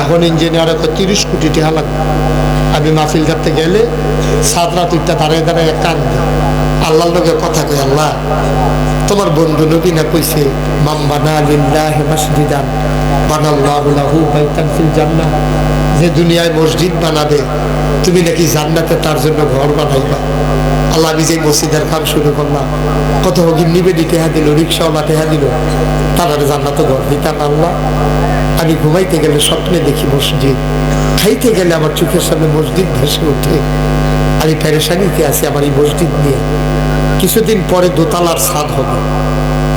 এখন ইঞ্জিনিয়ার 30 কোটি টাকা লাগবে। আমি মাহফিল করতে গেলে 7 রাত দাঁড়িয়ে দাঁড়িয়ে কান দিই। আল্লাহর লগে কথা কই, আল্লাহ তোমার বন্ধু নবী না কইছে মান বানা লিল্লাহি মাসজিদান বানাল্লাহু লাহু বাইতান ফিল জান্নাহ, যে দুনিয়ায় মসজিদ বানাবে তুমি নাকি জান্নাতে তার জন্য ঘর বানাইবা। আল্লাহ, আমি যে মসজিদের কাম শুরু করলাম, কত গিন্নিবে টেহা দিল, রিক্সাওয়ালা টেহা দিল, তারা জান্নাতে ঘর দিতাম। আল্লাহ, আমি ঘুমাইতে গেলে স্বপ্নে দেখি মসজিদ, খাইতে গেলে আমার চোখের সামনে মসজিদ ভেসে ওঠে। আমি পেরেশানিতে আছি আমার এই মসজিদ নিয়ে। কিছুদিন পরে দোতলার ছাদ হবে,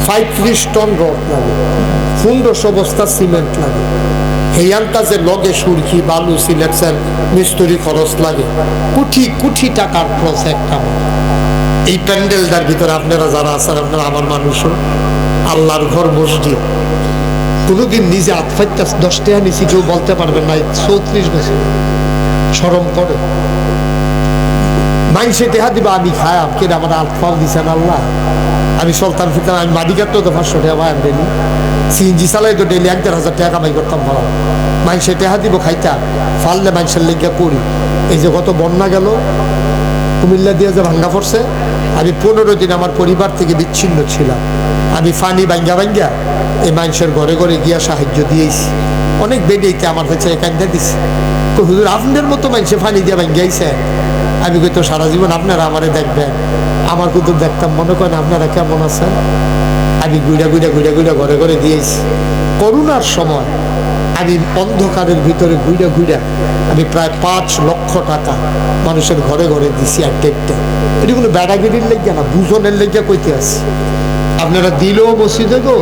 35 টন রড লাগে, 1500 বস্তা সিমেন্ট লাগে, এই আন্তাজে লগে সুরকি বালু সিলেকশন মিস্ত্রি খরচ লাগে, কোটি কোটি টাকার প্রজেক্ট আমার। এই প্যান্ডেলটার ভিতরে আপনারা যারা আছেন, আপনারা আমার মানুষও, আল্লাহর ঘর মসজিদ। কোনোদিন নিজে আত্মাইটা 10 টাকা নিছি কেউ বলতে পারবেন না। 34 বছর শরম করে মাইনসে টেহা দিবা, আমি খায়াম কেন আমার আত্মাও দিছেন আল্লাহ। আমি সলতান ফিরতাম, আমি মাদিকার তো 500 টাকা পাই ডেলি, সিএনজি চালাই তো ডেলি 1,000 টাকা কামাই করতাম ভালো। মাইনসে টেহা দিব খাইতাম, ফাললে মাইনসের লেগে করি। এই যে কত বন্যা গেল কুমিল্লা দিয়ে যে ভাঙ্গা পড়ছে, আমি 15 দিন আমার পরিবার থেকে বিচ্ছিন্ন ছিলাম। আমি ফানি ভাঙ্গা ভাঙ্গা এই মানুষের ঘরে ঘরে গিয়া সাহায্য দিয়েছি। অনেক বেডেইতে আমার কাছে কান্দা দিছি, হুজুর আপনাদের মতো মানুষে ফানি দিয়ে ভাঙ্গাইছে। আমি কইতো সারা জীবন আপনারা আমারে দেখবেন, আমার কিন্তু দেখতাম, মনে করেন আপনারা কেমন আছেন। আমি গুইড়া গুইড়া গুইড়া গুইড়া ঘরে ঘরে দিয়েছি। করোনার সময় আমি অন্ধকারের ভিতরে ঘুরে ঘুরে আমি প্রায় 5 লক্ষ টাকা মানুষের ঘরে ঘরে দিছি। একটা এটি কোনো বেড়াগিরির লেগে না, বুঝনের লেগে কইতে আসি। আপনারা দিলেও মসজিদে গো,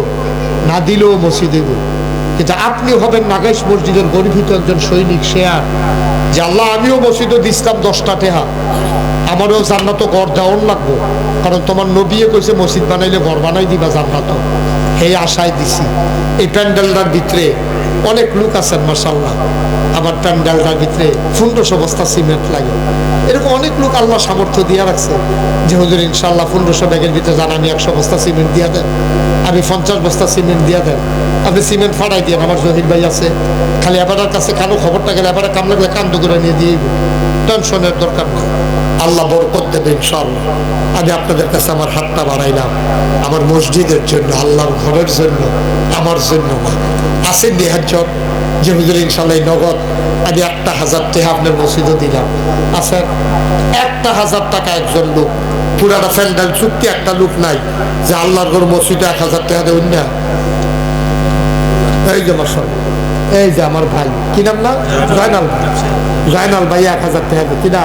না দিলেও মসজিদে গো, কিন্তু আপনি হবেন নাগাইশ মসজিদের গর্বিত একজন সৈনিক। শেয়ার যে আল্লাহ, আমিও মসজিদে দিছিলাম 10টা টাকা, আমারও জান্নাত ঘর দেওয়ার লাগবো, কারণ তোমার নবীয়ে কইছে মসজিদ বানাইলে ঘর বানাই দিবা জান্নাত। এই আশায় দিছি। এই প্যান্ডেলটার ভিতরে অনেক লোক আছেন মাশাআল্লাহ। আমার প্যান্ডেলটার ভিতরে 1500 বস্তা সিমেন্ট লাগে। এরকম অনেক লোক আল্লাহ সামর্থ্য দিয়ে রাখছে যে হুজুর ইনশাআল্লাহ 1500 ব্যাগের ভিতরে জান, আমি 100 বস্তা সিমেন্ট দিয়ে দেন, আমি 50 বস্তা সিমেন্ট দিয়ে দেন, আপনি সিমেন্ট ফাড়াই দিয়ে। আমার জহির ভাই আছে, খালি এবারের কাছে কানো খবরটা গেলে এবারে কাম লাগলে কান্দ করে নিয়ে দিয়ে টেনশনের দরকার নেই। আল্লাহ বরকত দেবে ইনশাআল্লাহ। আমি আপনাদের কাছে আমার হাতটা বাড়াইলাম আমার মসজিদের জন্য, আল্লাহর ঘরের জন্য, আমার জন্য না। আসেন নিহাজ্জত যে হুজুর ইনশাআল্লাহ নগদ আমি 1,000 টাকা আপনার মসজিদে দিলাম। আচ্ছা, 1,000 টাকা একজন লোক, পুরাটা প্যান্ডেল চুক্তি একটা লোক নাই যে আল্লাহর ঘর মসজিদে 1,000 টাকা দেবেন না। এই যে মাসাল, এই যে আমার ভাই, কি নাম না, জয়নাল ভাই, জয়নাল ভাই 1,000 টাকা দেয় কিনা,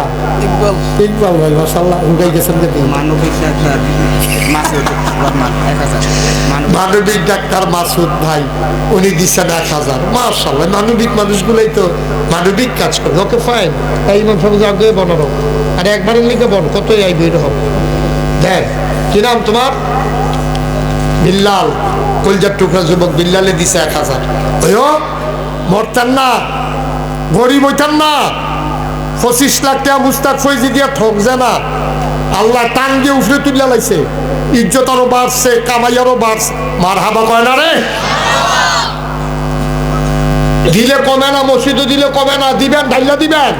ইকবাল ভাই মাসাল্লাহ উঠে গেছেন। মানবিক ডাক্তার মাসুদ ভাই, উনি দিচ্ছেন 1,000। মাশাআল্লাহ, মানবিক মানুষগুলোই তো মানবিক কাজ করে। ওকে ফাইন, এই মানুষ আগে বনারো, আর একবারের লিখে বন কতই আই বের হোক। দেখ কি নাম তোমার, বিল্লাল, কলজার টুকরা যুবক বিল্লালে দিছে 1,000। ওইও মরতেন না, গরিব হইতেন না, 25 লাখ টাকা মুস্তাক ফৈজি দিয়া ঠক যায় না। আল্লাহ টান দিয়ে উফরে তুলে লাইছে, ইজ্জত আরো বাড়ছে, কামাই আরো বাড়ছে। মার হাবা কয় না রে, দিলে কমে না, মসজিদে দিলে কমে না, দিবেন ঢাইলা দিবেন,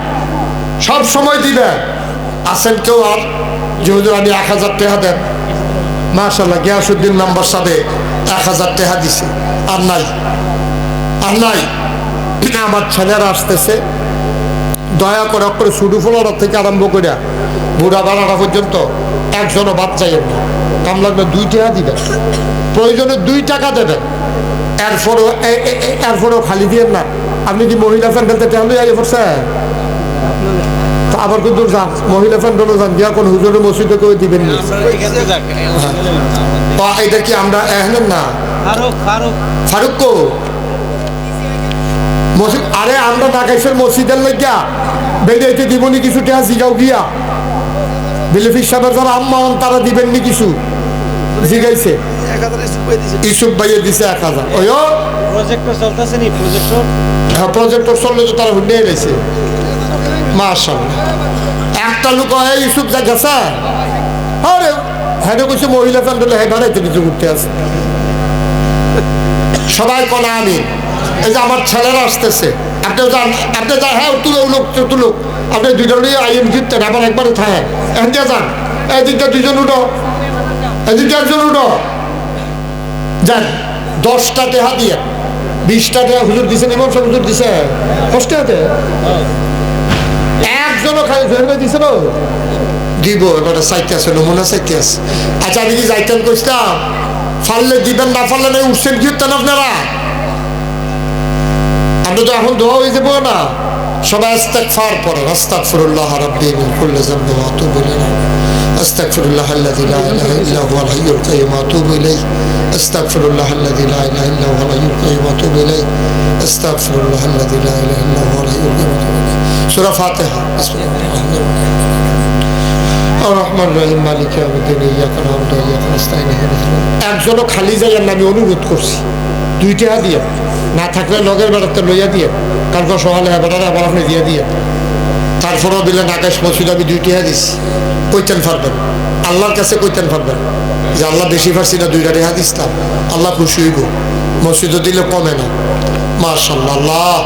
সব সময় দিবেন। আসেন কেউ আর যে হুজুর আমি 1,000 টাকা দেন, মাশাআল্লাহ গিয়াসউদ্দিন নাম্বার সাথে 1,000 টাকা দিছে। আর নাই, আর নাই। আমার ছেলেরা আসতেছে, দয়া করে করে শুরু ফলার থেকে আরম্ভ করে বুড়া বাড়াটা পর্যন্ত একজনও বাদ চাইয়েন না। কাম লাগবে 2 টাকা দিবেন, প্রয়োজনে 2 টাকা দেবেন। এরপরেও খালি দিয়েন না। আপনি কি মহিলা প্যান্ডেলতে টেহালই আগে পড়ছে, আবার কিন্তু যান মহিলা প্যান্ডেলও যান গিয়া কোন হুজুরের মসজিদে কেউ দিবেন না। এটা কি আমরা এহেন না ফারুক কো মসজিদ, আরে আমরা নাগাইশের মসজিদের লাগিয়া বেরিয়েতে দিবনি কিছু টাকা জিগাও গিয়া বিলেফির সাহেবের যারা আম্মা হন তারা দিবেননি কিছু জিগাইছে। ইসুফ ভাইয়ে দিছে 1,000। ওই প্রজেক্টর চলতেছে নি, প্রজেক্টর, হ্যাঁ প্রজেক্টর চললে তো তারা হুন্ডে গেছে। মাশাআল্লাহ, একটা লোক হয় ইসুফ যা গেছে, আরে হ্যাঁ কইছে মহিলা প্যান্ডেলে হ্যাঁ ভাড়াইতে কিছু করতে আছে। সবাই কলা আমি, এই যে আমার ছেলেরা আসতেছে, আপনি যান, আপনি যান, হ্যাঁ তুলো লোক তুলুক, আপনি 2টা নিয়ে আইএম জিততেন, আবার একবারে থাকে এখন দিয়ে যান। এদিকটা দুজন উঠো, এদিকটা একজন উঠো। যান 10টা টেহা দিয়ে 20টা টেহা হুজুর দিছেন, ইমাম সাহেব হুজুর দিছে কষ্টে হাতে একজনও খাই জোহের দিছে না দিব। এবারে চাইতে আছে, নমুনা চাইতে আছে। আচ্ছা আমি কি যাইতেন কইতাম, ফাললে দিবেন, না ফাললে নেই উঠছেন কি হতেন আপনারা? আমরা তো এখন দোয়া হয়ে যাবো না, সবাই ইস্তেগফার পড়েন। আস্তাগফিরুল্লাহ রাব্বি মিন কুল্লি যামবিন ওয়া আতুবু ইলাইহি, আস্তাগফিরুল্লাহ আল্লাযী লা ইলাহা ইল্লা হুয়াল হাইয়ুল কাইয়্যুম ওয়া আতুবু ইলাইহি, আস্তাগফিরুল্লাহ আল্লাযী লা ইলাহা ইল্লা হুয়াল হাইয়ুল কাইয়্যুম ওয়া আতুবু ইলাইহি, আস্তাগফিরুল্লাহ আল্লাযী লা ইলাহা ইল্লা হুয়াল হাইয়ুল কাইয়্যুম ওয়া আতুবু ইলাইহি। সূরা ফাতিহা। বিসমিল্লাহির রহমানির রহিম। আর-রহমানির রহিম, মালিকি ইয়াউমিদ্দিন, ইয়্যাকা না'বুদু ওয়া ইয়্যাকা নাস্তাঈন। একজনও খালি যাইয়েন না, আমি অনুরোধ করছি। 2 টাকা দিয়ে না থাকলে লগের বেড়াতে লইয়া দিয়ে, কালকে সকালে বেড়ারে আবার আপনি দিয়ে দিয়ে। তারপরেও দিলেন আকাশ মসজিদ আমি 2 টাকা দিচ্ছি, কইতেন পারবেন আল্লাহর কাছে, কইতেন পারবেন যে আল্লাহ বেশি পারছি না, 2টা টাকা দিচ্ছিলাম, আল্লাহ খুশি হইব। মসজিদও দিলে কমে না। মাশাআল্লাহ, আল্লাহ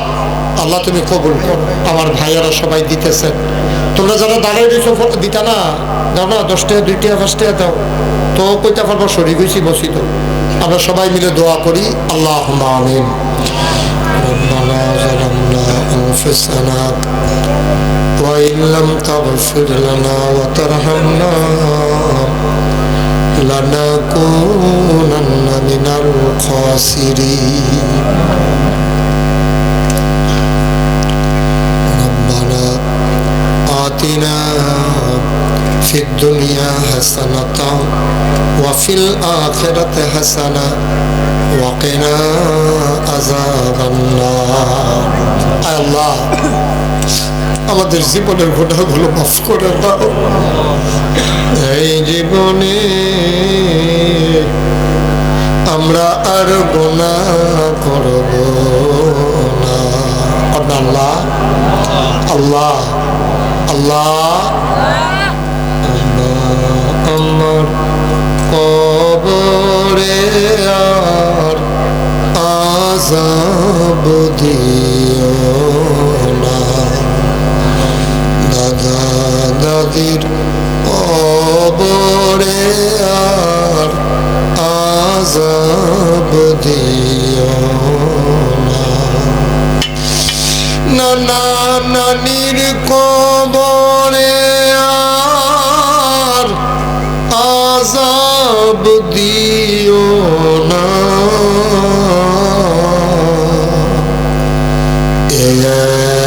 আল্লাহ তুমি কবুল করো। আমার ভাইয়ারা সবাই দিতেছেন। তোমরা যারা দাঁড়াই দিচ্ছ দিতা না, দাও না, 10 টাকা 2 টাকা 5 টাকা দাও, তো কইতে পারবো শরীর হয়েছি মসজিদও। আমরা সবাই মিলে দোয়া করি। আল্লাহুম্মা আমিন। ربنا ظلمنا أنفسنا وإن لم تغفر لنا وترحمنا لنكونن من الخاسرين ربنا آتنا في الدنيا حسنة وفي الآخرة حسنة وقنا عذاب النار। আল্লাহ আমাদের জীবনের গুনাহগুলো মাফ করে দাও। এই জীবনে আমরা আর গুনাহ করব না। আল্লাহ আল্লাহ আল্লাহ আমার কবরে আর আযাব দিও না। দাদা দাদির কবরে আর আযাব দিও না। নানা নানির কবরে আর আযাব দিও না। এই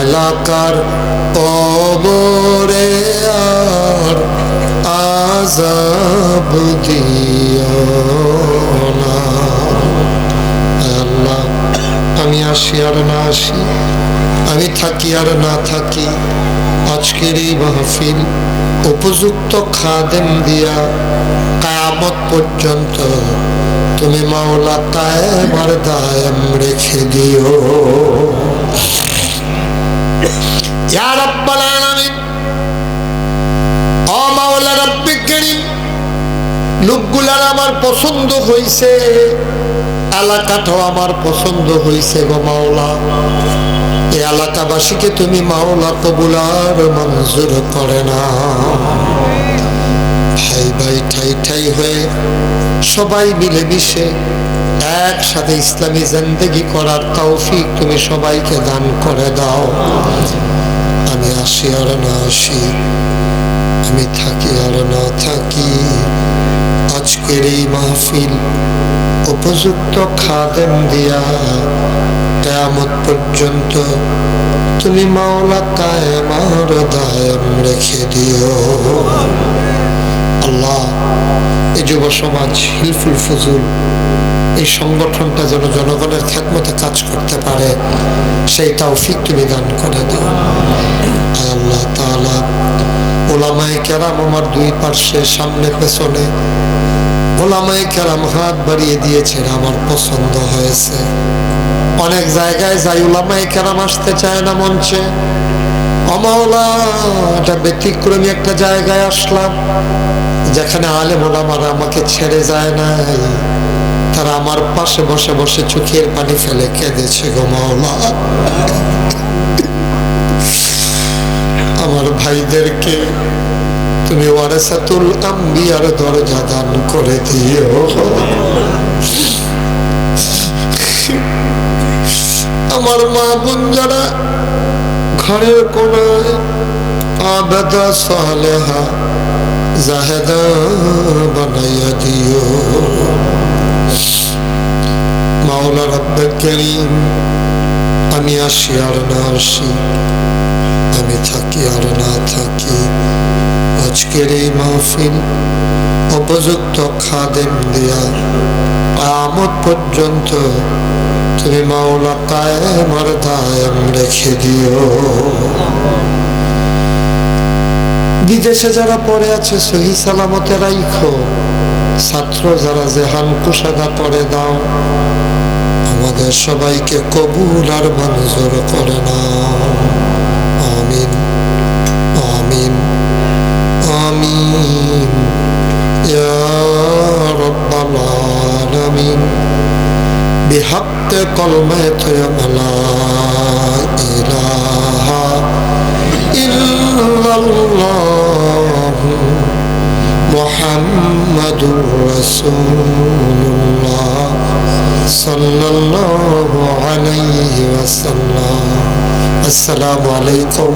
এলাকার কবরে আর আযাব দিও না। আল্লাহ আমি আসি আর না আসি, আমি থাকি আর না থাকি, আজকের এই মাহফিল উপযুক্ত খাদেম দিয়া কিয়ামত পর্যন্ত তুমি মাওলা কায়েম আর দায়েম রেখে দিও। ইয়া রাব্বাল আলামিন, ও মাওলা রব্বে কারীম, লোকগুলার আমার পছন্দ হইছে, এলাকাটাও আমার পছন্দ হইছে গো মাওলা। এই এলাকাবাসীকে তুমি মাওলা কবুল আর মঞ্জুর করে না। ভাই ভাই ঠাই ঠাই হয়ে সবাই মিলেমিশে একসাথে ইসলামী জিন্দেগি করার তৌফিক তুমি সবাইকে দান করে দাও। আমি আসি আর না আসি, আমি থাকি আর না থাকি, আজকের এই মাহফিল উপযুক্ত খাদেম দিয়া কিয়ামত পর্যন্ত তুমি মাওলা কায়েম আর দায়েম রেখে দিও। আল্লাহ এই যুব সমাজ হিলফুল ফুজুল এই সংগঠনটা যেন জনগণের খেদমতে কাজ করতে পারে, সেই তৌফিক তুমি দান করে দাও। আল্লাহ তাআলা ওলামায়ে কেরাম আমার 2 পার্শ্বে সামনে পেছনে ওলামায়ে কেরাম হাত বাড়িয়ে দিয়েছেন, আমার পছন্দ হয়েছে। অনেক জায়গায় যাই ওলামায়ে কেরাম আসতে চায় না মঞ্চে, ও মাওলা এটা ব্যতিক্রমী একটা জায়গায় আসলাম যেখানে আলেম ওলামারা আমাকে ছেড়ে যায় নাই, তারা আমার পাশে বসে বসে চোখের পানি ফেলে কেঁদেছে গো মাওলা। আমার ভাইদেরকে তুমি ওয়ারাসাতুল আম্বিয়ার দরজা দান করে দিও। আমার মা বোন যারা ঘরের কোনায় আবেদা সালেহা জাহেদা বানাইয়া দিও। মাওলা রব্বে করিম, আমি আসি আর না আসি, আমি থাকি আর না থাকি, আজকের এই মাহফিল উপযুক্ত খাদেম দিয়া কিয়ামত পর্যন্ত তুমি মাওলা কায়েম আর দায়েম রেখে দিও। বিদেশে যারা পড়ে আছে সহি সালামতে রাইখো, ছাত্র যারা জেহান কুশাদা করে দাও, আমাদের সবাইকে কবুল আর মঞ্জুর করে নাও। আমিন আমিন আমিন ইয়া রাব্বাল আলামিন। بحق كلمة لا إله إلا الله محمد رسول الله صلى الله عليه وسلم. السلام عليكم.